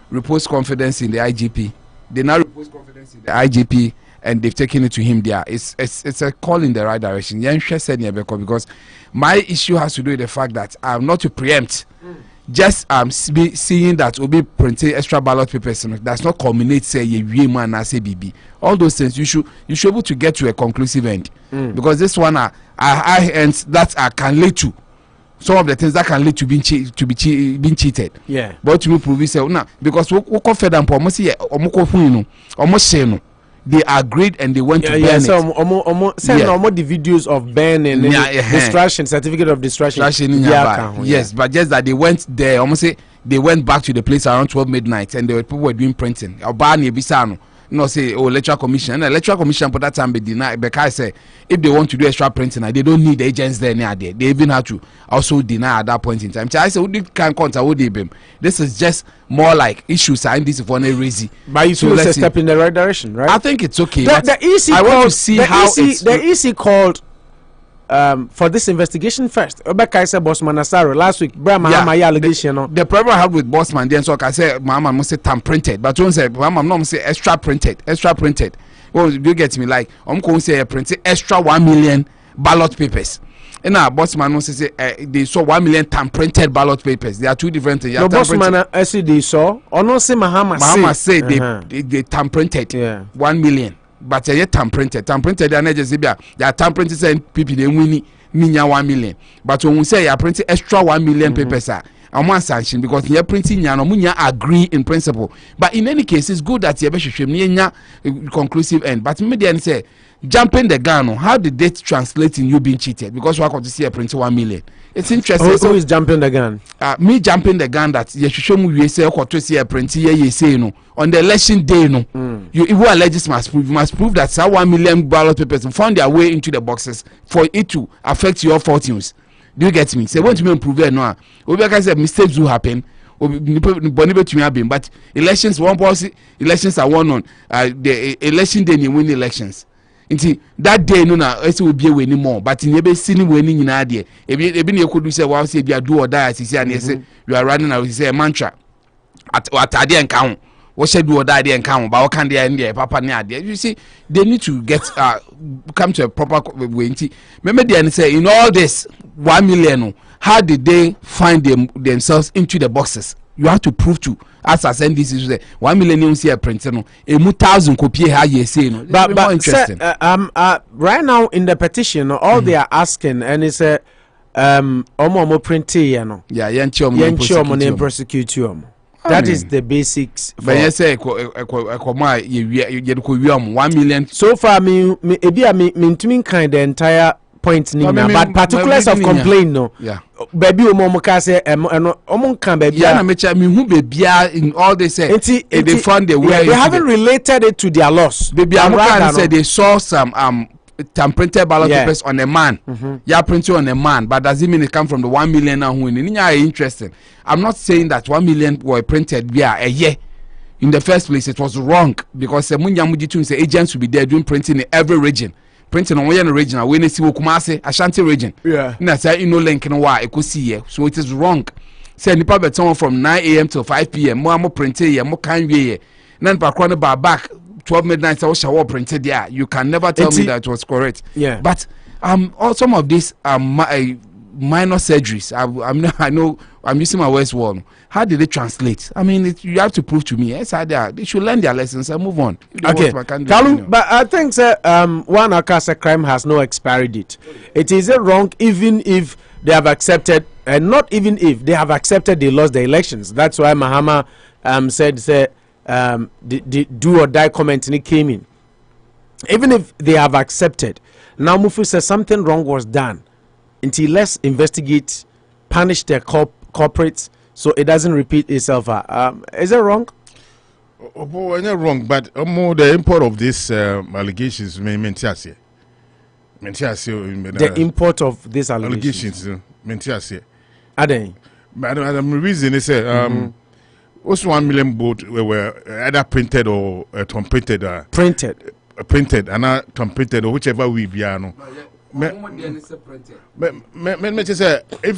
H: repose confidence in the IGP. They now repose confidence in the IGP and they've taken it to him there. It's a call in the right direction. Because my issue has to do with the fact that I'm not to preempt. Just seeing that will be printing extra ballot papers does not culminate say ye man and say BB. All those things you should be able to get to a conclusive end. Because this one are ends that can lead to some of the things that can lead to being cheated. Yeah. But to me prove say now because we confident almost here almost say they agreed and they went to burn it.
G: So the videos of burning destruction, certificate of destruction.
H: Yes, but just that they went there, almost say they went back to the place around 12 midnight and people were doing printing. No say electoral commission. And the electoral commission at that time be denied because say if they want to do extra printing, they don't need the agents there near there. They even have to also deny at that point in time. So I say we can't contact them. This is just more like issues and this for no reason.
G: But you feel it's a step in the right direction, right?
H: I think it's okay.
G: The EC I want to see how the EC called for this investigation first. Obeka said Bossman Asare last week. Mahama allegation.
H: The problem I have with Bossman, then so I said Mahama must say tam printed, but don't say Mahama no say extra printed. Well, you get me? Like I'm going to say printed extra 1 million ballot papers. And now Bossman must say they saw 1 million tam printed ballot papers. They are two different things.
G: No, Bossman actually they saw. Or no say
H: Mahama say they tam printed 1 million. But they tam printed and just they are tam printed and people they win minya 1 million. But when we say you printed extra 1 million papers, I want sanction because you're printing munya agree in principle. But in any case, it's good that you conclusive end. But maybe say jumping the gun. How did they translate in you being cheated? Because we are going to see a print 1 million. It's interesting.
G: Who is jumping the gun?
H: Me jumping the gun that you should show me you say to see a print you say no on the election day no. You who alleges must prove that 1 million ballot papers found their way into the boxes for it to affect your fortunes. Do you get me? Say want to me improve it no. Obeka say mistakes will happen. But elections one policy elections are won on the election day you win elections. Nti that day no na ese will be away anymore but in ebe sini we ni nyina de ebi na ekodu say wa say bia do or die as and say you are running out say a mantra atade enka ho wo say do or die de enka ho ba wo kan de and papa ne ade you see they need to get come to a proper way nti remember they say in all this 1 million how did they find themselves into the boxes? You have to prove to as I send this is 1 million you see a print no a 1,000 copy how you say no but
G: interesting. Right now in the petition all they are asking and it's a omo print no yenchi prosecute you. That is the basics.
H: But you say 1 million
G: so far me ntumi kind the entire point but particulars of complaint no baby omo ka say omo kan baby
H: na mecha me hu baby in all they say they found the way
G: they haven't related it to their loss.
H: Baby Amoaka said they saw some tam printed ballot papers on a man. Printed on a man, but does it mean it come from the 1 million now who interesting? I'm not saying that 1 million were printed a year. In the first place it was wrong because say agents will be there doing printing in every region. Printing on one region, when they see Kumase, Ashanti region. Yeah. Say link no wa here. So it is wrong. Say nipa beton from 9 a.m. till 5 p.m. More printed here, more can be. Then back 12 midnight. I was printed there. You can never tell me that it was correct. Yeah. But all some of these minor surgeries. I know I'm using my words well. How did they translate? I mean, you have to prove to me. Yes, they should learn their lessons and move on.
G: Okay, Kalu, but I think one Akasa crime has no expiry date. It is wrong even if they have accepted, and not even if they have accepted they lost the elections. That's why Mahama said the do or die comment and it came in. Even if they have accepted, now Mufu says something wrong was done. Until let's investigate, punish their corporates so it doesn't repeat itself. Is it wrong?
C: Well, not wrong, but more the import of these allegations may the
G: import of these allegations
C: are they? Madam, the reason is also 1 million votes were either printed or printed and not printed or whichever we no. If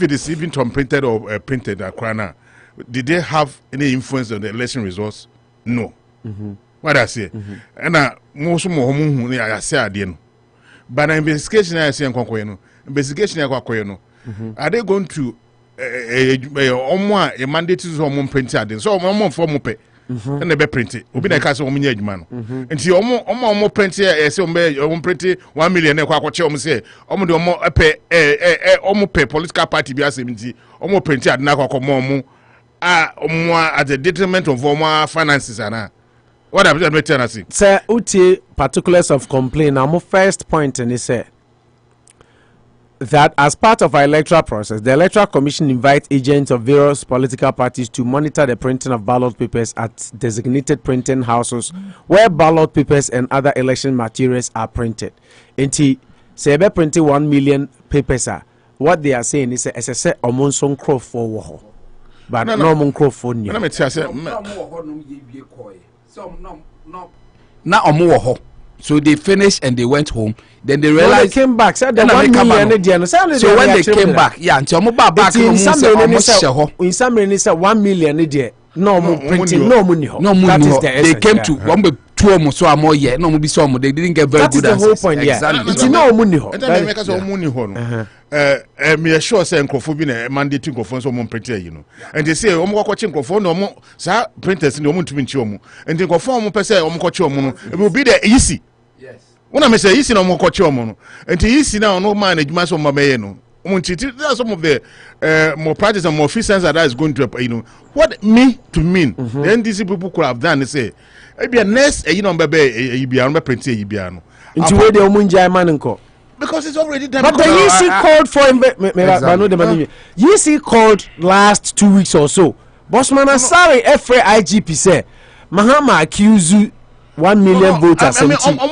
C: it is even printed or printed, did they have any influence on the election results? No. what I say and most more who I say no but investigation I say no investigation I no are they going to a mandate to some printed so for pay and they be printed obi na ka say omo nya adwuma no nti omo print here say omo print 1 million e kwa kwache omo say omo de omo pay omo pay political party bi asem nti omo print ade na kwa omo omo at the detriment of omo finances ana what have you tell us
G: say uti particulars of complaint now first point and say that as part of our electoral process, the Electoral Commission invites agents of various political parties to monitor the printing of ballot papers at designated printing houses where ballot papers and other election materials are printed. Inti sebe printing 1 million papers what they are saying is a omonson crow for war. But no mon crow for new.
H: Na omo so they finished and they went home. Then they realized
G: when they came back. Said the 1 million. So
H: when they came back, yeah, until back
G: in some 1 million. No more printing, no money. That is the essence.
H: They came to one be 2 more so more yeah, no more be so more. They didn't get very good.
G: That is the whole point. Yeah, it's no money.
C: That make us money. Me sure say Nkofo na mandate Nkofo so mo printer you know. And they say omo kwache Nkofo no mo sa printers ni omo ntumi nchi omo. And Nkofo omo pese omo kwache omo no. It will be the easy. Yes. When I say easy na omo kwache omo no. And easy na no man adwuma so mabeye no. That's some of the more practice and more efficiency that is going to, you know, what me to mean. The NDC people could have done, they say, maybe a next, you know, baby, printing,
G: into where the Omunja Manenko.
C: Because it's already done.
G: But the EC called for EC called last 2 weeks or so. Bossman Asare, IGP said, Mahama accused you 1 million voters.
C: I mean, so much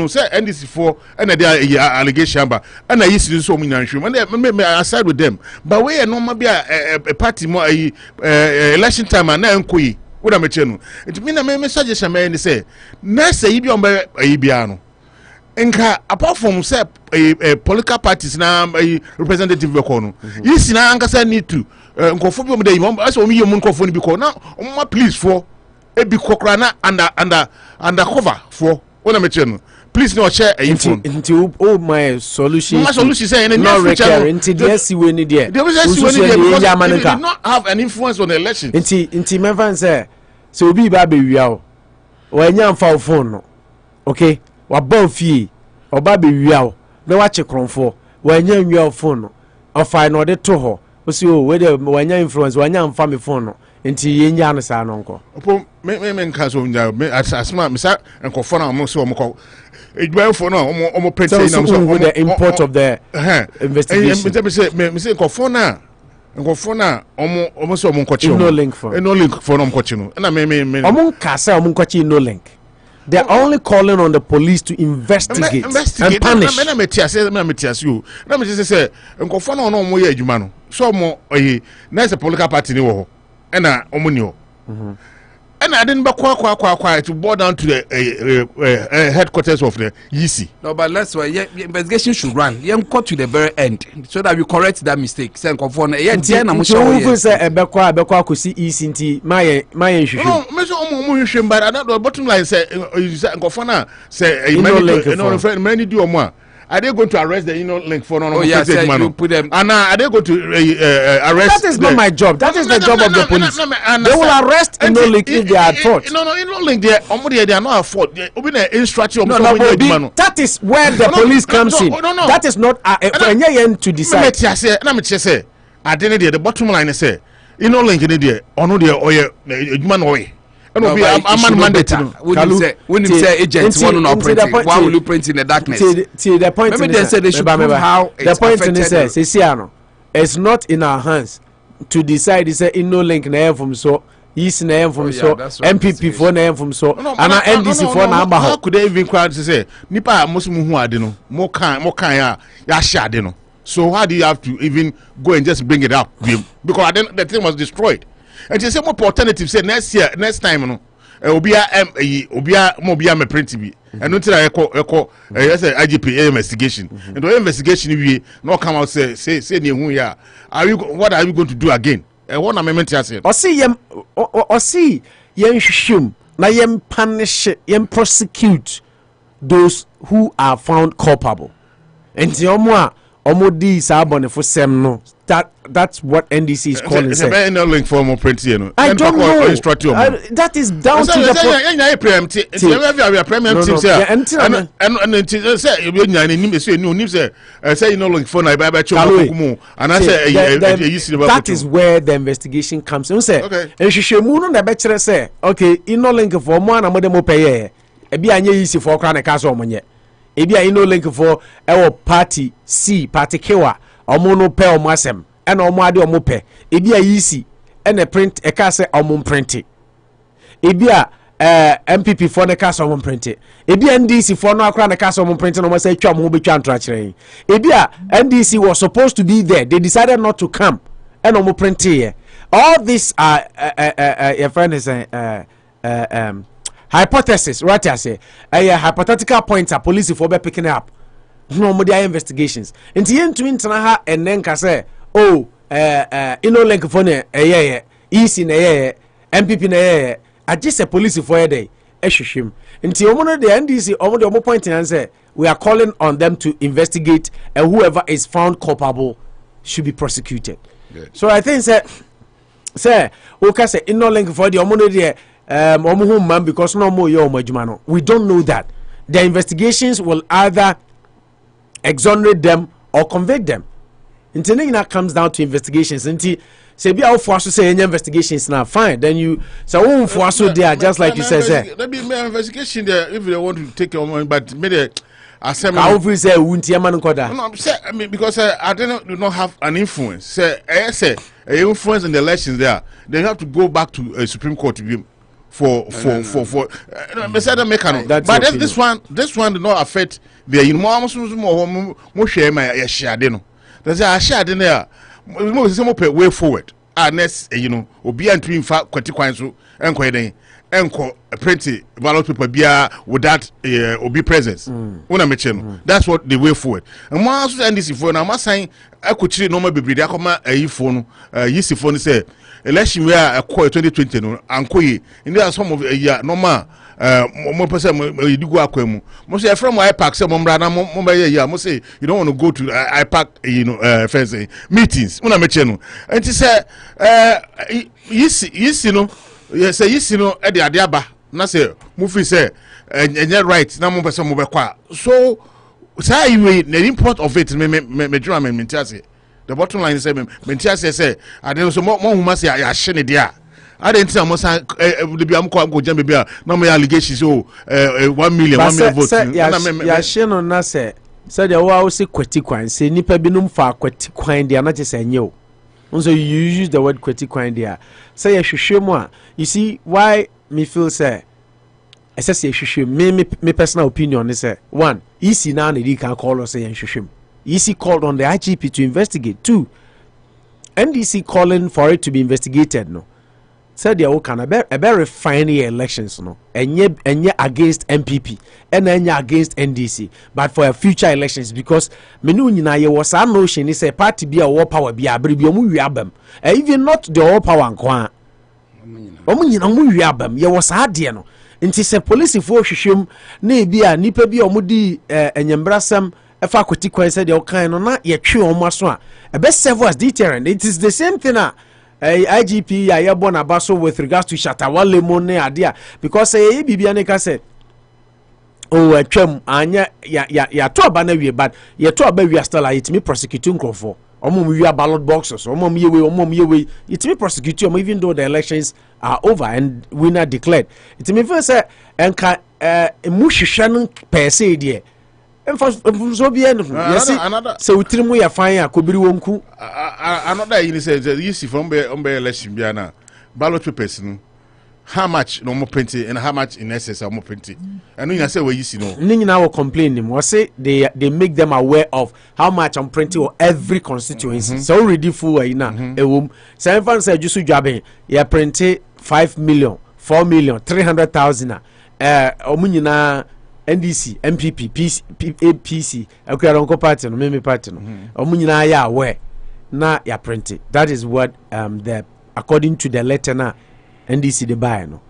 C: say NDC4 and the allegation, but and I used to do so many and I side with them. But we are not be a party more election time and now kui. What am I telling you? It means I suggestion man say, next say you be on Ibiano. Enka apart from say a political parties now representative kono. You see now Anka need to Nkofo bi dey as o mi yemu Nkofo ni bi ko na please for ebi kokra na undercover for when I'm telling you please no share a phone
G: into my solution
C: say
G: no recur into the see we need there
C: they did not have an influence on the election
G: into my fan say so obi ba be wia o anya mfa phone no okay wa ba fie oba be wia o na wa che kronfo wa anya nwia phone no ofa no de to ho o si o we de wa anya influence wa anya mfa me phone no nti yenya no sa no nko
C: opo me nka so nya me asma me sa Nkofo na mo so mo ko edwanfo na omo printing na so
G: the import of the investigation
C: me say Nkofo na omo so omo nkochi
G: no link for
C: no nkochi no na me
G: omo nka say omo nkochi no link. They're only calling on the police to investigate and punish.
C: Me metiase you. Na me say Nkofo na omo ye adwuma no. So omo na is a political party ni wo ho. Na omo ni ho. And I didn't kwa to board down to the headquarters of the EC.
H: No, but let's why investigation should run. You cut to the very end so that we correct that mistake. Say Nkofo yeah, then I'm sure
G: you say ebekwa ko see EC nti my nhwehwe.
C: No, me so omo nhwehwe but another bottom line say Nkofo na say many do omo are they going to arrest the link for no
H: yes, you put them
C: and are they going to arrest
G: that is not my job that is the job of the police they will arrest link if they are at fault
C: no link they are not at fault obi na instruction
G: that is where the police comes in that is not to decide
C: na me say adene the bottom line say link ni there ono there oye adwuma na oye no, be a man mandate.
H: When you say agents, one not printing, why will you print in the darkness?
G: See the point.
H: Maybe they say they should prove how
G: the point is it's not in our hands to decide. It's a no link na from so. East na from so. MPP for na from so. And NDC for na amba.
C: How could they even crowd to say? Nipa Muslim who are no more can ya shade no. So how do you have to even go and just bring it up? Because then the thing was destroyed. And you say more alternative say next time no obia me print bi and until I call say IGP investigation and the investigation we no come out say ne hu ya what are you going to do again what amendment you say
G: o see yen hwehwem na yem punish, yem prosecute those who are found culpable. And the omo di sabone for sem no. That's what NDC is calling.
C: Say no link for more print, you know.
G: I don't know. That is down to the that is where the investigation comes in. Say, and she should move on the better say, okay, in no link for one and more pay. A be an easy for Crown Castle money. A be no link for our party C, party Kewa. Omo no pe omo asem e na omo ade omo pe e bia yisi e na print e ka se omo print e bia MPP for na ka se omo print e bia NDC for no akra na ka se omo print no mo say twa omo betwa antra kire e bia NDC was supposed to be there, they decided not to come e na omo print e all these are your friend is hypothesis, right? I say hypothetical points are police for be picking up. No more investigations. And the end to internaha and then can say, oh, link for easy MPP I just a police for a day. Eshishim. Until the NDC over the point and say, we are calling on them to investigate, and whoever is found culpable should be prosecuted. Good. So I think say, okay, say link for the man because no more yo majumano. We don't know that. The investigations will either exonerate them or convict them. Until that comes down to investigations. Until say be out for us to say any investigations now fine. Then you so for us they are just like you said.
C: There be investigation there if they want to take your money, but maybe assembly.
G: I will say wunti man koda.
C: No, I mean because I do not have an influence. Say influence in the elections there. They have to go back to a Supreme Court to be for but this one did not affect the more share my share no there's a share there way forward next obi antwi mfa kwati kwan so enko print ballot paper bia without obi presence una meche no that's what the way forward and more also NDC for na ma sign akochiri no ma bebrede akoma ayifo no yisifo no say election where 2020 no ankoyi in there some of normal mo pese mo yidigo akwemu mo say from IPAC say mo mra na mo ya mo say you don't want to go to IPAC fancy meetings una meche no enti say yisi no yes yisi no e de ade aba na say mo fi say enye right na mo pese mo be kwa so say you the import of it me draw me say the bottom line is say I don't so more who say I shine there. I didn't say mo say the be am go jam be na me allegations 1 million vote.
G: Ya shine no na say the wa say kwati kwan say nipa binum fa kwati kwan there na je say nye o. So you use the word kwati kwan there. Say ya hwehwemu a you see why me feel say say me personal opinion is say one easy now they can call us say hwehwemu. EC called on the IGP to investigate. 2, NDC calling for it to be investigated. No, said they all can a very fine elections. No, and yet against MPP and then against NDC, but for future elections because menu na ye was a notion is a party be a war power be a baby abem, even not the war power and kwa. Ye was a dear no. Inti se police for shishim ne be a nipa be omudi enyembrasam. If I could take said your kind or not, yet true on my swan. A best serve was deterrent. It is the same thing. IGP, I have born a Baseless with regards to Shatawale Mone idea because Bibianica said, oh, a chum, Anya, ya to banner, but ya to we are still it me prosecuting for. We are ballot boxes, or mom ye it's me prosecuting, even though the elections are over and winner declared. It's me first, and Mushishan per se, dear. So be another so trimu ya fine akobiri wonku
C: another you say you see from election biana ballot papers no how much no more printing and how much in excess more printing and you say we you see no
G: nyina will complain him say they make them aware of how much I'm printing or every constituency so already full na ewom say fan say jusu dwaben ya print 5 million 4 million 300,000 omunyina NDC, MPP, APC, Akwiaronko party, no Mimi party, no. Omunyina ya aware na ya printed. That is what according to the letter na NDC the buy no.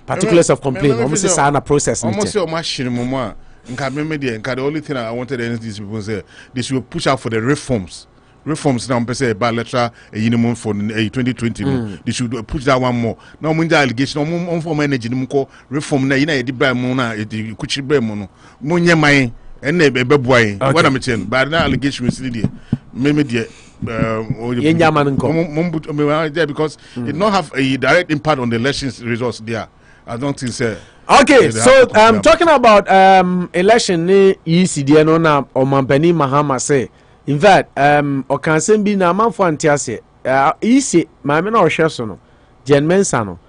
G: particulars of complaint. Almost say na process.
C: Almost say machine mama. The only thing I wanted these people say they should push out for the reforms. Reforms now, per bilateral minimum for 2020. They should push that one more. Now, when the allegation on for energy, reform na ina edibra mona edi kuchibre mono. Monya mai ene beboy. What I'm saying, but that allegation is there. Maybe there. Because it not have a direct impact on the elections results there. I don't think so.
G: Okay, so talking about election ni ECD no na Omampani Mahama say. In fact, okansen bi na manfo antiase isi maame na ohwe so no Jean Mensa no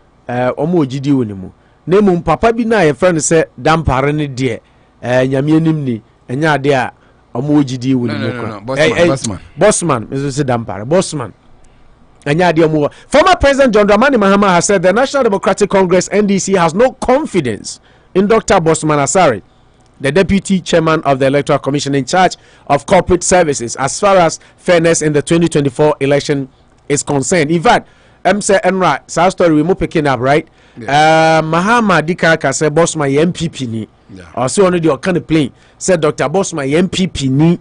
G: omo ogidi wonimu na mu papa bi na ye friend say Dampare ne de nyame anim ni enya ade a omo ogidi wonimu Bossman mezo say Dampare Bossman enya ade omo. Former President John Dramani Mahama has said the National Democratic Congress NDC has no confidence in Dr. Bossman Asare, the deputy chairman of the Electoral Commission in charge of corporate services, as far as fairness in the 2024 election is concerned. In fact, say Enra, our story we mo picking up, right? Yeah. Mahama Dika say Bossman MPP ni. Or so on the kind of plane said Dr. Bossman MPP ni.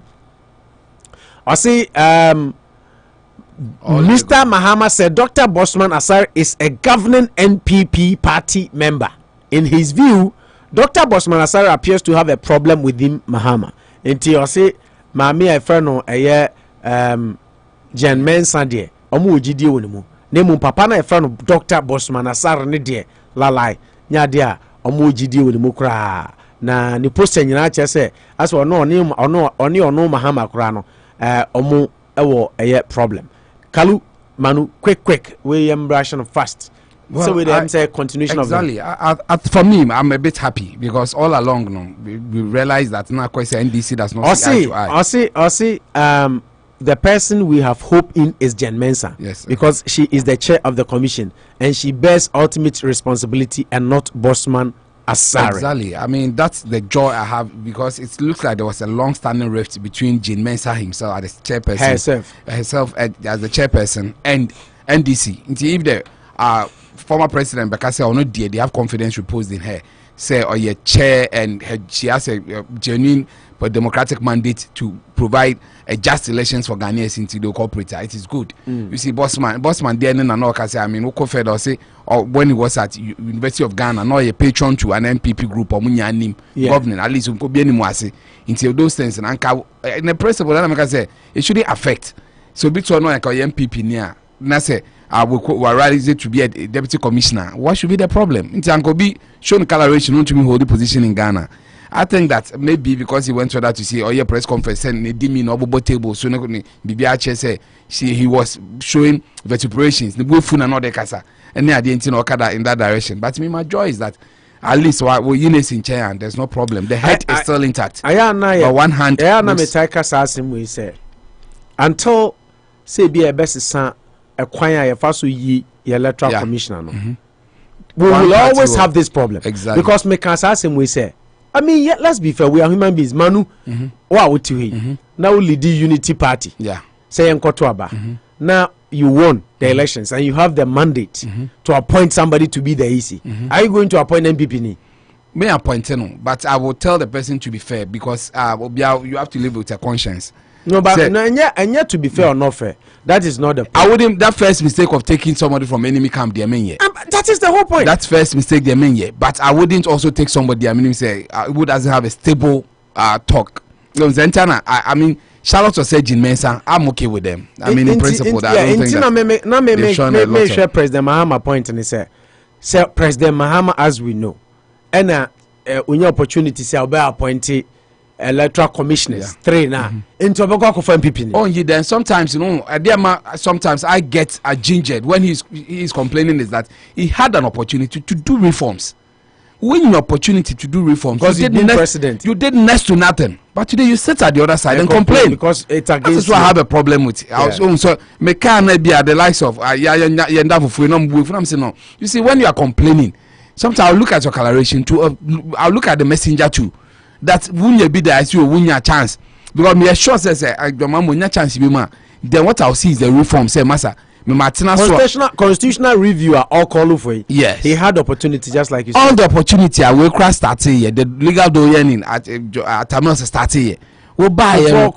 G: Or say Mr. Mahama said Dr. Bossman Asare is a governing NPP party member. In his view, Dr. Bossman Asare appears to have a problem with him, Mahama. Until I say, Mami, I friend no Jean Mensa de, Omu Jidi Unimu. Nemu Papa na friend Dr. Bossman Asare ne de, lalai, Nyadia, Omu Jidi Unimu kra. Na ni poste nyina che se, as no Mahama kra no, Omu ewo problem. Kalu, Manu, quick, we embrace fast. Well, so with them say continuation
H: exactly.
G: of
H: for me, I'm a bit happy because all along, we realize that now Kwesi NDC does not see eye to eye.
G: I see. The person we have hope in is Jean Mensa.
H: Yes,
G: because she is the chair of the commission and she bears ultimate responsibility and not Bossman Asare.
H: Exactly. I mean, that's the joy I have because it looks like there was a long-standing rift between Jean Mensa himself as the chairperson, herself as the chairperson, and NDC. If there are former president because or not they have confidence reposed in her, say or your chair, and she has a genuine but democratic mandate to provide a just elections for Ghanaians into the corporate. It is good. You see, Bossman there and no say I mean Okofed or say or when he was at University of Ghana, no a patron to an MPP group or Munyanim governing at least be any mwase into those things and in the principle that say it shouldn't affect. So bit to no like MPP near na say we are ready to be a deputy commissioner. What should be the problem? Inti be shown coloration not to be holding position in Ghana. I think that maybe because he went to that to see your press conference and they didn't know table so say he was showing vituperations the good and all the casa and they didn't know in that direction. But me, my joy is that at least we're unison in chair and there's no problem. The head is still intact. But one hand
G: we say until say be a best son acquire a first ye electoral commissioner. We will always have this problem.
H: Exactly.
G: Because me can ask him we say I mean, let's be fair. We are human beings. Manu, what now lead the Unity Party.
H: Yeah.
G: Say Nkotwaba. Now you won the elections and you have the mandate to appoint somebody to be the EC. Are you going to appoint MPP?
H: May appoint no, but I will tell the person to be fair because you have to live with a conscience.
G: No, but and yet to be fair or not fair, that is not the point.
H: I wouldn't that first mistake of taking somebody from enemy camp their main year.
G: That is the whole point.
H: That's first mistake their main year. But I wouldn't also take somebody I mean say who doesn't have a stable talk. You know, Zentana, I mean Charlotte or Jean Mensa, I'm okay with them. I mean in principle that I don't think that
G: make sure President Mahama point and he say President Mahama as we know and when your opportunity say I'll be appointed electoral commissioners 3 now into MPP.
H: Oh, then sometimes you know, sometimes I get gingered when he's complaining is that he had an opportunity to do reforms. When an opportunity to do reforms,
G: because you did president,
H: you did next to nothing. But today you sit at the other side and complain
G: because it's against.
H: That's what I have a problem with. So me can't be at the likes of no. You see, when you are complaining, sometimes I'll look at your coloration too. I'll look at the messenger too. That wouldn't be there, I see a chance because me sure says your mom will not chance be man. Then what I'll see is the reform. Say, Massa,
G: Constitutional review are all calling for it.
H: Yes.
G: He had opportunity, just like you said.
H: All the opportunity I will crash starting here. The legal doyen at Tamils starting here. We buy Yes,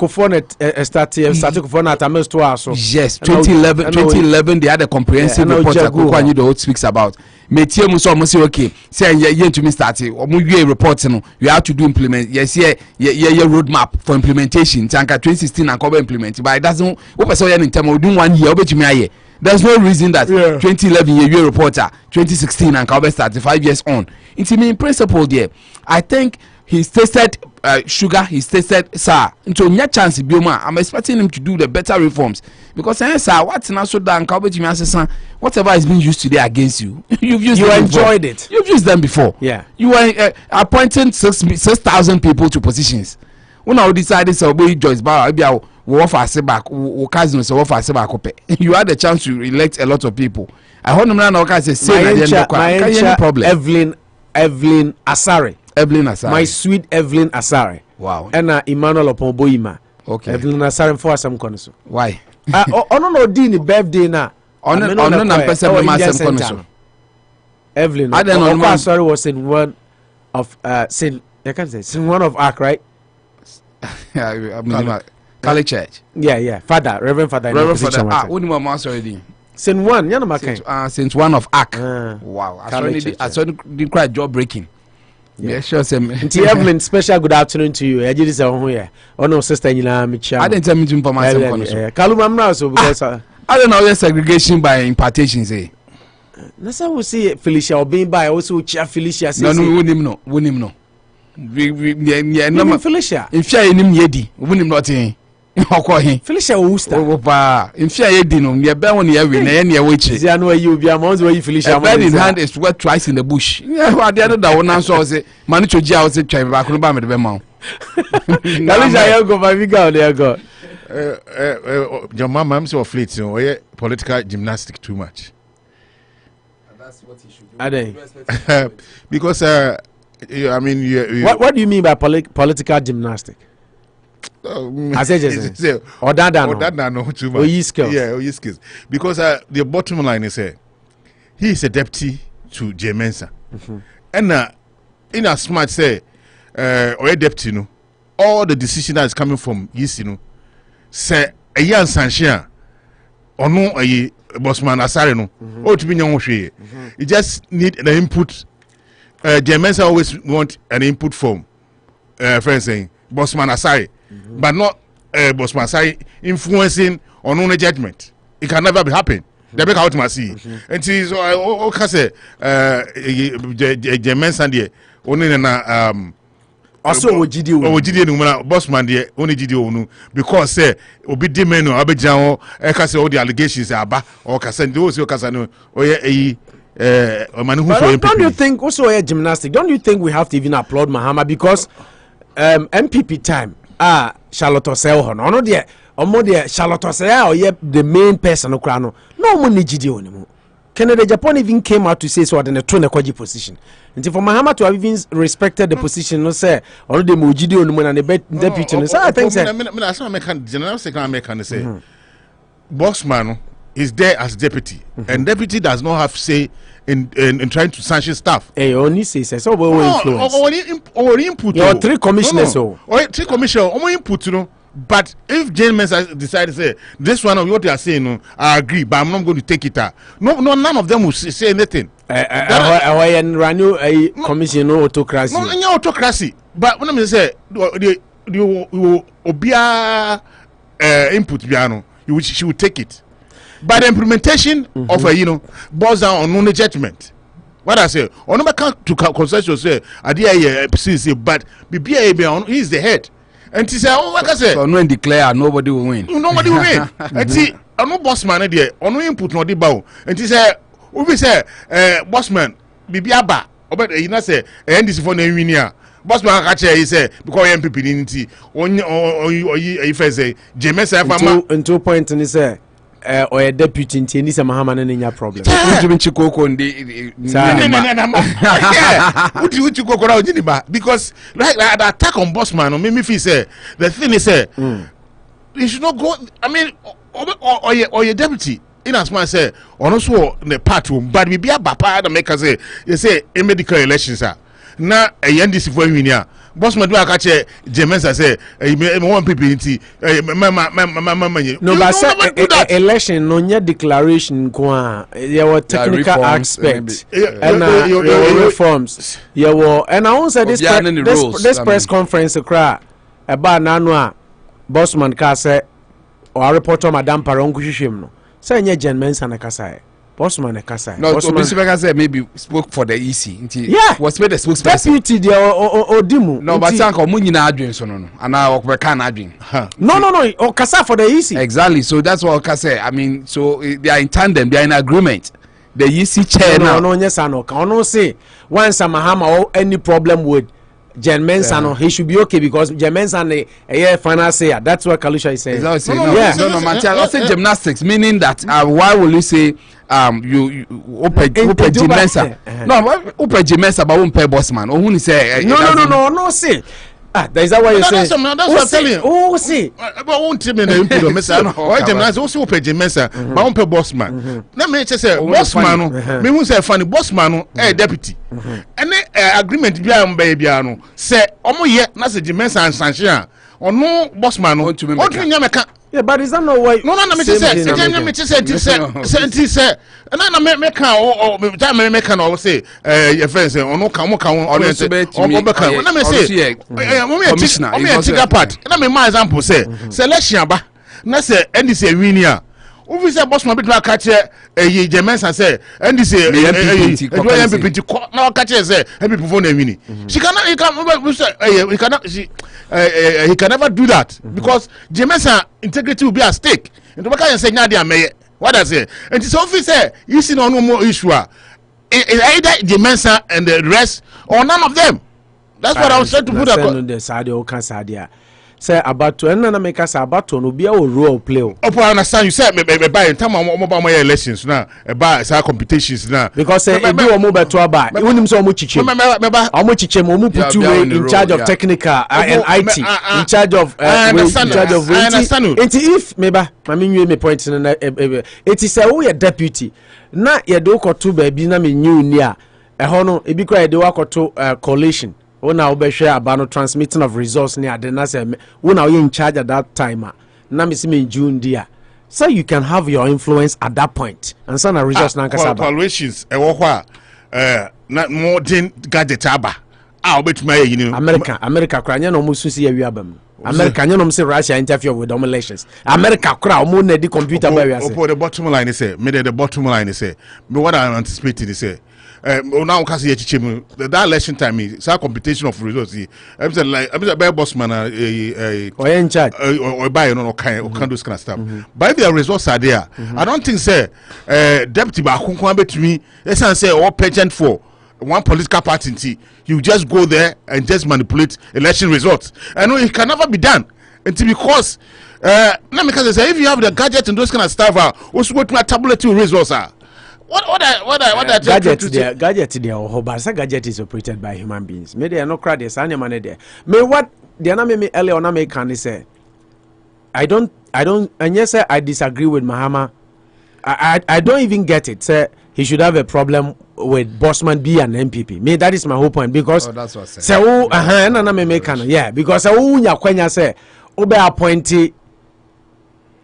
H: 2011 they had a comprehensive report that Kwamena speaks about. Metie mu so mo say okay, say ye to me start omo wie report no, you have to do implement. Yes, ye roadmap for implementation. Tanka 2016 and cover implement. But it doesn't what person in term of doing 1 year obetumi aye. There's no reason that 2011 ye reporter, 2016 and cover start 5 years on. It's in principle there. I think he's tasted sugar, he's tasted sour. Into no chance bioma. I'm expecting him to do the better reforms because sir, what's now so down whatever is being used today against you. You've used
G: you
H: them
G: enjoyed
H: before.
G: it.
H: You've used them before.
G: Yeah.
H: You were appointing 6,000 people to positions. When I decided to obey Joyce Barrow, maybe I will offer back or cousin so offer back. You had the chance to elect a lot of people. I heard him now say same problem.
G: Evelyn Asare. My sweet Evelyn Asare.
H: Wow.
G: And Emmanuel Opoboima.
H: Okay.
G: Evelyn Asare for some conso.
H: Why?
G: No dini birthday na.
H: Na person be my same conso.
G: Evelyn Asare was in one of sin one of Ark, right?
H: Kali Church.
G: Yeah. Father, Reverend Father.
H: What do you already?
G: Saint one, you know,
H: since one of Ark. Wow. I saw the cry job breaking. Yeah, sure.
G: Evelyn, special good afternoon to you. I did this on here. Oh no, sister, you know, I
H: didn't tell me to inform myself.
G: Kaluma now, so because
H: I don't know the segregation by impartation. Say,
G: that's how we see Felicia or being by also Chia Felicia.
H: No, win him no. We
G: Felicia.
H: In fear, him yedi, win him nothing.
G: Felicia Usta.
H: In fear, yedi no. Near Bellon, near which
G: I know you be among where you Felicia.
H: Bird in hand is worth twice in the bush. Yeah, the other that one answer say, Manicho Jao said, Chime back on the Bemau.
G: I go by Vigo, there go.
C: Your mom, so fleet, so political gymnastic too much.
H: That's what he should do.
G: Are they?
C: Because, I mean,
G: what do you mean by political gymnastic? I said just or that
C: no too much.
G: Or his skills.
C: Yeah, or his skills. Because the bottom line is he is a deputy to Jean Mensa. And in a smart say or a deputy, no, all the decision that is coming from yes, you know, say a young Sanshia or no a Bossman Asare no, or to be young. You just need the input. Jean Mensa always want an input from friends saying Bossman Asare. But not Bossman Asare influencing on own judgment. It can never be happen. They make out my see. And so I say Jean Mensa there only na
G: also Ojidi
C: no Bossman there only Ojidi onu because say obi di menu abejan o ka say all the allegations aba or ka say those ka say no oye
G: don't you think also a gymnastic? Don't you think we have to even applaud Mahama because MPP time Charlotte Osel no there omo there Charlotte Osel or the main person no kra no mo ni gidi onimu Canada Japan even came out to say so the to na position until for Mahama to have even respected the position no say or the mo gidi onimu and the deputy no so I think say
C: general secretary say Bossman is there as deputy and deputy does not have say in trying to sanction stuff.
G: Only say so
C: or input.
G: Your three commissioners
C: or three commissioners or input, you know. But if Jean Mensa decided to say this one of what they are saying, no, I agree, but I'm not going to take it out. No, none of them will say anything.
G: Ranu a commission no autocracy.
C: No, autocracy. But when I say the obia input piano, she will take it. But the implementation of a boils down on only judgment. What I say, on number to consensus say, idea but BBA he is the head. And he said, oh, like I said,
H: so no declare nobody will win.
C: Nobody will win. And see, no bossman there, on no input no the bow. And he said, we say, bossman, BBA, but you know say, and this for the union. Bossman catcher, he said, because MPP didn't or if I say, James
G: and 2 points, and he said. Or a deputy in Tenisa Mahama and your problem.
C: Because like the attack on Bossman or me feel say the thing is you should not go. I mean, or your deputy in as much say ono so the party but we be a papa that make us say you say medical elections are na NDC for winia Bossman do akache Jean Mensa say one people nti
G: no but say election no nya declaration kwa there were technical aspects and reforms and I won't say this press conference cry about nanu a Bossman ka say or reporter Madam Paron kuhwehwem no say nya Jean Mensa na kasa Bossman Asare.
H: No, Bossman said maybe spoke for the EC.
G: Yeah.
H: Was made a spokesperson.
G: Deputy there or Dimu.
H: No, but Sanko Munina Adrian so no. And now we can Adrian.
G: No. Or Kasa for the EC.
H: Exactly. So that's what I say. I mean, so they are in tandem, they are in agreement. The EC chair now.
G: No, yes, I know. Can no say once Mahama or any problem with Jean Mensa, no, he should be okay because Jean Mensa a final say. That's what Kalusha is saying.
H: Exactly. No, I say gymnastics, meaning that why will you say you open Jean Mensa? No, open Jean Mensa, but won't pay Bossman. Or who say
G: no, say. Is that why you say?
C: That's what I'm telling you.
G: Oh, see.
C: But won't tell me the impediment, Mensa. Why gymnastics also open Jean Mensa, but won't pay Bossman. Let me just say, Bossman, me won't say funny Bossman, deputy. And agreement behind baby, say, Omo not say Jean Mensa and Sanchia, or no Bossman, what to me.
G: Yeah, but is that no way?
C: No, me say, and I make or time make or say, your friends say, or no, come or let me say, commissioner, part. And I mean, my example say, selection, but not say, and this a winia. Who say Bossman bit catch a Jean Mensa say, and this a MPP now catch say, and people phone a winnie. She cannot, he can never do that because Jean Mensa integrity will be at stake. And the Baka say, Nadia May, what I say, and this office say, you see no more issue. Either Jean Mensa and the rest or none of them. That's what I was trying to put
G: across. Say about to and make us about to no be a role play.
C: I understand you said by time about my elections now about competitions now
G: because say do o mo beto aba when him so mo chiche o mo chiche mo put you in charge of technical and IT in charge of if meba mami nwe me point na it is say we deputy na ye do koto ba bi na me new ni a ho no e bi kwa ye de wakoto coalition. When I will share about transmitting of resource near the NASA, when I in charge at that time, now in June, dear. So you can have your influence at that point. And some resource
C: evaluations, not more than gadget aba. I'll bet my
G: America, crying almost to see a yabam. America, you know, say Russia interfere with elections. America, crowd, more than the computer barriers.
C: The bottom line is say, made the bottom line is say, but what I'm anticipating is say. Now that election time is a competition of results. I'm like Bossman
G: or in charge
C: or buy no kind of those kind of stuff. But if the results are there, I don't think say deputy Bakunkwambe to me, let's say or pageant for one political party, you just go there and just manipulate election results. I know it can never be done until because because if you have the gadget and those kind of stuff, also go to a tabulative results are. What
G: gadget there or gadget is operated by human beings. Maybe no crowd is animal there. May what the enemy earlier on American say. I don't and yes I disagree with Mahama. I don't even get it. Say he should have a problem with Bossman be an MPP. Me that is my whole point because
H: that's what I say.
G: Yeah, because Kwenya say obe appointee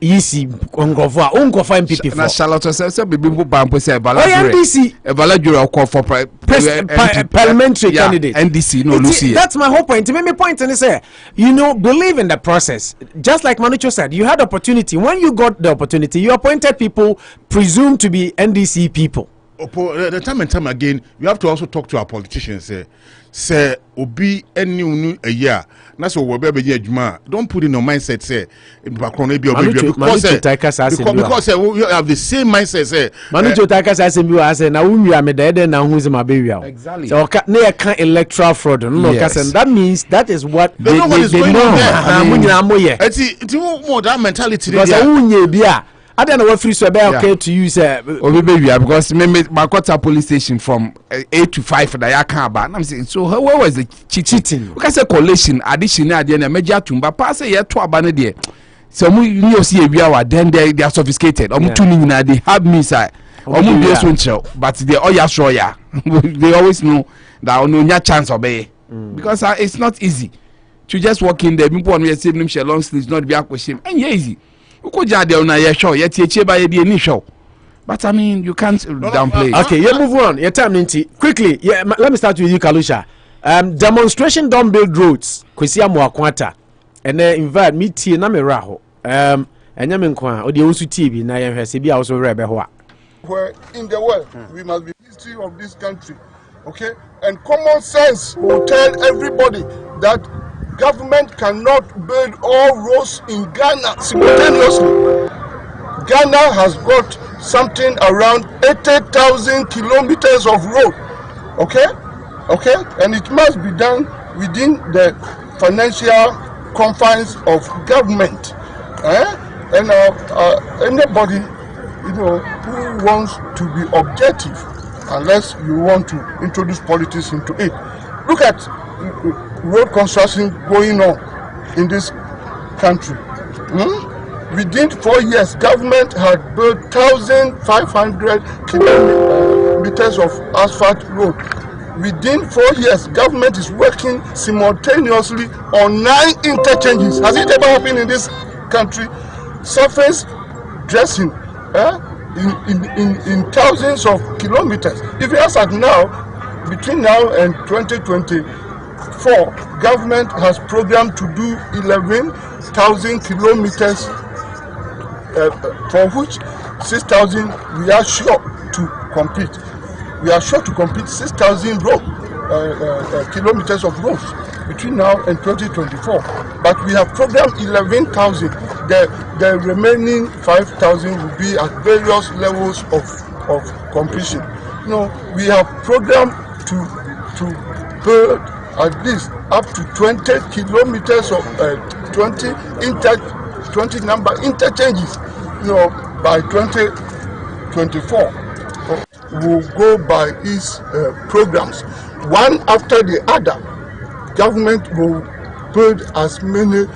G: easy Ungofa MPP
H: na Charlotte say be bampo say
G: NDC
H: call for
G: parliamentary candidate
H: NDC no Lucy.
G: That's my whole point. My point and say believe in the process. Just like Manucho said, you had opportunity. When you got the opportunity, you appointed people presumed to be NDC people.
C: The time and time again, you have to also talk to our politicians. Say obi any a year. That's what we're juma. Don't put in your mindset. Say because you have the same mindset. Say
G: Manucho Taka says say now we are dead now who's my baby.
H: Exactly.
G: So can't electoral fraud. No, that means that is what
C: they know. It's that mentality.
G: Because I don't know what free so okay to use
H: because maybe Bakota police station from 8 to 5 that I can't ban. I'm saying so where was the cheating? Because a collation addition at the end major tumba pass a year to abandon there. So you see a biawa, then they are sophisticated. They have missile. But they all sure they always know that no chance obey. Because it's not easy to just walk in there. People on your same long sleeves, not be with him. And easy. But I mean, you can't downplay.
G: Okay, you move on. Your time, Ninti. Quickly, let me start with you, Kalusha. Demonstration don't build roads. Kwesi Amoako-Atta. And then invite me tea na me raho. And Yamenkwa, or the Owusu TV, na yemhesibi also Rev Owusu.
E: Where in the world we must be history of this country, okay? And common sense will tell everybody that government cannot build all roads in Ghana simultaneously. Ghana has got something around 80,000 kilometers of road, okay? Okay, and it must be done within the financial confines of government. And anybody, who wants to be objective, unless you want to introduce politics into it. Look at road construction going on in this country. Within 4 years, government had built 1,500 kilometers of asphalt road. Within 4 years, government is working simultaneously on 9 interchanges. Has it ever happened in this country? Surface dressing in thousands of kilometers. If you ask at now, between now and 2024, government has programmed to do 11,000 kilometers, for which 6,000 we are sure to complete. We are sure to complete 6,000 kilometers of roads between now and 2024. But we have programmed 11,000. The remaining 5,000 will be at various levels of completion. We have programmed to build at least up to 20 kilometers of 20 number interchanges. By 2024. Will go by these programs, one after the other. Government will build as many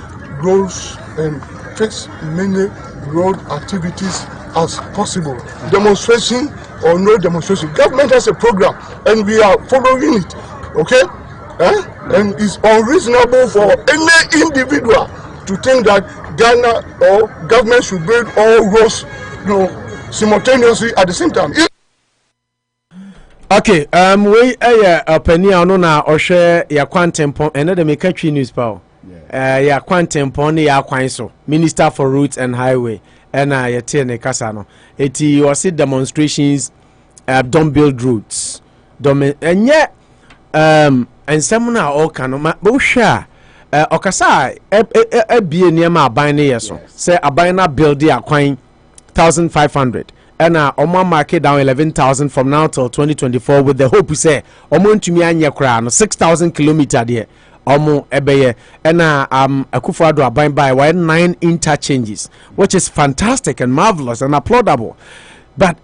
E: roads and fix many road activities as possible. Demonstration or no demonstration, government has a program and we are following it. Okay, and it's unreasonable for any individual to think that Ghana or government should build all roads, simultaneously at the same time.
G: Okay, we penny no na ohwe ya kwantempo ene de make twi news pa ya kwantempo ne ya kwan so Minister for Roads and Highway ena ya te ne kasa no eti was demonstrations don't build roads enye ensem na all kan ma hwa okasa bie niam aban ne yeso say aban na build ya kwan 1,500 and Oma market down 11,000 from now till 2024 with the hope we say Omo ntumi anya kra no 6,000 kilometer there Omo ebeye and Akufo-Addo aban by 9 interchanges, which is fantastic and marvelous and applaudable. But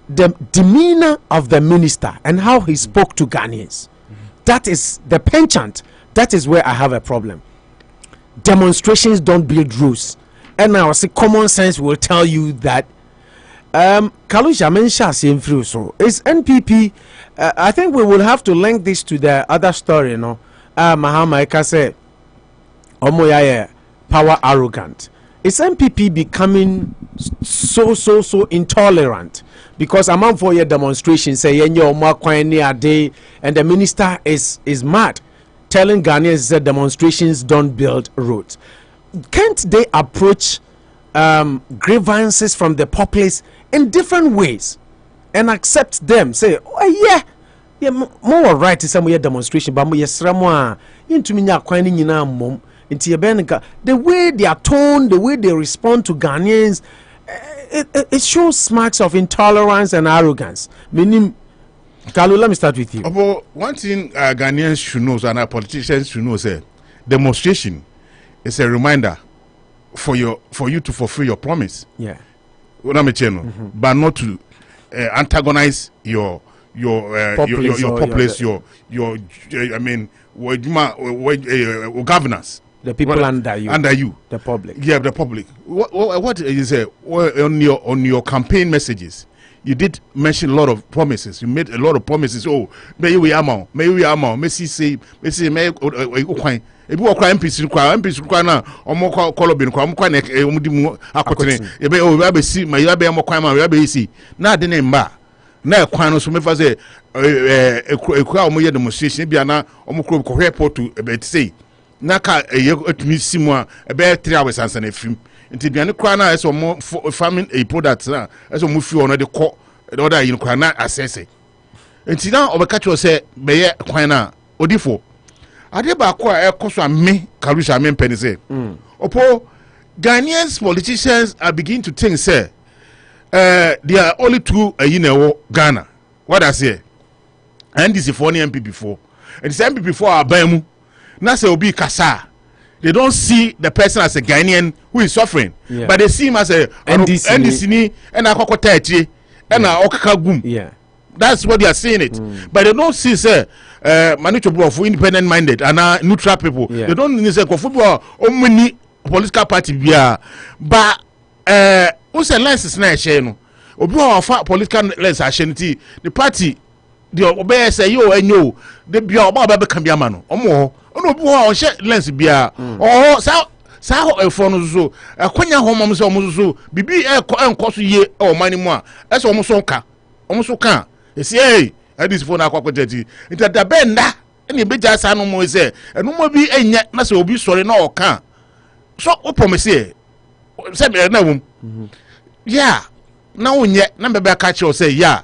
G: the demeanor of the minister and how he spoke to Ghanaians, that is the penchant. That is where I have a problem. Demonstrations don't build rules, and now see common sense will tell you that. Kalusha Mensa same through, so it's NPP. I think we will have to link this to the other story, Mahama say Omoya power arrogant. Is MPP becoming so intolerant? Because among 4 year demonstrations say day and the minister is mad, telling Ghanaians that demonstrations don't build roads. Can't they approach grievances from the populace in different ways and accept them? Say, oh yeah, more right to some demonstration, but into me mom. The way they are toned, the way they respond to Ghanaians, it shows marks of intolerance and arrogance. Meaning, Kalu, let me start with you.
C: But one thing Ghanaians should know, and our politicians should know, is demonstration is a reminder for you to fulfill your promise.
G: Yeah.
C: But not to antagonize your populace, your governance.
G: The people under you.
C: Under you.
G: The public.
C: Yeah, the public. What is it? On your campaign messages, you did mention a lot of promises. You made a lot of promises. Oh, may we amount. May see, may if you are crying MPs now, or more colobin, see my yabe mo kwama yabe see. Now the name ba. Now kwano so me fa say a crowd mo demonstration bi ana omukro ko report to about say. Na ka etumi simwa about 3 hours ansa na film. Nti biane kwa na eso mo farming a product na eso mo fi ono de ko the other yin kwa na assess. Nti na obeka cho say be ye kwan na odifo. Ade ba ko a ekoso ame Karusha ame mpeni say. Opo Ghanaian politicians are beginning to think say there are only two Ghana. What I say? NDC for any MP before. And the MP before are Bemu. Now say Obi Kasa. They don't see the person as a Ghanaian who is suffering, but they see him as a NDC ni and Akufo-Addo and Okakagum. Yeah, that's what they are saying it. But they don't see say Manicho for independent minded and neutral people. They don't say football or many political party bia. But who's a lens is not share no. Obi wa political lens a share the party the obey say yo and yo the bia oba be kan bia ma no omo ono obi wa share lens bia oh sa ho efo no so akonya ho mom so omo so bibi enko so ye o mani mu a eso omo so ka esi eh this phone akwakwetati nti da be nda ene be ja sa no mo say eno mo bi enye na se obi sori na o ka so o promise say na wom yeah na unye na be catch you say yeah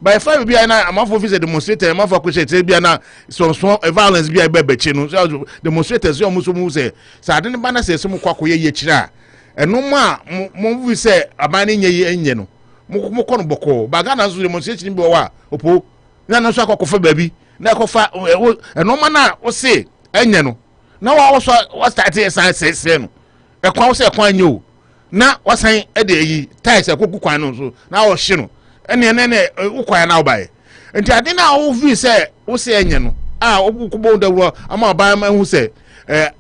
C: by 5 bi na amafo fi say demonstrator amafo kwese bi na so violence bi be bechi no so demonstrators yo muso mu say sa de ne ba na say so mu kwakoye ye kira eno ma mo vi say abani nye enye no mo kono boko ba ga na so demonstration bi wa opo na so akofa baby na akofa eno ma na o say enye no na wa so start say no e kwa so e kwa nye o na wasan e de yi ties akoku kwan no so na wo hye no ene ukwa na obaye enti ade na wo vi se wo se enye no okubo dawro ama ba ma hu se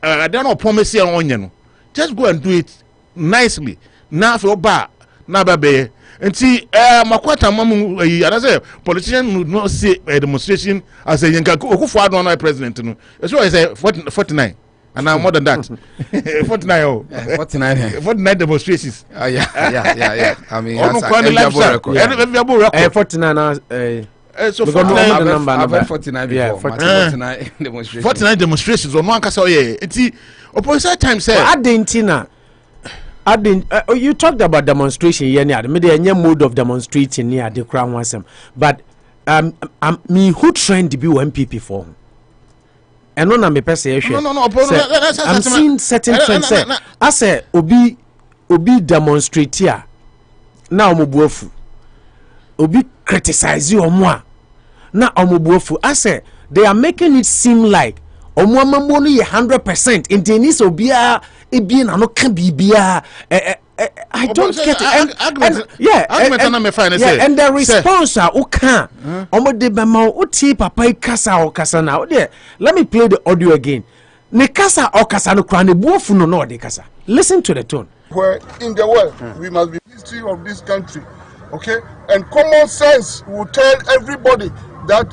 C: ade na promise e onye no just go and do it nicely na fe oba na ba be enti makwata mamu ada say politician would not see a demonstration as a yanka Akufo-Addo no president no so I say 49 and now more than that 49 49 demonstrations
H: yeah I mean
G: that's 49
C: so 49
H: number I've 49 before 49 demonstrations
C: 49 demonstrations on one kasa yeah enti opposite time say
G: adentina you talked about demonstration here near the mode of demonstrating near the crown wasem but me who trained to be MPP for and no me person I'm seeing certain trends I say obi demonstrate here now omobuofu obi criticize you omo na omobuofu I say they are making it seem like omo amambo no 100% intendis obia ebi na no kan bibia I don't get it. And the response uka omo de bema uti papa kasa o kasa na let me play the audio again. Ne kasa o kasa no kra ne buofu no no de kasa. Listen to the tone.
E: Where in the world we must be history of this country, okay? And common sense will tell everybody that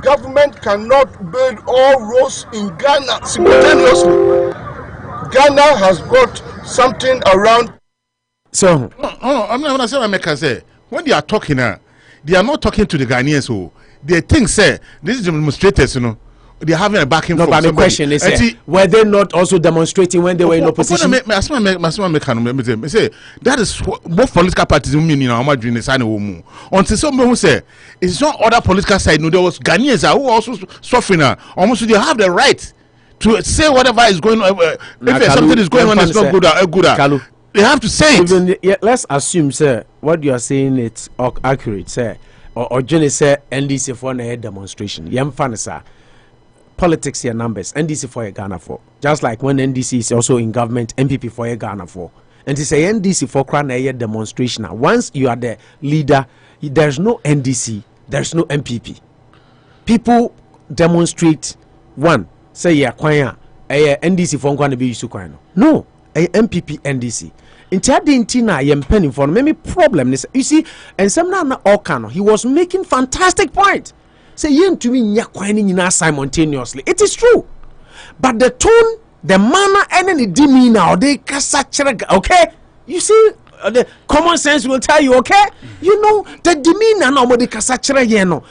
E: government cannot build all roads in Ghana simultaneously. Ghana has got something around.
C: So, I'm not saying I say when they are talking, they are not talking to the Ghanaians. So they think, say, these demonstrators, you know, they are having a backing from somebody.
G: No, but the question is, were they not also demonstrating when they were in opposition?
C: Say that is both political parties. Until somebody who say it's not other political side. No, there was Ghanaians who are also suffering. Almost they have the right to say whatever is going on. If something is going on, it's not good. They have to say it.
G: Even, let's assume, sir, what you are saying it's accurate, sir. Or Jenny say NDC for a demonstration. Yam fan, sir. Politics here numbers. NDC for a Ghana for. Just like when NDC is also in government, MPP for a Ghana for. And to say NDC for a demonstration. Once you are the leader, there's no NDC, there's no MPP. People demonstrate one. Say yeah, kwanya NDC for nkwa na be use kwan no MPP NDC nti ade nti na ye mpani for no me problem is you see and some na Okano he was making fantastic point say ye ntumi nya kwan ni nyina simultaneously it is true but the tone the manner and the demeanor they kasa okay you see the common sense will tell you okay you know the demeanor no mo de kasa ye no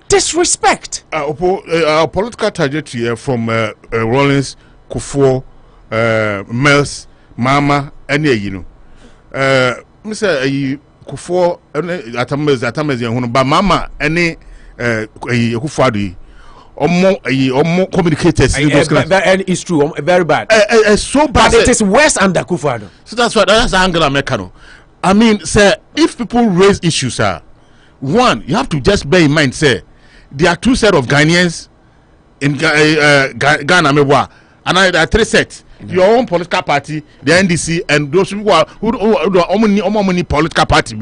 G: disrespect
C: our political trajectory from Rollins Kufo Mills Mahama and you know Mr. Kufo Atamez but Mama any Akufo-Addo more communicators
G: and it's true very bad
C: so bad
G: but it is worse under Akufo-Addo.
C: So that's the angle I'm making. I mean sir, if people raise issues one, you have to just bear in mind, say, there are two sets of Ghanaians in Ghana, and there are three sets. Your own political party, the NDC, and those who are only political party.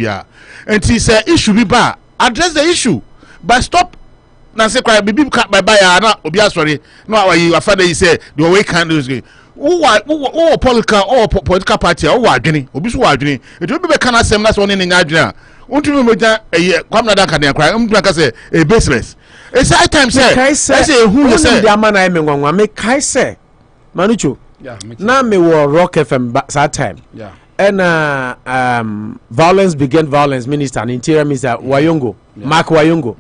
C: And he said, it should be bad. Address the issue, but stop. Now say, "Baby, cut by buyer." Sorry, no, you father. He said, the way can do is. Oh, political party, Guinea, Obisu, it will be kind of same. That's one in Nigeria. Kwamena Duncan cry. Say a baseless. It's high time, sir. I say who you say?
G: The man I mean, make I say, Manucho. Yeah, now me war Rock FM that time. Yeah. And violence began violence. Minister and Interior Minister Wayongo, Mark Wayongo.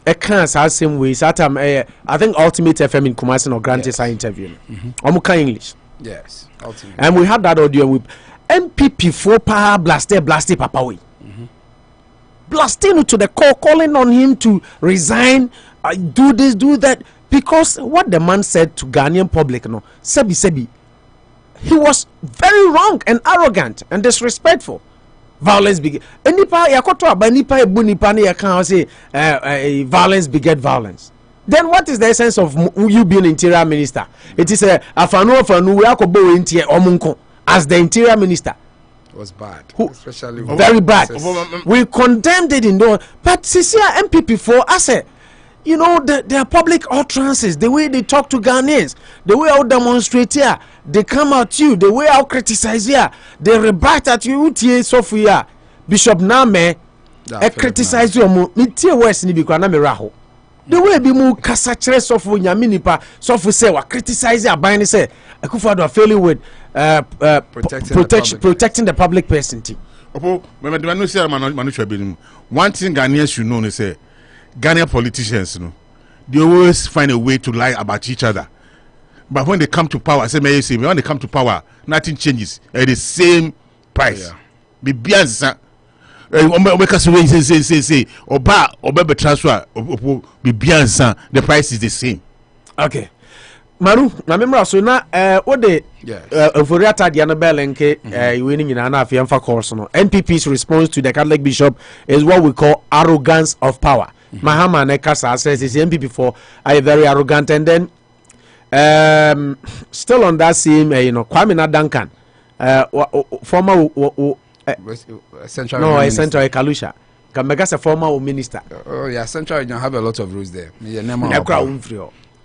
G: I can't say same way. That time, I think Ultimate FM in Kumasi or granted I interview. Omuka English.
H: Yes. Ultimate.
G: And we had that audio with MPP 4 power blasted Papa we. Blasting to the core, calling on him to resign, do this, do that, because what the man said to Ghanaian public, no, Sebi, he was very wrong and arrogant and disrespectful. Violence beget. Nipa yakoto aba nipa ebu nipa ne yakan say violence beget violence. Then what is the essence of you being interior minister? It is afanu we akobo entie omunko as the interior minister.
H: It was bad, especially
G: very bad. We condemned it in the but CCR MPP4 I said, you know, their public utterances, the way they talk to Ghanaians, the way I demonstrate here, they come at you, the way I criticize here, they rebut at you. UTAG Sophia Bishop Name, I criticize you. Me tie West ni bikwa na me raho. The way be mu kasa chere Sofu Nyaminipa Sofu say wa criticize ya ban say Akufo-Addo failing with protecting the public person.
C: One thing Ghanaians should know is say Ghanaian politicians, they always find a way to lie about each other. But when they come to power, when they come to power, nothing changes at the same price. Be bianza. Say Oba transfer be bianza. The price is the same.
G: Okay. Manu, na memra so na what the Oforiata Diana Belenke winning in an Afianfa course no. NPP's response to the Catholic bishop is what we call arrogance of power. Mahama Nekasa says his MPP4 are very arrogant, and then still on that same Kwamena Duncan former Central Kalusha Kamegasa former minister.
H: Oh yeah, Central Region have a lot of rules there.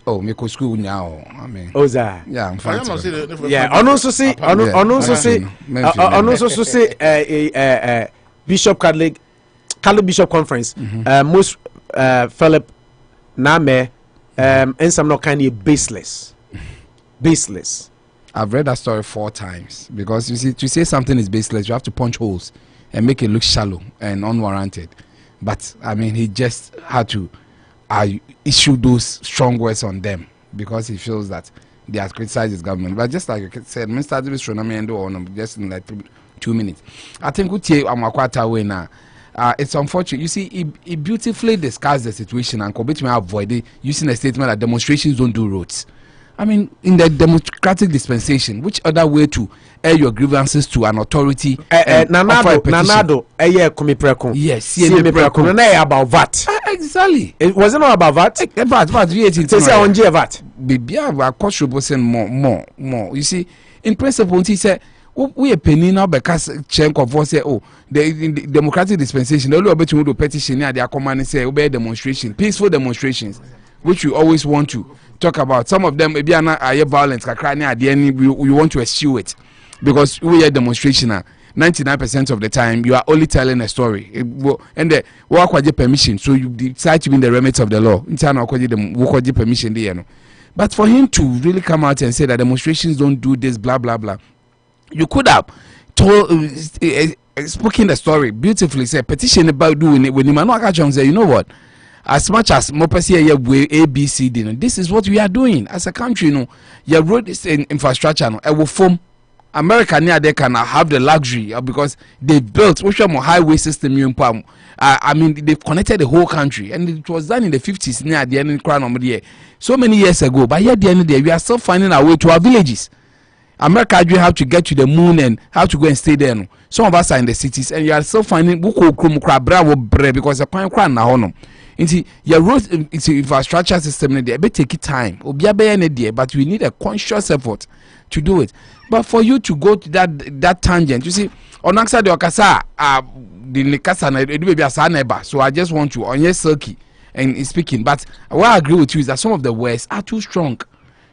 H: Oh, me go school now. I mean,
G: Oza.
H: Yeah, I'm fine.
G: Yeah, also say Bishop Catholic Bishop Conference. Most Philip Name and some not kind of baseless.
H: I've read that story 4 times because you see, to say something is baseless, you have to punch holes and make it look shallow and unwarranted. But I mean, he just had to issue those strong words on them because he feels that they have criticized his government. But just like you said, Mr. Davis just in like 2 minutes. I think UTAG Amoako-Atta way now. It's unfortunate. You see, he beautifully discussed the situation and could avoid it using a statement that demonstrations don't do roads. I mean, in the democratic dispensation, which other way to air your grievances to an authority?
G: Nanado, yes, about VAT.
H: Exactly.
G: It wasn't all about VAT.
H: VAT.
G: They say on VAT.
H: More. You see, in principle, he said, we are penny now because Chenko for say, oh, the democratic dispensation, the only opportunity to petition, they are commanding say, obey demonstration, peaceful demonstrations. which we always want to talk about. Some of them maybe are violent, we want to eschew it because we are demonstration. 99% of the time you are only telling a story, and the work with permission, so you decide to be in the remit of the law. Permission, but for him to really come out and say that demonstrations don't do this, blah blah blah, you could have told, spoken the story beautifully. Say petition about doing it when you say, you know what, as much as ABCD, this is what we are doing as a country. Your road is in infrastructure, it will form. America near they can have the luxury because they built more highway system. I mean, they've connected the whole country, and it was done in the 50s near the end of the year, so many years ago. But yet, the end of the day, we are still finding our way to our villages. America, you have to get to the moon and have to go and stay there. Some of us are in the cities, and you are still finding because the pine crown now. Your road infrastructure system, they take it time. But we need a conscious effort to do it. But for you to go to that tangent, you see, on Aksa de Okasa, the Nikasa, it will be a neighbor. So I just want to on your circuit and speaking. But what I agree with you is that some of the words are too strong.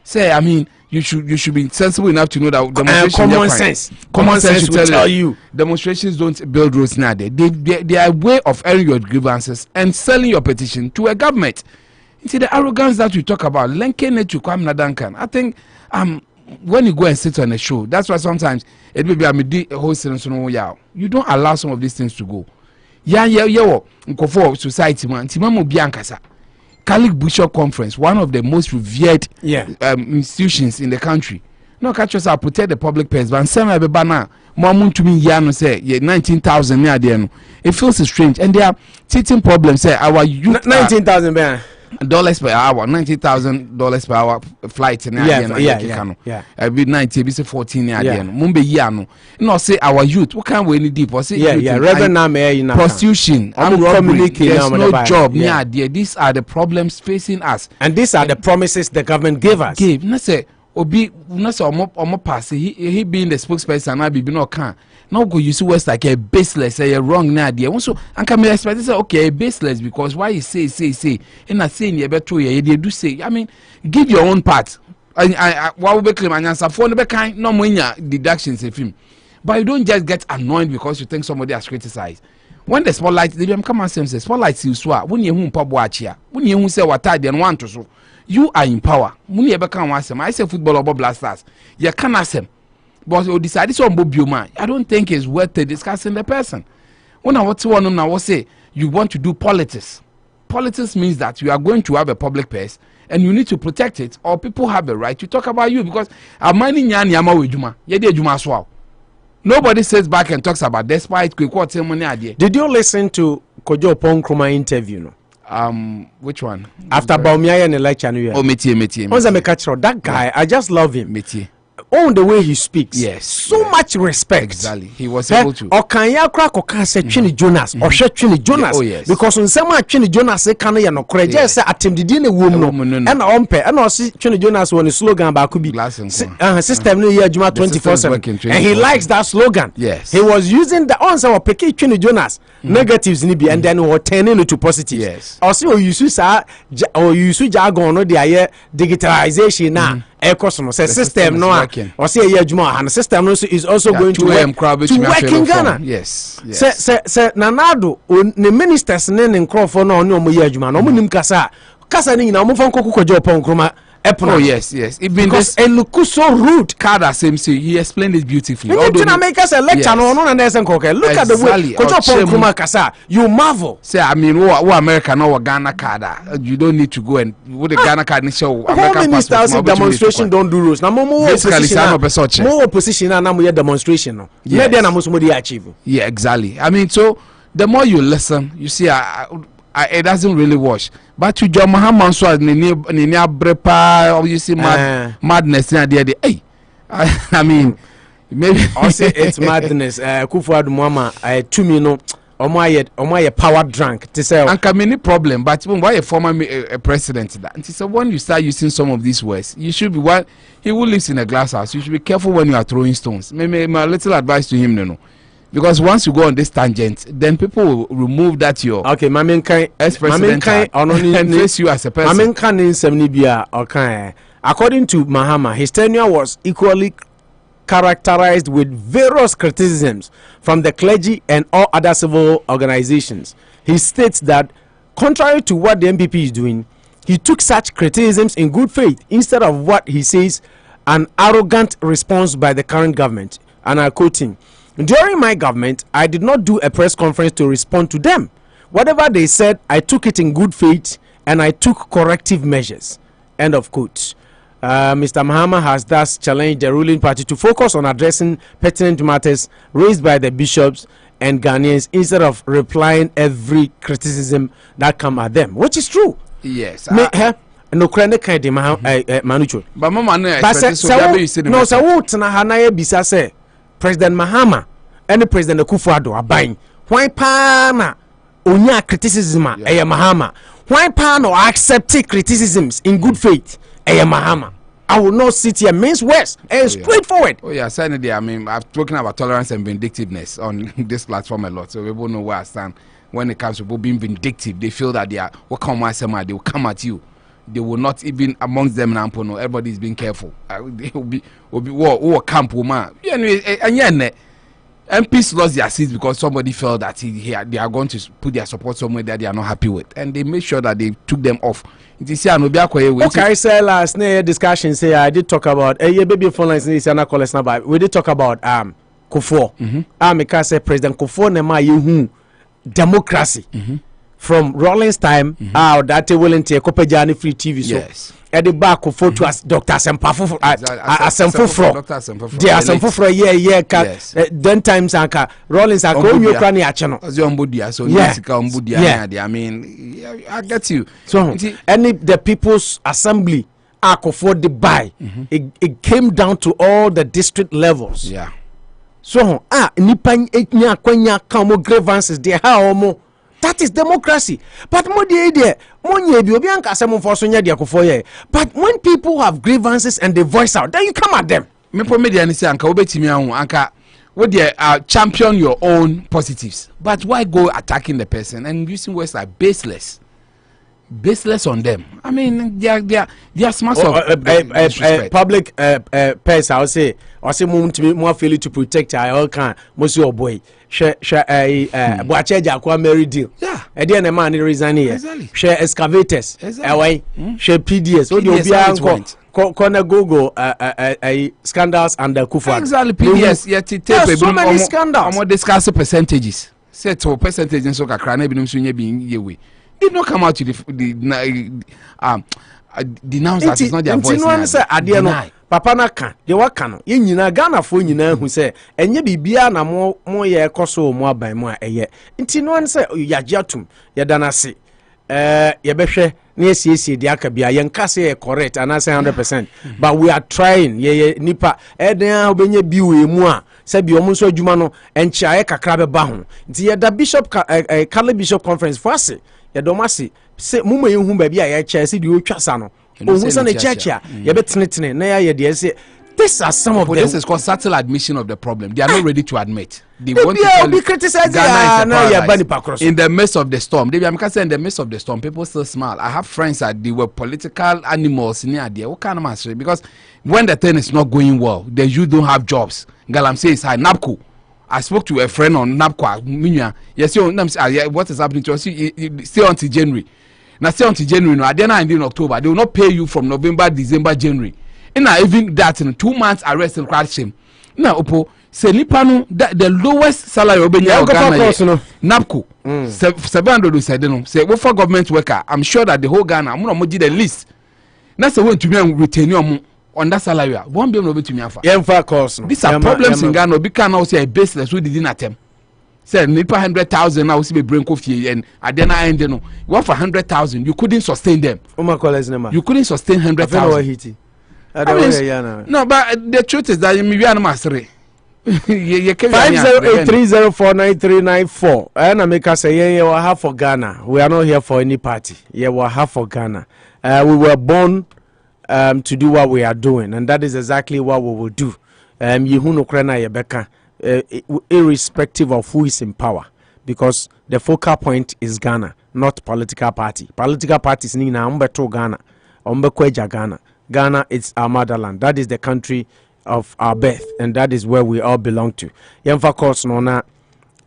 H: Say, I mean, you should be sensible enough to know that demonstrations. Common sense will tell you demonstrations don't build roads nowadays. They are a way of airing your grievances and selling your petition to a government. You see, the arrogance that we talk about, linking it to Kwamena Duncan, I think when you go and sit on a show, that's why sometimes it will be a whole you don't allow some of these things to go. Society man, Catholic Bishop Conference, one of the most revered institutions in the country. No, catch us out, protect the public purse. But some of the Mamun to me, Yano say, 19,000 near the end. It feels strange, and there are teaching problems. Say, our youth $19,000 per hour, $90,000 per hour flight. Every 90, be 14 near the end. Mumbai Yano. No, say our youth. What can we need deep? Or say, prostitution. There's no job near there. These are the problems facing us, and these are the promises the government gave us. No say, Obi, no say, Omo pass. He being the spokesperson, I be no can. Now go use words like a baseless, a wrong idea. Also, and can be expected to say, okay, baseless, because why you say, and I say in your better way, they do say, I mean, give your own part. I will be claim and answer for the kind, no more deductions in film. But you don't just get annoyed because you think somebody has criticized. When the spotlight, they come and say, spotlight you swear, when you pub watch here, when you say what I didn't want to so, you are in power. When you ever come once, I say football or blasters, you can ask them. But you decide this on Bobioma. I don't think it's worth discussing the person. When I want to know, I will say you want to do politics. Politics means that you are going to have a public purse and you need to protect it, or people have a right to talk about you because nobody sits back and talks about despite did you listen to Kojo Ponkruma interview? No? Which one? After Baumia and election. Oh, that guy, I just love him. On the way he speaks, yes, so much respect. Exactly, he was able to. Or can ya crack or can say Chini Jonas or Chini Jonas? Oh yes, because on some Chini Jonas say can ya no correct. Just say attempt the dinner woman and on pay and see Chini Jonas when the slogan about could be system no year Juma 24/7, and he likes that slogan. Yes, he was using the answer of Peki Chini Jonas negatives in and then we turning into positive. Yes, also you use jargon no the digitalization now. Say system no or say and the system is also going to work in Ghana. Yes. Say Nanado the ministers in Crawford no nim kasa ni na mo fan Kojo Ponkruma. Oh yes. Because it looks so rude. Kada same say he explained it beautifully. Look at the way Kojo Ponkruma kasa. You marvel. Say I mean, what America no Ghana Kada. You don't need to go and with the Ghana card show. American ministers demonstration don't do rules. Now more opposition and now demonstration. No. Yeah, then achieve. Yeah, exactly. I mean, so the more you listen, you see, it doesn't really wash. But to John Mahama so ni brepa or you see madness in the hey. I mean maybe I say it's madness. Akufo-Addo mama 2 minutes omo power drunk to say and many problem but why a former president that and so when you start using some of these words you should be he who lives in a glass house, you should be careful when you are throwing stones. Maybe my little advice to him, Because once you go on this tangent, then people will remove that your
G: okay.
H: ex-president and face you as a person.
G: According to Mahama, his tenure was equally characterized with various criticisms from the clergy and all other civil organizations. He states that, contrary to what the MPP is doing, he took such criticisms in good faith instead of what he says an arrogant response by the current government. And I quote him, "During my government, I did not do a press conference to respond to them. Whatever they said, I took it in good faith and I took corrective measures." End of quote. Mr. Mahama has thus challenged the ruling party to focus on addressing pertinent matters raised by the bishops and Ghanaians instead of replying every criticism that come at them, which is true.
H: Yes.
G: No krene kan de manucho.
H: But mama no expect so
G: no so what na hanaye bisa say President Mahama and President Akufo-Addo aban. Why pa na onya criticism Mahama? Why pa no accept criticisms in good faith Mahama? I will not sit here means worse and straightforward.
H: Oh yeah, certainly. I mean, I've spoken about tolerance and vindictiveness on this platform a lot, so people know where I stand when it comes to people being vindictive. They feel that they are they will come at you. They will not even amongst them now. Everybody is being careful. They will be camp woman. Anyway, and MPs lost their seats because somebody felt that they are going to put their support somewhere that they are not happy with, and they made sure that they took them off. Okay,
G: I said last night discussion say I did talk about baby phone lines we did talk about Kufo. Because say President Kufo nema yehu democracy from Rawlings time that willing to kopejani free TV so
H: yes.
G: At the back Kufo to as Dr. Sempafo then times anka Rawlings are going you can channel
H: I mean I get you.
G: So any the People's Assembly Akufo the buy it came down to all the district levels.
H: Yeah.
G: So nipa enya kwanya kamo grievances there how that is democracy. But but when people have grievances and they voice out, then you come at them.
H: Champion your own positives, but why go attacking the person and using words like baseless on them? I mean, they are smart of
G: public pers. I say more failure to protect all can most your boy. Mary deal.
H: Yeah.
G: The man reason here.
H: Exactly.
G: Share excavators. Away. Share PDS. What you corner Google scandals and the Akufo-Addo.
H: Exactly. PDS.
G: Yes, so many scandals.
H: I'm discuss percentages. Set to percentage and so kakra be no being yewe. Did not come out to denounce that is not their voice.
G: Papa na kan de waka no ye nyina Ghana fo nyina hu se enye bibia na mo ye ekoso mo aban mo eye nti no an se yagiatum ye danase ye behwe na esiesie de aka bia ye nka se ye correct and 100%. But we are trying ye nipa eden obenye bi we mu a se bi omo so adwuma no encha ye kakra be ba ho nti ye da bishop Catholic Bishop Conference for ase ye do mase se mu ma ye hu ba bia ye cha se de otwasa no these are some of them.
H: This is called subtle admission of the problem. They are not ready to admit. They want to
G: be criticized.
H: In the midst of the storm. In the midst of the storm, people still smile. I have friends that they were political animals near there. What kind of answer? Because when the thing is not going well, then you don't have jobs. Galam says, "Hi, NAPCO." I spoke to a friend on NAPCO. Yes, what is happening to us? Still until January. Now say until January, no, at the end in October, they will not pay you from November, December, January. And even that in 2 months arrest and crash him. Now, Opo, say Nipano, the lowest salary of Ghana, NAPCO, 700 said, no, say, well, for government worker, I'm sure that the whole Ghana, I'm going to do the list. That's the way to me retain you on that salary. Won't be able to me.
G: These
H: are problems in Ghana. We can also say baseless. We didn't attempt. Say nipa 100,000 now see be brain coffee and adena end no you offer 100,000 you couldn't sustain them. You couldn't sustain 100,000. No, but the truth is that we are not
G: 50830493994 and I make us say we have for Ghana. We are not here for any party. We have for Ghana. We were born to do what we are doing, and that is exactly what we will do. You who no krena yebeka. irrespective of who is in power, because the focal point is Ghana, not political party. Political parties ni na umbeto Ghana, umbekweja Ghana. Ghana is our motherland. That is the country of our birth, and that is where we all belong to. Yemfa course no na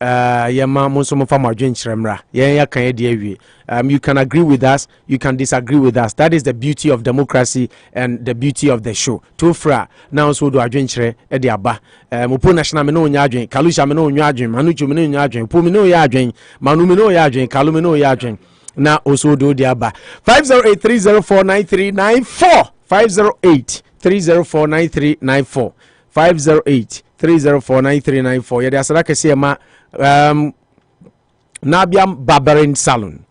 G: yema monso fama dwenchiremra. Yen kan ye you can agree with us, you can disagree with us. That is the beauty of democracy and the beauty of the show. Tofra now so do adwenchire e de aba. Mopo national me no nya adwen, kalusha me no nya adwen, manuchu me no nya adwen, po me no ya adwen, manu me no ya adwen, kalu me no ya adwen. Na also do de aba. 50830493994 50830493994 50830493994 yede asara kese ma Nabiam Barbering Salon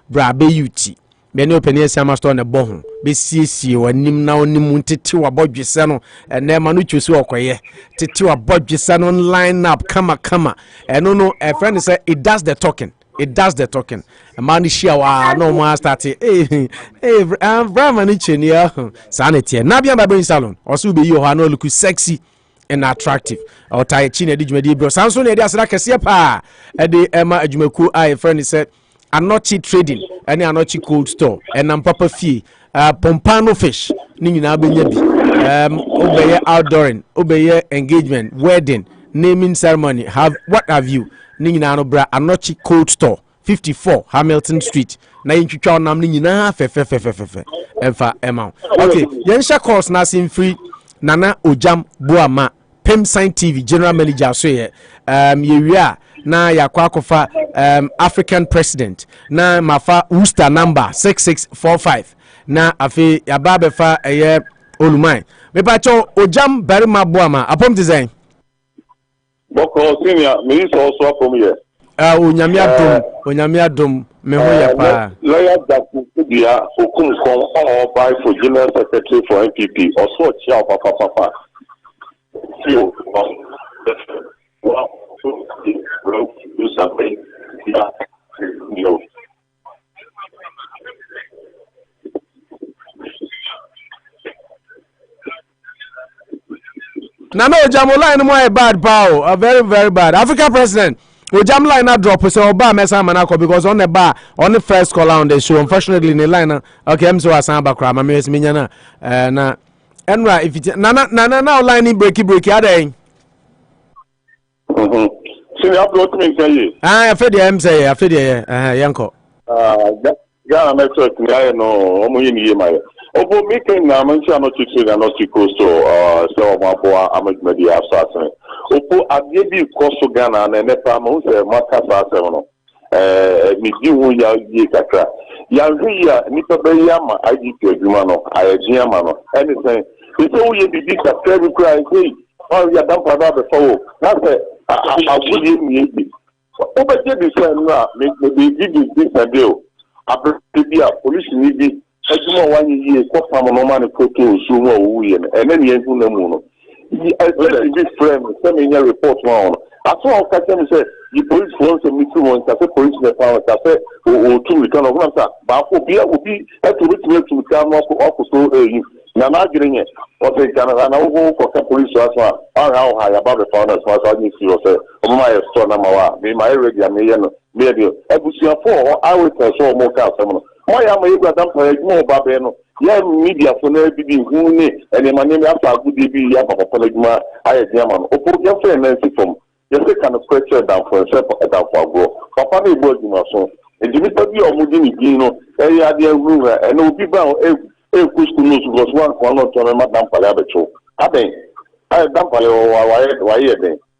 G: bra be yuti be ne opani asiama store ne bohu be siesie wanim na onim tete wa bodwese no ene ma no twesi okoye tete wa bodwese no line up kama eno no a friend say it does the talking. A man is share no more start Brahman chenia sanity Nabiam Barbering Salon also be you no look sexy and attractive or tie chin edimedi bro Samson e dia sra kese pa e de ema adwumaku a friend said Anochi trading any Anochi cold store and am papa fee pompano fish ni nyina benya bi obeye outdooring obeye engagement wedding naming ceremony what have you ni nyina no bra Anochi cold store 54 Hamilton Street na yintwitwa nam ni nyina fe emfa ema okay yensha course na sim free Nana Ojam Buama Pem Sign TV General Manager so ye yewia na yakwa kofa African President na mafa Worcester number 6645 na afi yababe fa eye Olumai me pacho Ojam Barima Buama apom design
L: boko senior minister also apom here onyamia dom me ho ya pa lawyer that dia okum kon all by for general secretary for NPP also chia papa CEO
G: Nana Ojam line more bad bow, a very bad African president. Ojam line not drop so Oba Mesa Manako because on the bar on the first call on the show. Unfortunately in the line okay I'm so asamba crab my miss minyana na enra if it nana now line breaky are they
L: senior upload me say
G: I fed the M say I fed the yanko
L: Ghana metro me no omo yin my obo meeting na mancha no chichi na no chiko so so maboa amedmedi asase opo adie bi koso Ghana na nepa ma se maka asase no mi di wo ya yi kakra ya hia nipa be ya ma IGP adwuma no ayagye ma no anything so wo ye bibi kakra bi kra say oh ya Dampare be fo na say agudi mi bi obo je bi say no me be this deal abia police ni bi ejuma wani ye ko fam no man photo so wo wuye ene ne ehu na mu no let be frame say me report one aso o ka say say the police wants to meet one say police na power say o to return of na ba ko bia obi e to come up so na na agrenye o say kana na wo ko police aso how ya ba the founders so you see say o ma ye store na ma wa me my ready am ye no me dey ebusia for I will tell so mo ka some Moya may go Dampare no babeno. Ya media for no be huni and the money after good be ya papa Pelagma, I German. Opo your friend Nancy from your second of question down for a separate down for go. Papa may work in our son. And Jimmy Tabi or Mudini Gino, area dear ruler, and no people a Kuskunus was one corner to Madame Palabacho. I Dampare or why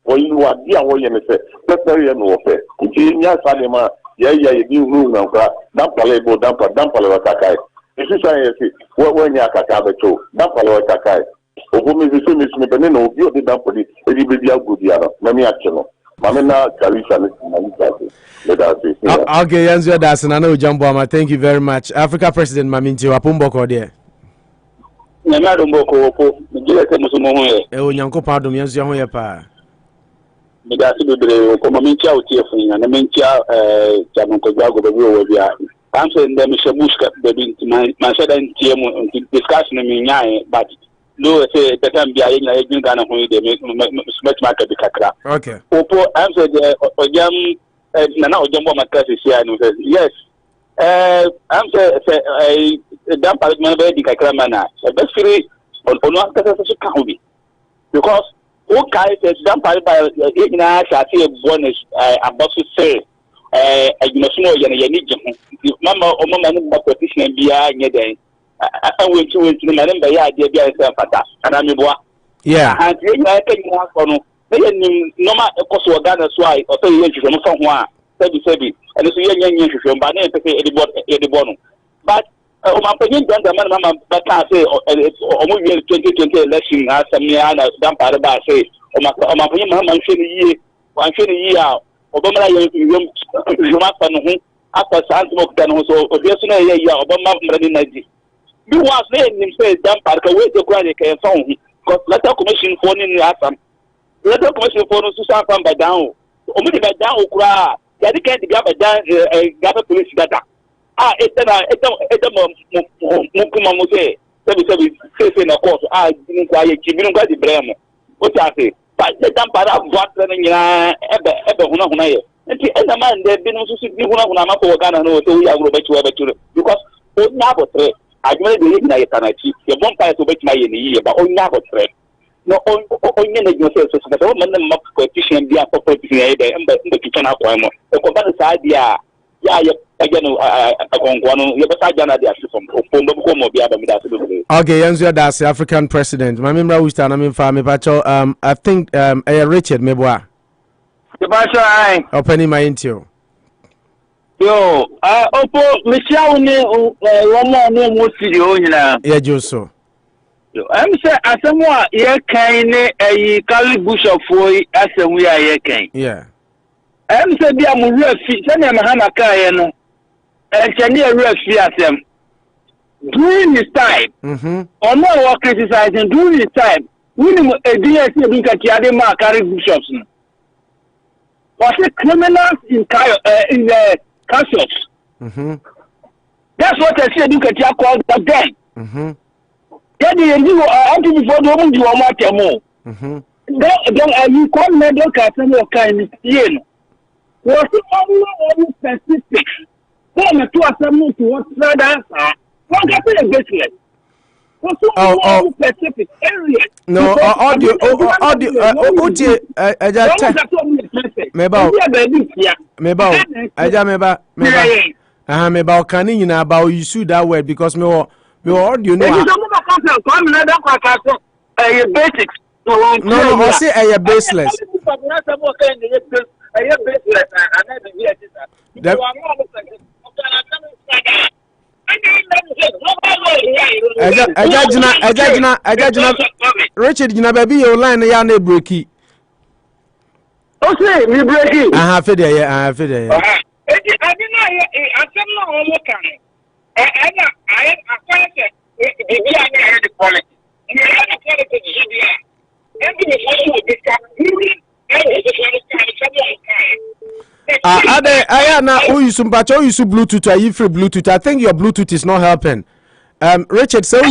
L: or you are dear way and say, that's very unfair. Yes, Salima. Yeah, you move now. Dampare wakakai. If you say, when you are Kakabacho, Dampare wakakai. Obo me so me beneno obi o de Dampare, e di be dia good ya no. Mami acho. Mamena Kalisa ne.
G: Okay, answer that Nana Ojam Buama. Thank you very much. Africa President Maminti Wapumboko there.
L: Na Domboko opo, ngira ke musumo ho ye.
G: E o nyanko padom yanzu ho ye pa.
L: Medasi bebre ko mamintia o tie fun na mentia jamon ko gwago be wo bia am say ndem she bushka be bin man said ntie mo discussion me nyae but
M: no say the time be ayi na ejun Ghana ho de me market be kakra
G: okay
M: opo am say the ojam na ojam bo market say no say yes am say Dampare man be di kakra mana e be free ono akata so ka ho bi because who kai say Dampare by na shati e bonus abosu say adwumasomo ye na ye ni je ho mama o mama no petition bia nye den went to the man by idea bia say fata ana meboa and ye na ka nyi akọ no ye normal ekoso Ghana so ai o say ye hwehwe no fa ho a sebi and so ye nya hwehwe ba na e pese edibọ no but o ma panyin Duncan man mama ba ka say o mo ye 2020 election asamia na Dampare ba say o ma panyin Mahama nhwe ni yie a obama ye juma fa no ho after santi mo kuta no so obi so na ye ya obama mrani na di bi was na nim say Dampare ka we de kura de ka fa ho because letter commission for ni asam letter commission for no so sa fa ba down o mi de ba down kura ya de ka de ba down gaba police data eta mo kuma mo say say na court ni kwa ye kibinu kwa di bremo o ta say but Dampare vote na nyina ebe huna ye nti ena man de bi no so bi huna ma ko Ghana no so ya gro betu because o nya botre adwene de ye na ye kanachi ye bompa so betu ma ye ni ye ba o nya botre no o nya na gno so so man na ma petition bi a petition ye de mbe kitchen akwa mo e ko ba sa dia ya ye agano akongwano ye ba sa jana dia so pombo ko mo bi aba mi da so be
G: okay yanzu that's the African president my member we stand am fa me pacho I think Richard Meboa
M: the basha ai
G: opening my intio
M: yo opo mesiawo ni womo no mo siri o nyina
G: ye joso
M: yo am say asemu a ye kan ni ayi Kali Bishop foi asemu ya ye kan
G: yeah
M: am say bia mo refi se na Mahama ka ye no enchani refi asem during his time or no we criticizing during his time we need DSC Duncan Kiade ma Kali Bishops was it criminals in the castles. That's what I said. You can call that then. Then you are before the woman you are not more. Then you call me don't catch some kind of yen. Was it only specific? Then to us some to what rather one get a baseless. Oh, specific area.
G: No, audio. Meba can you know about you sue that word because me audio no.
M: Basics.
G: No, I say a baseless. Richard Gina baby your line ya na breaki.
M: O say me breaki.
G: Aha fe there ya, fe there ya.
M: I didn't know asem na o mo kan. I acquire the the politics. You have the politics here. Every will be
G: who use Bluetooth, are you free Bluetooth? I think your Bluetooth is not helping. Richard, so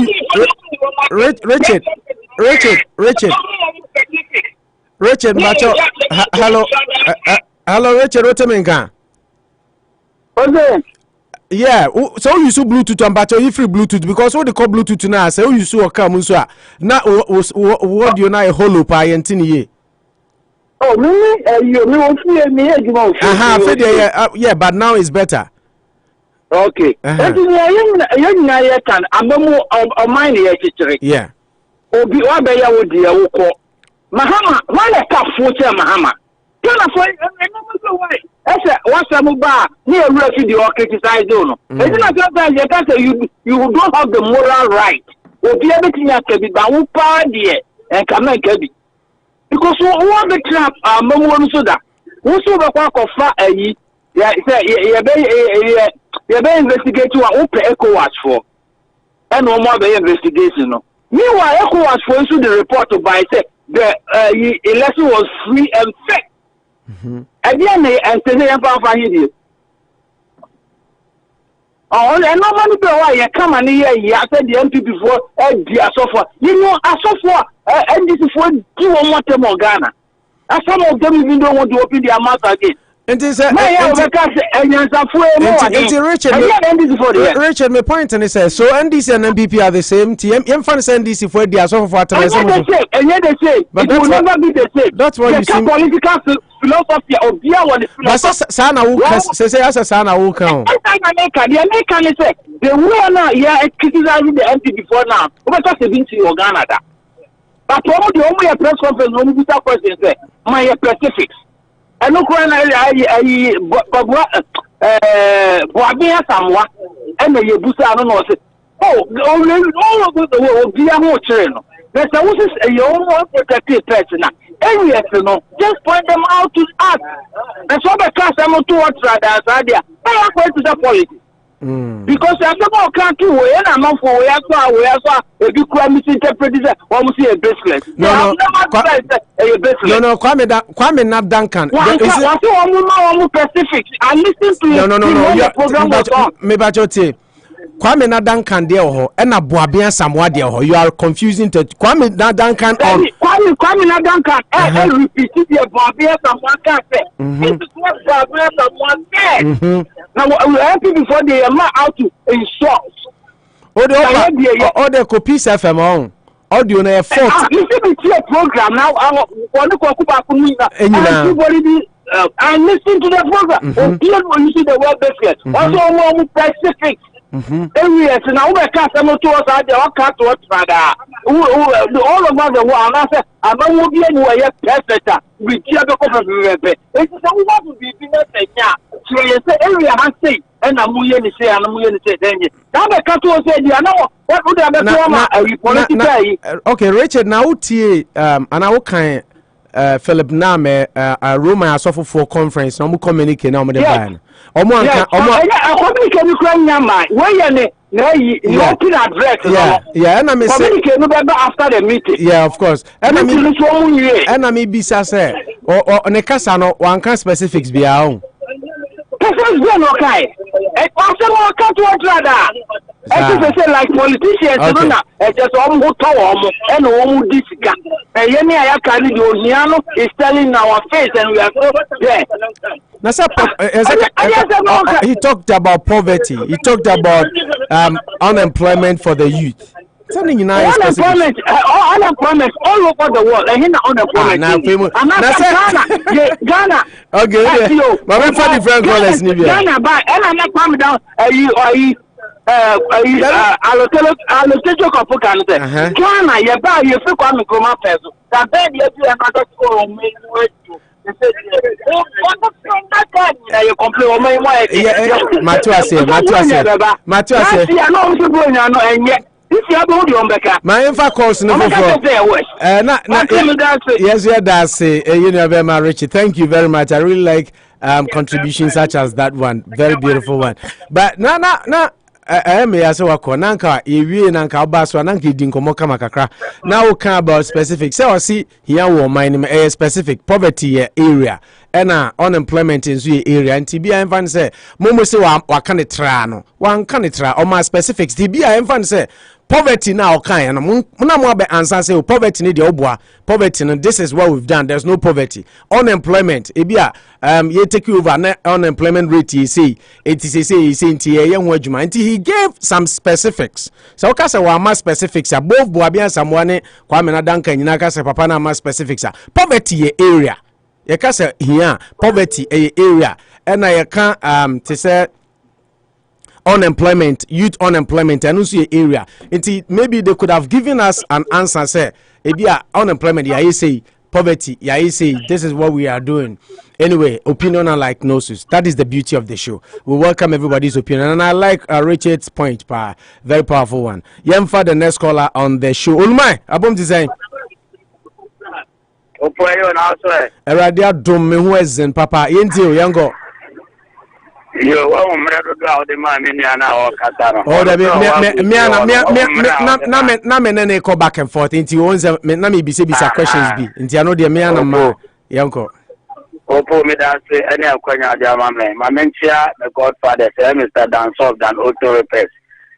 G: Richard, Macho, hello, Richard, what you mean? Yeah, so you use Bluetooth and Bacho, you free Bluetooth because what they call Bluetooth now, so you use a come now, what do you know a hollow pie and tinny?
M: Oh, you me,
G: yeah, but now it's better.
M: Okay. I'm mind
G: yeah.
M: Obi Wabaya would be a woko. Mahama, why a cup for Mahama? What's a mobile near refugee or criticize zone? You don't have the moral right. Will be everything that can be done party and come and get it. Because what the trap are Mamon Soda. Whoso the quack of fat a ye, you're investigate to our open echo watch for. And no more the investigation. Meanwhile, echo watch for issue the report to buy say the election was free and fair. Again, and today I'm here.
N: Oh, and nobody be why you come and here. I said the MP before, dear sofa. You know, a sofa, and this is what you want them Ghana. And some of them even don't want to open their mouth again.
G: And this
N: Richard,
G: my point and he says so NDC and MPP are the same team. Fan NDC for the so for
N: and yet they say it will never be the same.
G: That's what you see.
N: Political philosophy of the
G: one. Sana who say as a Sana who come.
N: The American say the way now criticizing the MP before now. Over 70 Ghana. But the only press conference when we start question say my specifics. And look when Boabia Samwa and the Yabusa, I don't know. Oh, all of the world be a more train. There's a who's a young protected person. And yes, just point them out to us. And so the class I'm towards that idea. I am going to the politics. Because I don't can't do it, and I'm not for where I saw a good crime misinterpreted almost a baseless.
G: No, Kwamena Duncan.
N: Specific. I listen to
G: no. The program was on. Maybe Kwamena Duncan deal and a Boabia Samoa deal. You are confusing to Kwamena Duncan on
N: Kwamena Duncan and repeated the Boabia Samoa cafe. This is what Boabia Samoa said. Now we have people before they are out to insult.
G: All the copies FM on. Audio na effort.
N: Listen to your program now. I want to talk about everybody. I listen to the program. When you see the word basket, also more specific. Yes, now we can't come to us. I can't watch all over the world. I said, I'm not be anywhere perfect. We hear the cover. It's so we want to be yeah. So you say area has say, and I'm going to say, and I'm going to say, then now the country say, you know, what would I be
G: okay, Richard, now, and I can. Philip Name Roma asofo for conference no mo communicate na mo de ban omo anka omo
N: communicate ni kran nyama we ne na yi open address
G: yeah na me say
N: communicate no be after the meeting
G: yeah of course and me bisa say o ne kasa no wanka specifics bia o
N: specifics bia no kai e kwase mo ka to trada say like politicians just and disika is telling our face and we are so there.
G: He talked about poverty. He talked about unemployment for the youth.
N: Unemployment all over the world. And unemployment. Ghana.
G: Okay.
N: Ghana, but and I'm not coming down. Allocation of Ghana, you buy your free Kwame Nkrumah peso. That bed you do another score on me. You complain on me.
G: My info calls no yes, that's you know very much, Richie. Thank you very much. I really like contributions such as that one. Very beautiful one. But no. Me as wako nanka ewie nanka obaso nanka di nkomo kama kakra now can about specific say o see here wo mine specific poverty area and unemployment in so area and tibia enfan say momo say wa kan tra no wan kan tra o ma specifics tibia enfan say poverty now kan no na mo be answer say poverty ni de oboa poverty no this is what we've done. There's no poverty. Unemployment ebia you take over unemployment rate you see it is say nti ye ho adwuma nti he gave some specifics so ka say wa ma specifics above boabia samwane Kwamena Duncan nyina ka say papa na ma specifics poverty area ye ka say here poverty area and I can to say unemployment, youth unemployment, and also area. Maybe they could have given us an answer. Say, ebia unemployment, yeah, you say poverty, yeah, you say this is what we are doing. Anyway, opinion unlike gnosis. That is the beauty of the show. We welcome everybody's opinion, and I like Richard's point, very powerful one. Yemfa, the next caller on the show. Ulmai, abom design. Eradia dum me hu ezen papa. Yenti o yango.
O: Yo, wa umredo do de ma me na o kataro.
G: Oh, na me nene go back and forth. Inti won na me bisa questions bi. Inti ano de me na ma yanko.
O: Opo me that say any akwanya adama me. Mamentia the godfather say Mr. Ransford Dan Auto Repairs.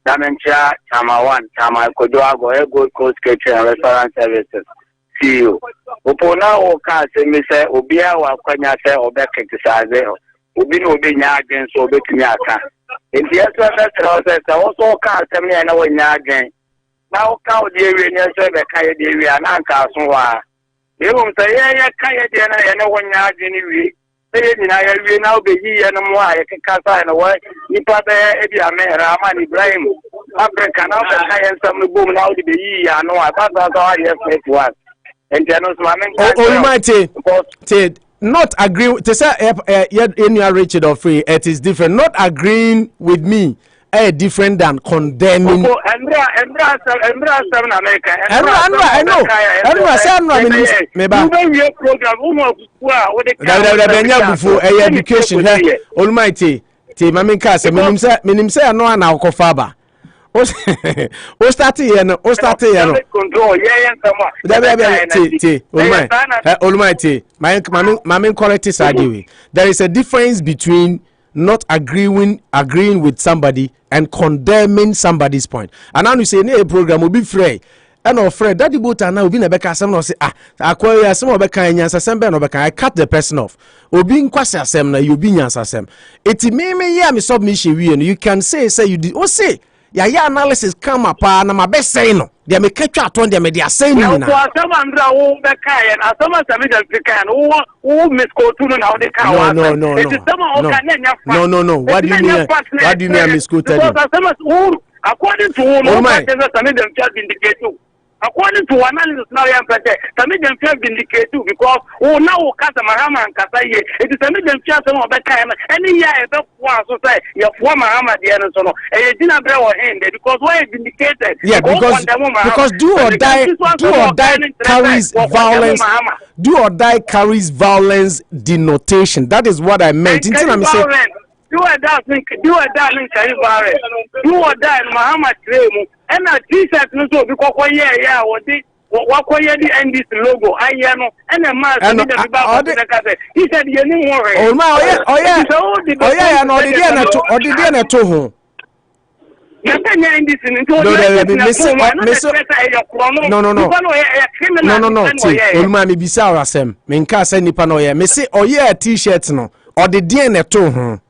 O: Damentia Chama 1, Chama Kojoago, Gold Coast Kitchen and Restaurant Services. See you. Opo na o ka say me say obia wa akwanya say obe criticize obi no obi nya agen so obetumi aka. Enti yeso na say also ka say me na wo nya agen. Na o ka o de ewe ni so be ka ye de ewe na nka so wa. Even say yeah, Kaya Diana and one yard in the say, I now be ye and more. I can cast and away. Nipa, Eddie Raman Ibrahim, Africa, now the Kaya some boom now to be ye. I know I thought that's all yes, it was. And Janos Maman,
G: Almighty, not agree to say, yet in your Richard or free, it is different. Not agreeing with me. Different than condemning.
O: I
G: know. Education. Almighty. Maminka say minim say no na akofaba. O start here no.
O: Control
G: Almighty. Mamin correct side. There is a difference between not agreeing with somebody and condemning somebody's point. And now you say a program will be free. And afraid that the boat now will be a some say acquire some of I cut the person off. Or being quasi assembly, you be answer. It may me submission you can say you did or say ya analysis come up and my best say no. They may catch out on them, they are saying no.
O: No. What do you mean?
G: What do you mean, Miss Kuta?
O: According to whom, according to analysis now, I am saying, some of them feel vindicated because now Mahama and Kasaye, it is a million chance of that time. Any year, one so say, you have one Mahama, the other son, and you didn't bear or hand because why vindicated?
G: Yeah, because do or die carries violence. Do or die carries violence denotation. That is what I meant.
O: Do or die, do or die, Mahama Tremu. And a T-shirt no so because what the NDC logo I know and a mask he said you didn't worry.
G: Oh yeah no the to who no me bisa asem me nka say nipa no ye me say oye T-shirt no or the DNA to who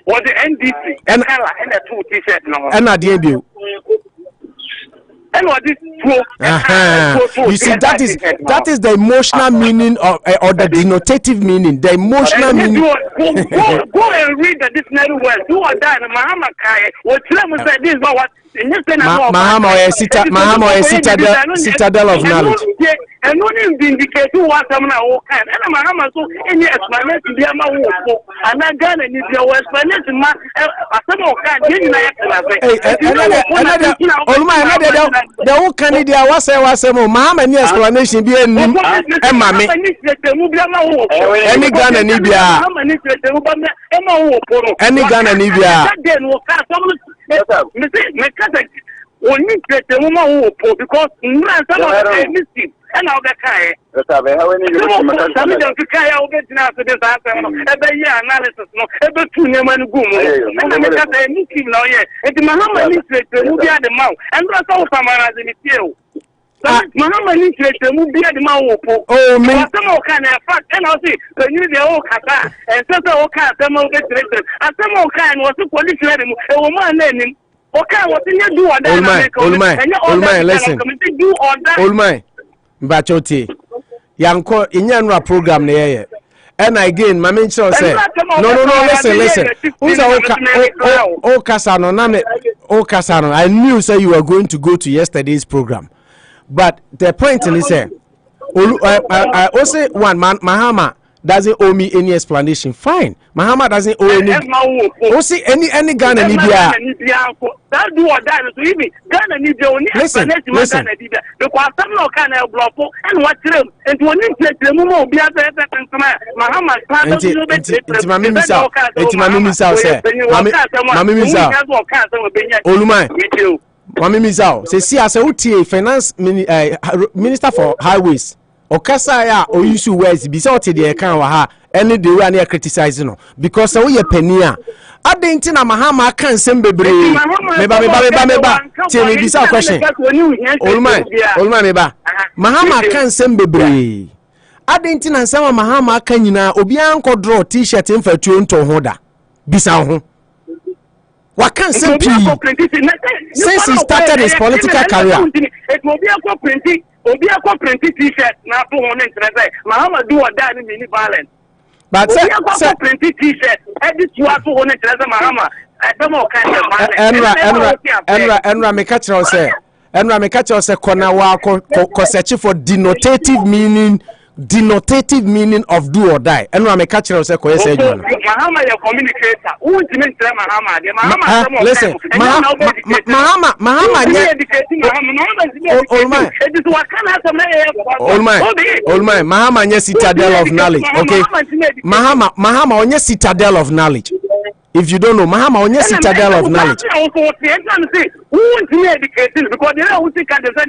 O: was the NDC and a two T-shirt no
G: and a debut.
O: And what this
G: you see that is the emotional meaning or the denotative meaning. The emotional meaning.
O: Go and read the dictionary well. Do or die. Mahama Kai. What say this? But what?
G: Mahama or citadel of knowledge.
O: And no name indicate who was some now. And Mahama so any explanation be a man and I got an easier explanation. Some of
G: the whole candidate was Mahama any explanation be a name and mammy. Any gun and Nibia. Any gun and Nibia.
O: Only the woman who because and I'll be kind. Some of them to carry out this every year analysis, no, every 2 years and go. And I'm a meeting now, yeah. And the Mahama will be at the mouth, and that's all summarized in the field. Mahama will be at the mouth. Oh, me, some kind of fact, and I'll see the new old Kata, and some old cat, some old director, and some old kind was the police, a woman named. Okay, what do you do on that?
G: Olmai, listen. Olmai, Bachote, Yanko, Inyanra program there. And again, my mentor said, no, listen. Who's Kasano? I knew, sir, you were going to go to yesterday's program. But the point is, sir, I also one man, Mahama doesn't owe me any explanation. Fine. Mahama doesn't owe any. See any Ghana Libya.
O: That do or die to me. Ghana Libya only.
G: Listen.
O: Because some no can help and what them and when you play the Mumo be at the Mahama.
G: It's my minister. It's my minister. My minister. Olumai. Mami Mizao, say see as a UTA finance minister for highways. okasa ya oyusu words bi say ote de kan wa ha any the way na criticize no because we ye pani a adenti na Mahama kan sem bebre meba tie me bisa question olma meba Mahama kan sem bebre adenti na nsema Mahama kan nyina obi anko draw t-shirt mfatuo nto ho da bisa ho wakan sem since he started his political career
N: obi akọ print t-shirt na to ho interest Mahama do or die ni violence
G: but
N: say print t-shirt edit you to ho interest Mahama demo kind of violence
G: enra me catch you say kona wa ko search for denotative meaning of do or die enra me catch you say ko yes ejo
N: Mahama your communicator who is mean tell Mahama the Mahama
G: listen Mahama Mahama nye citadel of knowledge okay Mahama onye citadel of knowledge. If you don't know, Mahama onye citadel of knowledge.
N: Who is educated? Because they are who think they say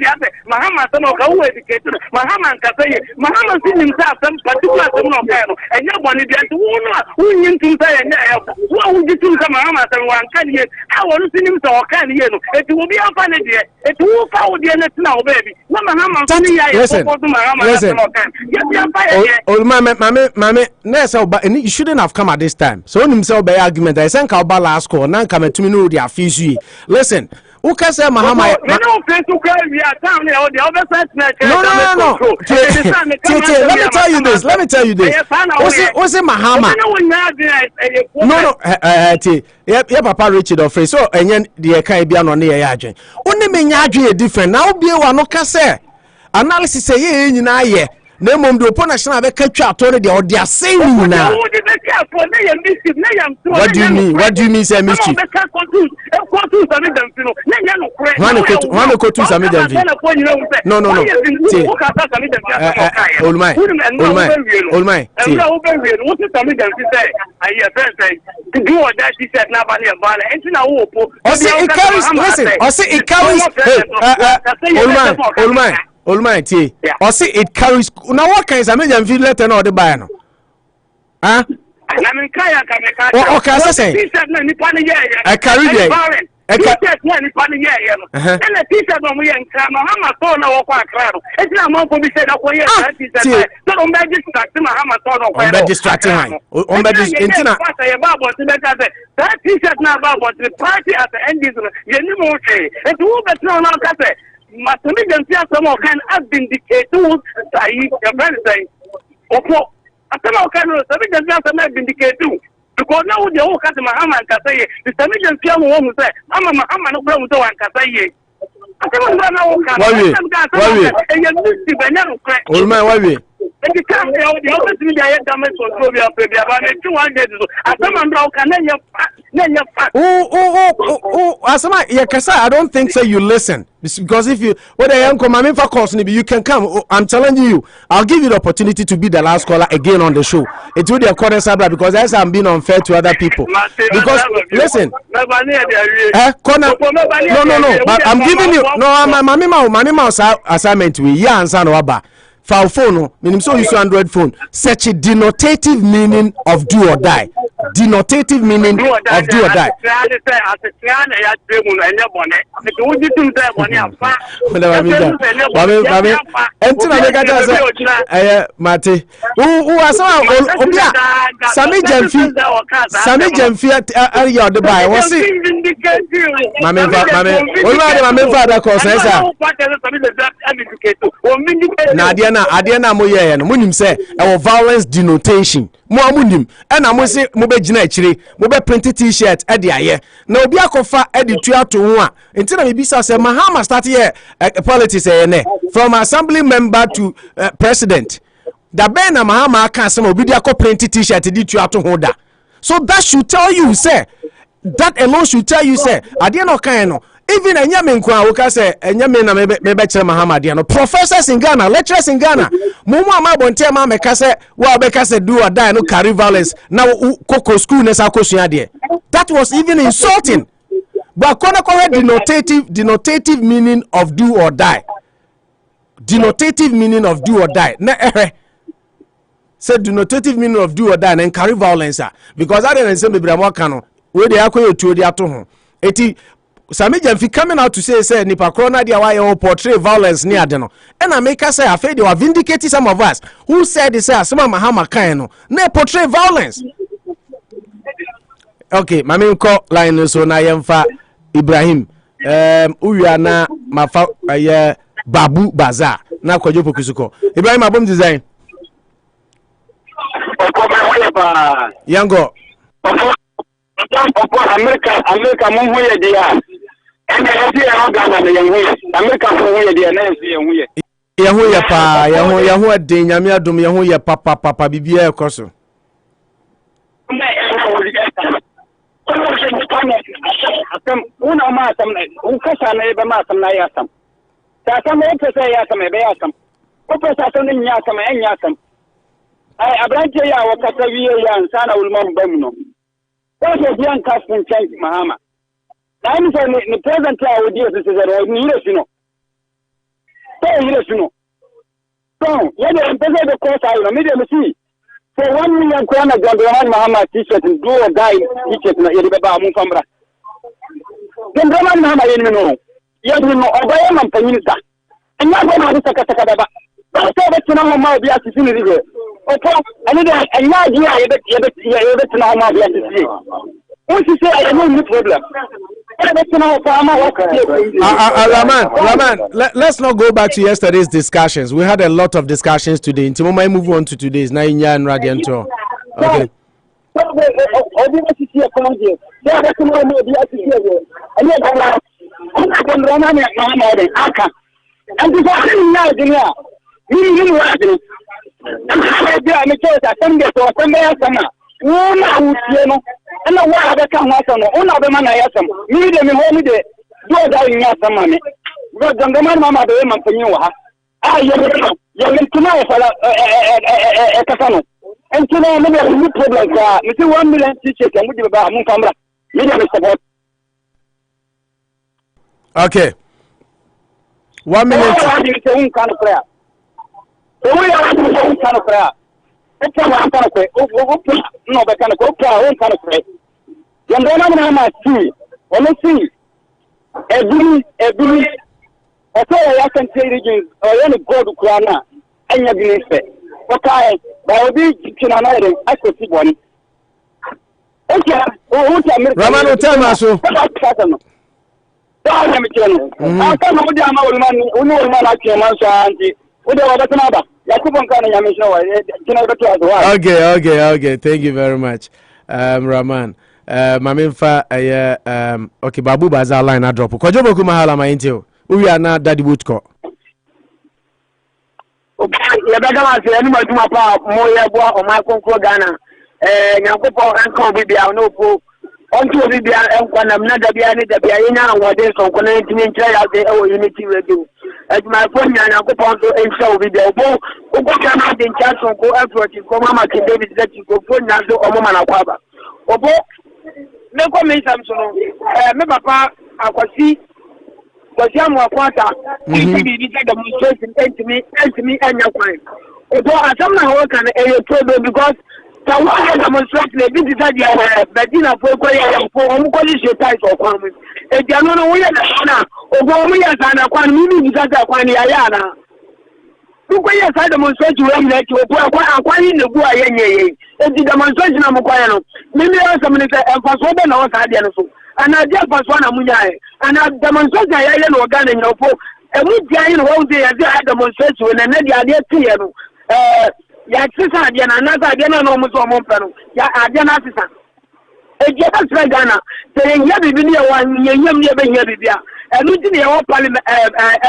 N: Mahama who educated. Mahama say Mahama see himself some particular of them. And nobody who into say who did to Mahama one can hear. I want to see him so can hear. It will be a funny day. It will power the net now, baby. No Mahama
G: listen. But you shouldn't have come at this time. So himself by argument. I think I'll last call. Now come to me know their fees. Listen, who can say Mahama?
N: No.
G: Let me tell you this. What's it Mahama? No. Yeah, Papa Richard of Free. So, and then the Caribbean on the Yajin. Only me Yajin different. Now be one no can say. Analysis say, yeah. No mom do upon national capture authority or they are saying now. What do you mean? What do you mean say mischief? One go to some them. No. All my. Almighty, or see it carries. Now, what kinds of medium feel letter or the buyer? Huh? Okay, I say, I carry it. And the teacher don't we and Mahama saw no crowd. It's not more to be said of way. So don't be distracting Mahama saw no distracting. That teacher now about the party at the end is you know, it's who but no cafe. Masumi Jansia some can have vindicated your friend saying, Opo, I can have vindicated. Because now the whole cat Mahama and Kasay, the Samijan Piano won't say, I'm a Mahama no problem to one Kasay. I don't know. And you can't tell the other thing I had damage for Sylvia, but I 200. I I don't think so. You listen because if you when I am coming for course, you can come. I'm telling you, I'll give you the opportunity to be the last caller again on the show. It will be a corner sabra because as I'm being unfair to other people. Because listen, corner, no. But I'm giving you my assignment. We answer no aba. For phone, meaning so use Android phone. Search a denotative meaning of do or die. Denotative meaning of do or die. Mate, who are Sami Jemfi area of the buy. Was it? Adiana moye no munim say e violence denotation mo amunim e na mo se mo be gina akire mo be print t-shirt e de aye na obi akofa e de tua to ho a enti na me bisa say Mahama start here politics ne from assembly member to president da ben na Mahama aka say obi de akọ print t-shirt de tua to ho da. So that should tell you say that alone should tell you say adiana kan no. Even a Yamin Kwa, who can say, and Yamin, maybe Mahamadiano, professors in Ghana, lecturers in Ghana, Muma Mabontema, Mekase, well, Bekase do or die, no carry violence. Now, Coco school, Nesakoshiade. That was even insulting. But Konakore denotative meaning of do or die. denotative meaning of do or die na say denotative meaning of do or die and carry violence because I didn't say me bramo kano we dey akoyo tuo dey ato ho eti Sami Jamfi coming out to say nipa corona dia why you portray violence near the no and I make us say I feel they were vindicating some of us who said this some Mahama kind no na portray violence. Okay, mami call line so na yemfa Ibrahim uya na mafa Babu Bazaar na kwajo pokusuko Ibrahim abom design Yango
O: America mun hoye dia ene yesi ya Ghana na yenwe America mun hoye dia na yesi yenwe
G: yeho pa yeho de nyame adom yeho ye papa bibia ekoso una ma sam ukasa na ebe ma sam na ya sam ta sam e pese ya sam ebe ya sam o pese sam ni nya sam enya sam ai abranje ya wakata wiye ya nsana ulmam bamuno That's a young custom change, Mahama. I'm saying the present idea is that you know. So, yeah, the course I immediately see. For 1 million kroner, John Mahama t-shirt and do a guy t-shirt in the Mufambra. Then Roman Mahama, you know, Obama and Minister. And not going to Sakataba. But I said to know how the assassinity is. Okay, and then idea you know how the assassinity. What you say, I have no problem. Raman, let's not go back to yesterday's discussions. We had a lot of discussions today. Until we move on to today's Nainya and Radianto. Okay.
O: And the word that come out on one of the man I asked them. Me, the home day, do that in your money. But the man, Mamma, the woman for you. Ah, you're to know a casano. And to know maybe a new problem. You see 1 million teachers and we give about Mufambra.
G: Okay. 1 minute.
O: Kind of prayer. The way I want kind of prayer. It's a one kind of way. No, but kind of prayer, kind of way. When they don't see, when they see every I can say regions or any go to Krana and you believe it. Okay, by the Kinana, I could see one. Okay,
G: Ramano Tamaso.
O: I can't hold down our money, only man like your man, Auntie.
G: Okay. Thank you very much, Raman. Maminfa, okay, Babu Bazaar line a drop. Kojobo Kumahala, my intel. We are not Daddy Woodco.
N: Okay, you better not say anybody to my power, Moya, or my Conco Ghana. Yankopo and Kobe, no poop. Until we be another Biana, what is so connecting in our unity radio. As my phone, and I'll go on to and show video. Who can have in chance of go effort to come Mama King David that you go for Nazo or Mama Quaba. Obo, no comment, Samson. My papa, I could see Kwesi Amoako-Atta. We did the demonstration and me, and your crime. Obo, I somehow work on a problem because. So what is demonstration? This is that Bedina for Polish ties of farming. A Janona, we are the Ogomias and a Kwamini because of Kwaniana. Who can you demonstration when let you acquire in the Boy? It's the demonstration of Mokoyano. Maybe some minister and for so then I was Adianoso. And I just was one of Munai. And I demonstrated I or Ghana in your folk. And we giant one day as I had demonstration and then the idea ya sisa dia na naza dia na no muso mo mpano ya dia na sisa e je ba sra Ghana se nya bibi ne wa nyanyam ne be nya bibia enu ti ne wa parliament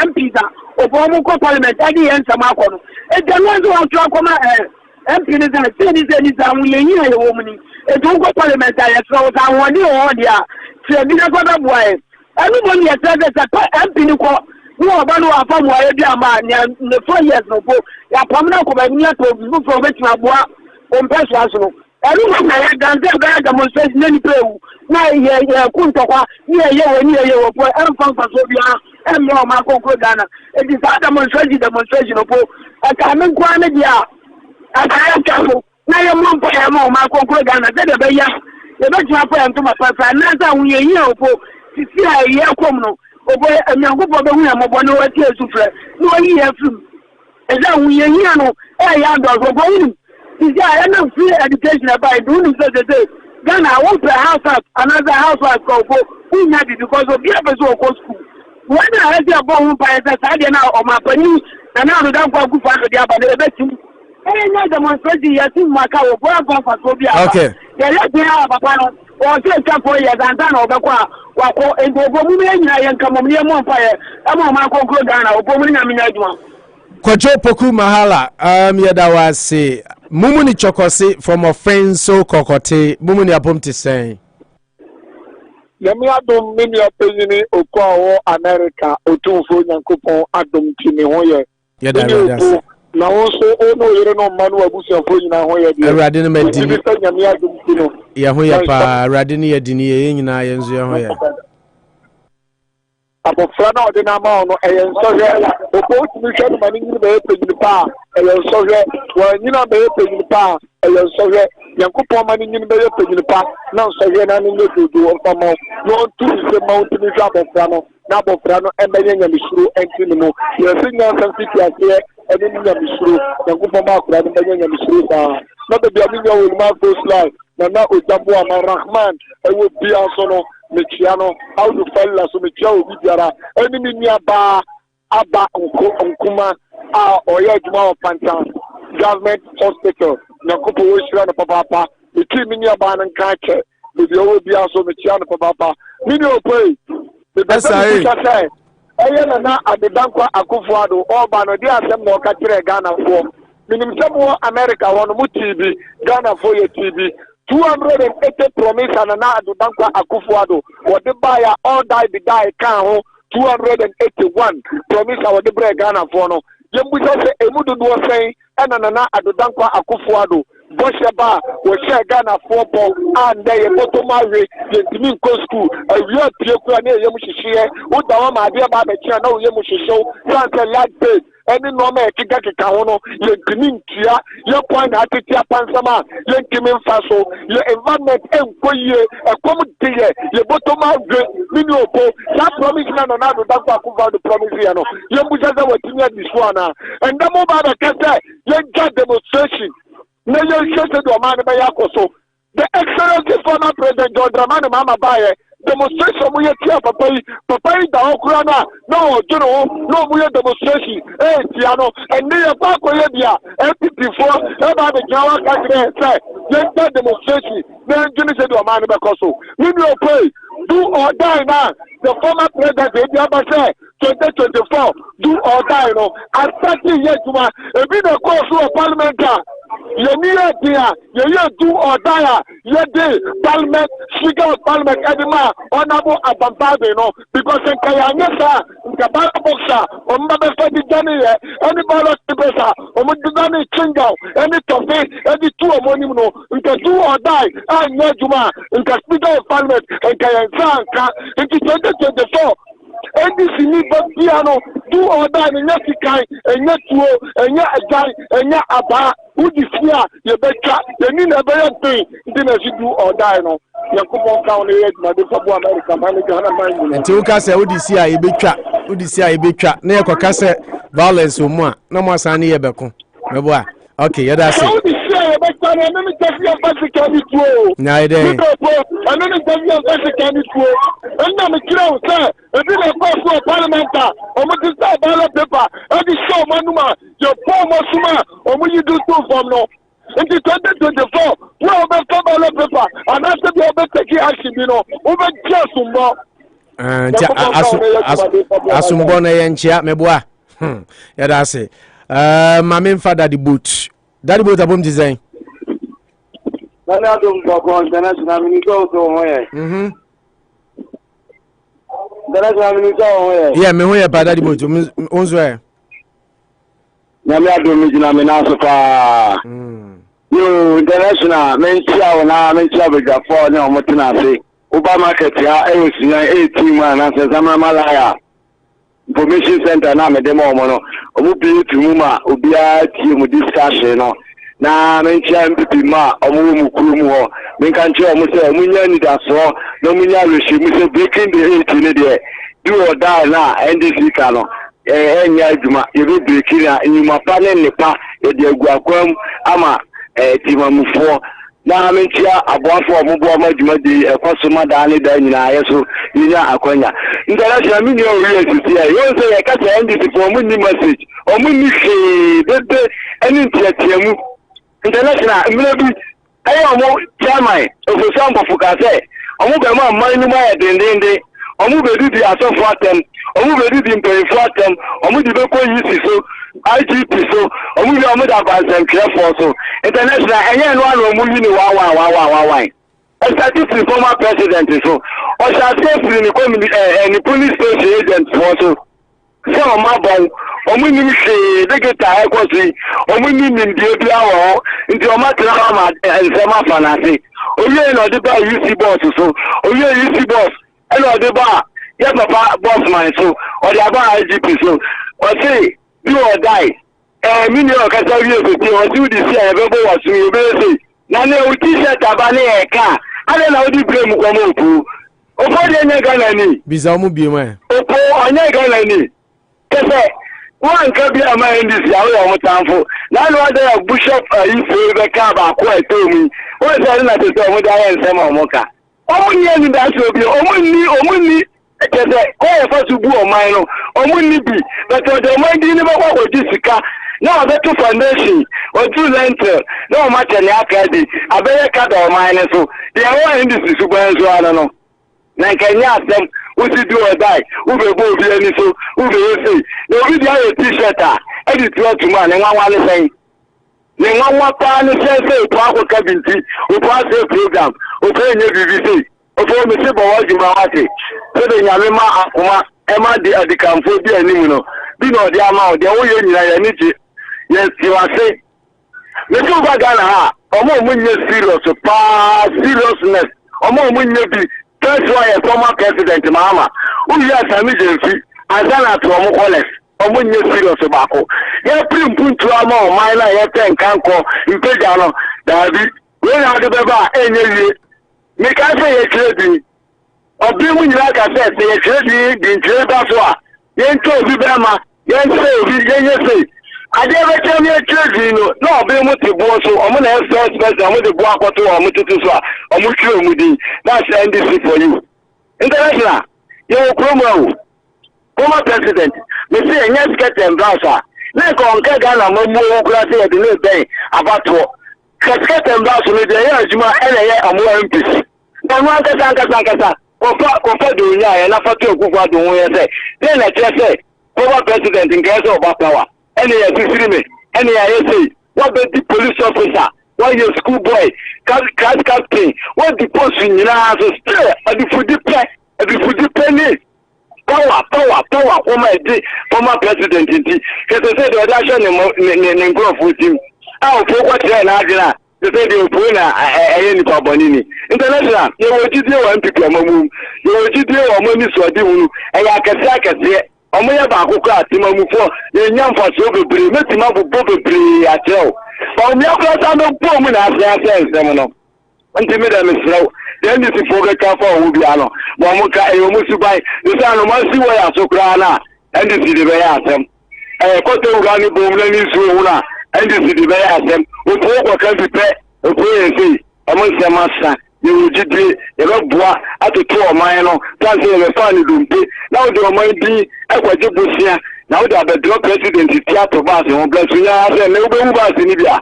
N: MP za obo mo ko parliament adi yen sama akono e je no zo wa twa koma MP ne za se za mu yenyi na wo mu ni e do ko parliament ya so za woni o dia se bi na ko da boy enu mo ne ya se MP ni ko no abanu afa mu aye bi ama ne 4 years no po ya pamna ko ba ni ato bu for betima boa on peso aso enu na ya ganze ga demonstration ni pewu na ye kuntokwa ni ye wo po en fan so bia and more Marco Gana. It is a demonstration of a common quantity. I can't tell. Now your mom for Marco Gana, then a bear. The best happened to my papa, and now we are here for a year comno. Over a young group of the women of 1 hour tears to flare. No year from. And then we are here, no, a young dog of home. I am free education about doing so the day. Then I want a house up, another housewife go who had it because of the episode of school. When I had your bone by the side now of my penny, and now the damn go for the other bedroom. Any demonstration, you see my car for Phobia. Okay. They let me have a panel or take up for years and done over Wako and go women and come on near Monfire. I'm on my conclude down or woman.
G: Kwajo Poku Mahala, yada was say Mumuni Chokose from a friend so cocotte, Mumuni Abumti saying.
P: Yemi Adum Mini Opinion Okwa America, Otufo Yankupon Adum Tini Hoye. Yada. Now also, no, you know, Manu Abusia Funa Hoye. Radin Medini Yami Adum Tino. Yahoya pa Radini Dini in Ianzia. Abo frana ode na ma ono eyensohwe opo mission mani ni be pejini pa eyensohwe wa nyina be pejini pa eyensohwe yankopon mani ni be pejini pa na sohwe na ni ngedu onfamo no tu se mount ni abo frana na abo frana emenya nyamishuru entini mo yesinya sanfiti ase eni nyamishuru yankopon ma kura ni emenya nyamishuru pa na be bia minya wo ma go slide na ojambo amarahman ewo bia so no Michiano, how to fell so Michio Vidiara, enemy near bar, Abba Nkuma, or Yajuma Pantan, government hospital, Nakupo Wishran Papa, the Kiminia Ban and Kache, the Obia so Michiano Papa, Minio Pay, the best I say. Ayana at the Duncan Akufo-Addo, or Banodia, some more Katre Ghana for Minimum America, one TV, Ghana for your TV. 280 promise and na do Duncan Akufo-Addo or the buyer all die be die can 281 promise our the break Ghana for no yembu say emudu do say and na do Duncan Akufo-Addo Bosheba we share Ghana 4 ball and they bottom marry the go school a real pure na yemu hihie wo da wa ma de ba be chia na wo yemu hihie so like this any normal kika hono ye timintia ye point atitia pansama ye kimin faso ye environment enkoye ekom tiye ye botoma gwe mini opo that promise na do Duncan Akufo-Addo promise ye no ye bujaza watinya diswana and the mo ba the kase ye get demonstration na ye shete do man be yakoso the excellent former president John Dramani Mahama baye demonstration we here papa da okura no jono no we demonstration tiano and near pa ko ye bia MPP for e ba be jawa ka kire say ye demonstration na jono se do man be koso we no pay do or die now the former president Ebiaba say 2024 do or die no at 30 years tuma e bi the course of parliament ye near dia ye do or die ye dey parliament speaker of parliament edema honorable Dampare no because in Kayanyesa in the ballot boxer on the best journey any ballot paper on the journey change any topic any two money no in the do or die and ye juma in the speaker of parliament and Kayansa in 2024 NDC need but piano do or die in Yasikai and Yatuo and Yajai and Yaba who is here you better you need a better thing then you do or die no Yakupon County my America manager
G: and to Casa Udisia Ibitra near Cocasa violence or more no more sunny Ebeko no okay yeah that's it
P: in 2024, we will be ballot paper, and after we will take action, we will just more.
G: Asumbona yenchia meboa. Yeah, that's it. My main father the boot. Daddy boot abom design.
O: Nani adum boko international minister to hoye. International minister hoye.
G: Yeah, me hoye pa daddy boot. Onzo
O: Nami adum jina menaso pa. Yo international mentia na mentia bega for ni omotina se. Uba market ya e osia 18 man na se zamra malaya. information center na me dem omo bi tumu ma obia tie mu discussion no na mencha MPP ma omo mu kuru mu ho menka nche omo se omo nya ni da so na omo nya reshi mu se breaking the hate ni de do or die na NDC ka no enya adwuma ye be breaking na nyuma pa ne nepa ye de aguakwam ama timamufo na mentia aboafo omobo amadwuma de ekosoma da ne da nyina yeso yinya akwanya international media oriented here you say you can NDC for money message or money bebe any tiatiamu international maybe ayo chairman of some of Fukase omo be ma manu ma dendende omo be di asofo atem omo be di mpefo atem omo di be ko yisi so IGP so omo bi omo da bansen care so international enye no anu omo yi ni wa establish former president so o sha safely ni ni police station agent for so so ma bon omo ni se degeta ekosi omo ni ndi bi awo ndi o ma tra ma ensema fanasi oye no de ba UC boss so oye UC boss e no de ba ye papa Bossman so o de aba IGP so o say do or die me ni o ka sa wi o ti o ti di si e be bo wa su e be say na ne o t-shirt abale e ka ale na o di blame ko mo pu o fo de nya Ghana ni
G: biza mu bi ma
O: o po onya Ghana ni kese wan ka bi ama ndisi awo ya mutamfo na no da bishop ifo be ka ba ko etomi o se na tete o mo da ya nsema o mo ka o mo ni ni da so bi o mo ni kese ko e fa subu o man no o mo ni bi but o de man di ni ba ko di sika na o be to foundation o to lentil na o ma tele akadi abeye ka da o man so de awon ndisi subu enso ano no na kenya asem usi do or die ube bo bi ani so ube say no bi dia your t-shirt edit you to man nwa le say ne nwa pa ni say to akwa binti o pa say program o fe nye BBC o fe me se bo waji ma wate so de nyame ma akoma e ma di adikamfo bi ani no bi no de ama o de wo ye nyina ya ni ji yes you are say me so ba Ghana ha omo mu nye serious pa seriousness omo mu nye bi. That's why a former president Mahama, who has a emergency, and then at Romo College, or when you're serious about it. You're pretty put to a more minor, you're 10 can't call in Pejano, David. When I do the any make I say a trading. Or being like I said, they are trading the trade as well. Yen told Bibama, yen say, I never tell me a trading, no, being with the boss, so I'm going to have first person, I'm going to walk out to a mututua, or mutu. That's NDC for you. International, you're promo. Former president, me say, yes, get them browser. Like on Kagana, Momo, Grassi, the new day, about to get them browser with the air, Juma, and more MPs. Now, one Kasa, or do ya, and after to go to say. Then I just say, former president in case of power. Any I say, what the police officer, what your schoolboy, class captain, what the post in your house is still at the food penny. Power, oh my day, former president, because they said the election in growth with him. I'll forward to Nagina. They said they were putting a Bonini. International, you will do one people, you will do money so do, and I can say, omo ya ba akoko atimamufo ye nyamfa so bebre metima bo bebre atel omo ya ko ta no bo mu na ase nsem no nti me da mesrew den di fo be ka fa wo bia no mo mo ka e omo subai de sa no ma si wo ya so kra na ndi si de be ya asem ko te ura ni bo mu na ni su wo na ndi si de be ya asem o to ko ka bi pe o ko ye si omo se ma sa you jidie e be boa atoto o man no tan se be fa ni dumpe na o de o man bi ekwaje bosia na o de abedro president ti atobas won bless ya se me ube ubas ni bia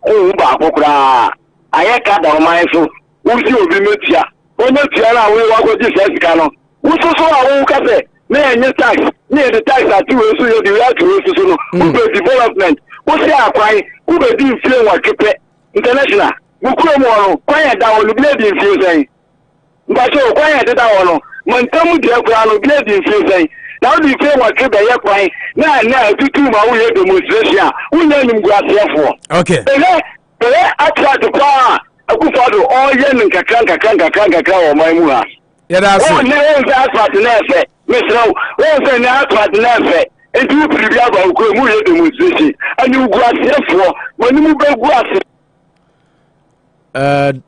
O: o ba akokra aye ka da o man so wo si obi metia o metia na we wa goji sesika no wo so so a wo ka se me enye tax me the tax ati we so you the right we so no ube development wo si akwan ube di inflation wa kepe international Mukuro mo kwanya da wonu blade infuse Mbacho kwanya da wono montamu de akura no blade infuse na odi fe wa ke be ye kwan na tutu ma wo ye demonstration unya nim guasefo
G: okay
O: attract kwa Akufo-Addo o ye nkakran wo man mu ha
G: ya da so
O: o ne en asfalt na efe Mr. Well, now, but never. And you prepare about Kumu demonstration. And you go as for when you go as
G: thank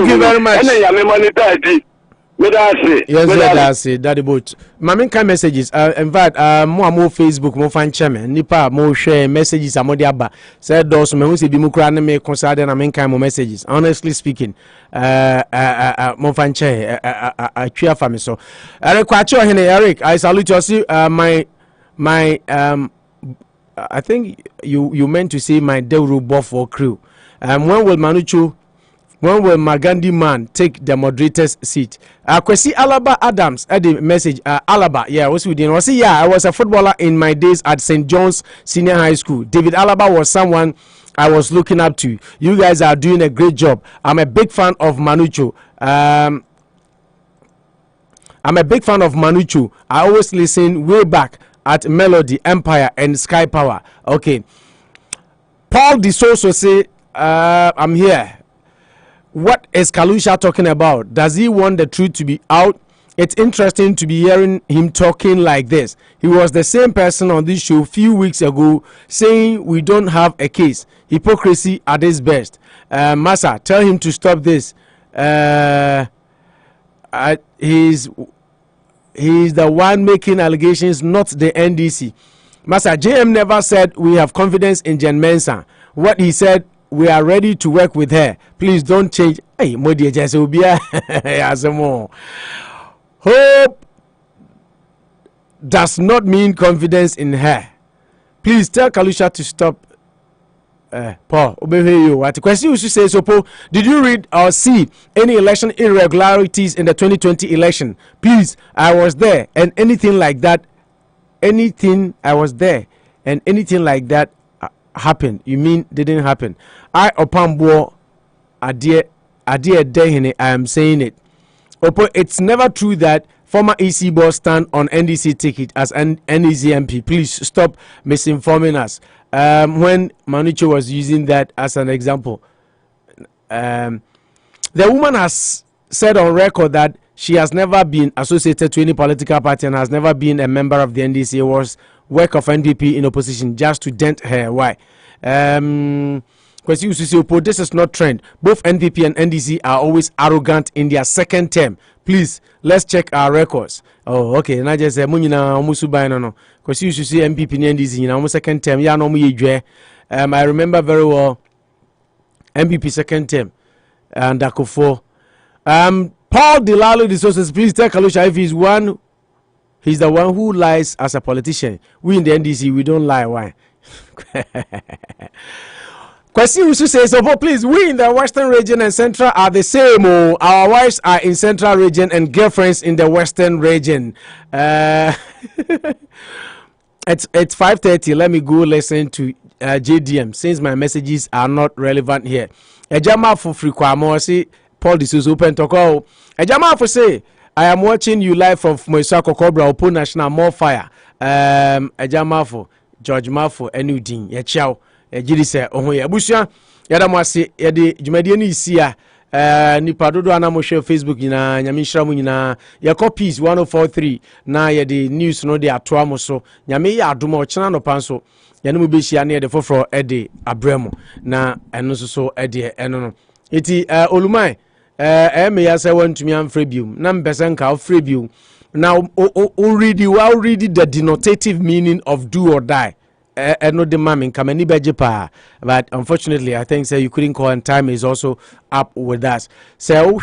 G: you very much. Yes, that's it. Daddy boat. Mamin kind messages. In fact, more Facebook, more fan chairman. Nipa more share messages. Amodi Abba said those me who say bimu kura ne me concern na main kind more messages. Honestly speaking, more fan chair. Tria for me so. Eric Kwacho hene Eric. I salute you. See, my I think you meant to say my Deuru Buffalo crew. When will Manuchu? When will Magandi man take the moderator's seat? Kwesi Alaba Adams had the message. Alaba, yeah, was within. Was he? Yeah, I was a footballer in my days at St. John's Senior High School. David Alaba was someone I was looking up to. You guys are doing a great job. I'm a big fan of Manucho. I'm a big fan of Manucho. I always listen way back at Melody, Empire, and Sky Power. Okay. Paul DeSoso say, I'm here. What is Kalusha talking about? Does he want the truth to be out? It's interesting to be hearing him talking like this. He was the same person on this show a few weeks ago saying we don't have a case. Hypocrisy at its best. Massa, tell him to stop this. He's the one making allegations, not the NDC. Massa, JM never said we have confidence in Jean Mensa. What he said, we are ready to work with her. Please don't change. Hey, Modi Jasubia. Hope does not mean confidence in her. Please tell Kalusha to stop. Paul, obey you. What question you should say? So, Paul, did you read or see any election irregularities in the 2020 election? Please, I was there, and anything like that, happened. You mean didn't happen? I Opambo Adie Dehine, I am saying it. Opo, it's never true that former EC boss stand on NDC ticket as an NEC MP. Please stop misinforming us. When Manucho was using that as an example, the woman has said on record that she has never been associated to any political party and has never been a member of the NDC. It was work of NDP in opposition just to dent her. Why? Because this is not trend. Both NDP and NDC are always arrogant in their second term. Please, let's check our records. Oh, okay. And I just say, Munina, Musuba, no. Because you should see NPP and NDC in our second term. Yeah, no, I remember very well NPP second term and Akufo. Paul Delalo the sources, please tell Kalusha if he's the one who lies as a politician. We in the NDC, we don't lie. Why? Kwesi Amoako-Atta says, so please, we in the Western region and Central are the same. Oh, our wives are in Central region and girlfriends in the Western region. It's 5:30. Let me go listen to JDM since my messages are not relevant here. Ejama for free kwamo Paul Disus open to call. Ejama for say, I am watching you live from Moisako Cobra Opo National More Fire. Ejama for George Mafo Enudin Yechao. Ejiri se ohun ye busua yada mo ase yede dwumadie ni isia nipa dodo ana mo share Facebook nyina nyame nhira mo nyina ye copies 1043 na yede news no de atoa mo so nyame ya adoma o kina no panso yene mo behia na yede foforo ede abramo na eno so ede eno no eti olumai me ya se wantumi amfre bium na mpese nka ofre bium now already the denotative meaning of do or die. No demanding kamani bejipa, but unfortunately I think you couldn't call and time is also up with us. So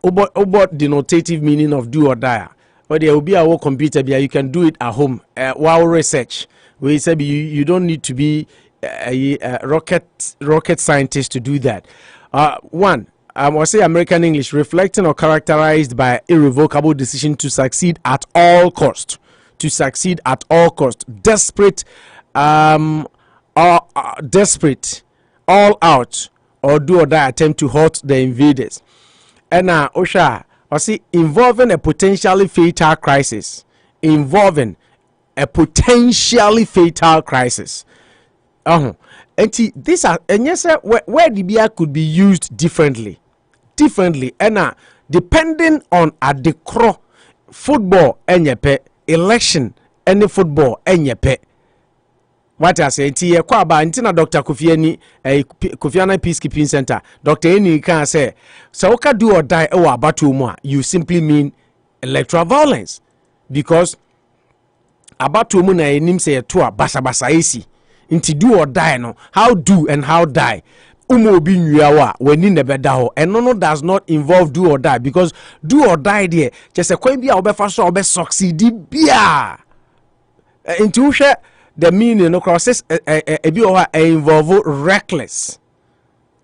G: about denotative meaning of do or die. But there will be our computer you can do it at home while research. We said you don't need to be a rocket scientist to do that. One, I must say American English, reflecting or characterized by irrevocable decision to succeed at all cost. To succeed at all cost, desperate, all out, or do or die attempt to halt the invaders. And Osha, I see involving a potentially fatal crisis. And these are, and yes, where the beer could be used differently, and depending on at the cro football and election any football and what I say, Tia Kwaba, Antina Dr. Kofiani, a Kofiana Peacekeeping Center, Dr. Eni can say, so can do or die or abatumwa, you simply mean electoral violence. Because abatumu na enim say toa basa esi. Inti do or die no, how do and how die. Umo bi nyawa when in the bedaho and no does not involve do or die because do or die there just a coin be our best or succeed bia into the meaning of process involve reckless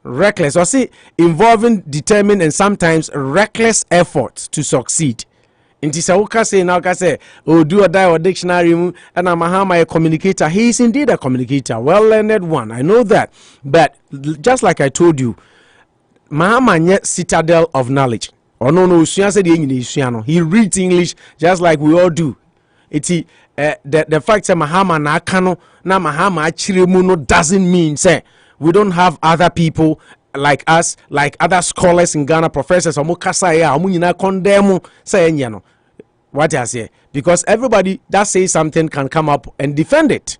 G: or see involving determined and sometimes reckless efforts to succeed. Inti Sauka say now say oh do or die or dictionary and Mahama a communicator. He is indeed a communicator, well learned one. I know that. But just like I told you, Mahama nye citadel of knowledge. Oh no, he reads English just like we all do. It's the fact that Mahama na kano na Mahama achirimuno doesn't mean say we don't have other people like us, like other scholars in Ghana, professors, condemn say what I say, because everybody that says something can come up and defend it.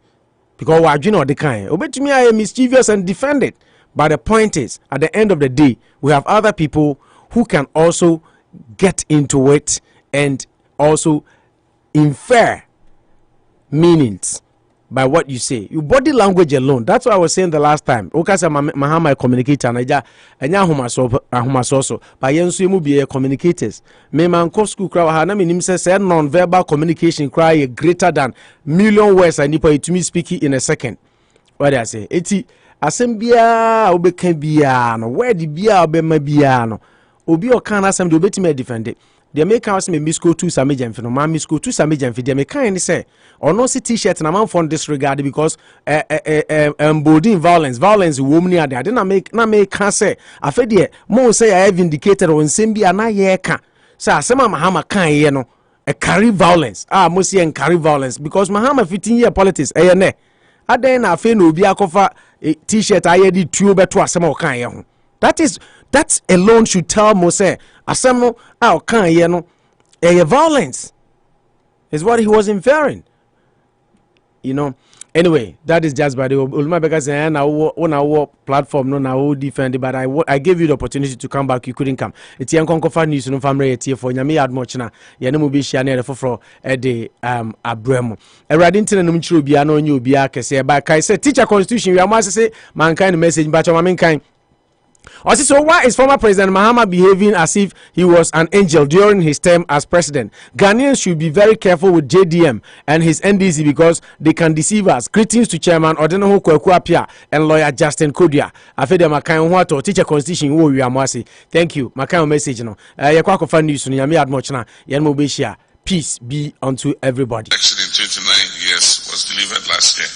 G: Because you know the kind. Obey me, I am mischievous and defend it. But the point is, at the end of the day, we have other people who can also get into it and also infer meanings by what you say. Your body language alone. That's what I was saying the last time. Okasa Mahama communicator and so but yensu mu be communicators. Me man ko school crowd ha na menim say non-verbal communication cry greater than million words and nipa to me speaking in a second. What I say? Eti asem bia obeka bia no where the bia obema bia no obi o kan asem de obetime defend it. They make us me misko 2 samejam fi no ma misko 2 samejam fi they make kind say or no see t-shirt na man from disregard because emboldening violence woman near there na make can say afede mo say I have indicated on sembi ana ye ka say asema Mahama kan ye no a carry violence mo see en carry violence because Mahama 15 year politics ne aden na afi no obi akofa t-shirt aye di tuo beto asema o kan ye ho. That alone should tell Mose asem no kan ye no violence is what he was inferring, you know. Anyway, that is just by the Olumabeka saying on our platform no now defend, but I gave you the opportunity to come back, you couldn't come. It's yan konkofa news no family here for nyame ad much na ye no bi hia na foforo de abramo erade ntena no mchiro bia na onye obi akese ba kai say teacher constitution we am say mankind message ba chama mankind. Also, so why is former President Mahama behaving as if he was an angel during his term as president? Ghanaians should be very careful with JDM and his NDC because they can deceive us. Greetings to Chairman Odenoho Kwaku-Apia and lawyer Justin Kodia. Afede Makan Huato, teacher constitution wo wi amwase. Thank you. Makan message no. Yakwa fan news no yami admoch na. Yanmo be share. Peace be unto everybody.
Q: Election in 29 years was delivered last year.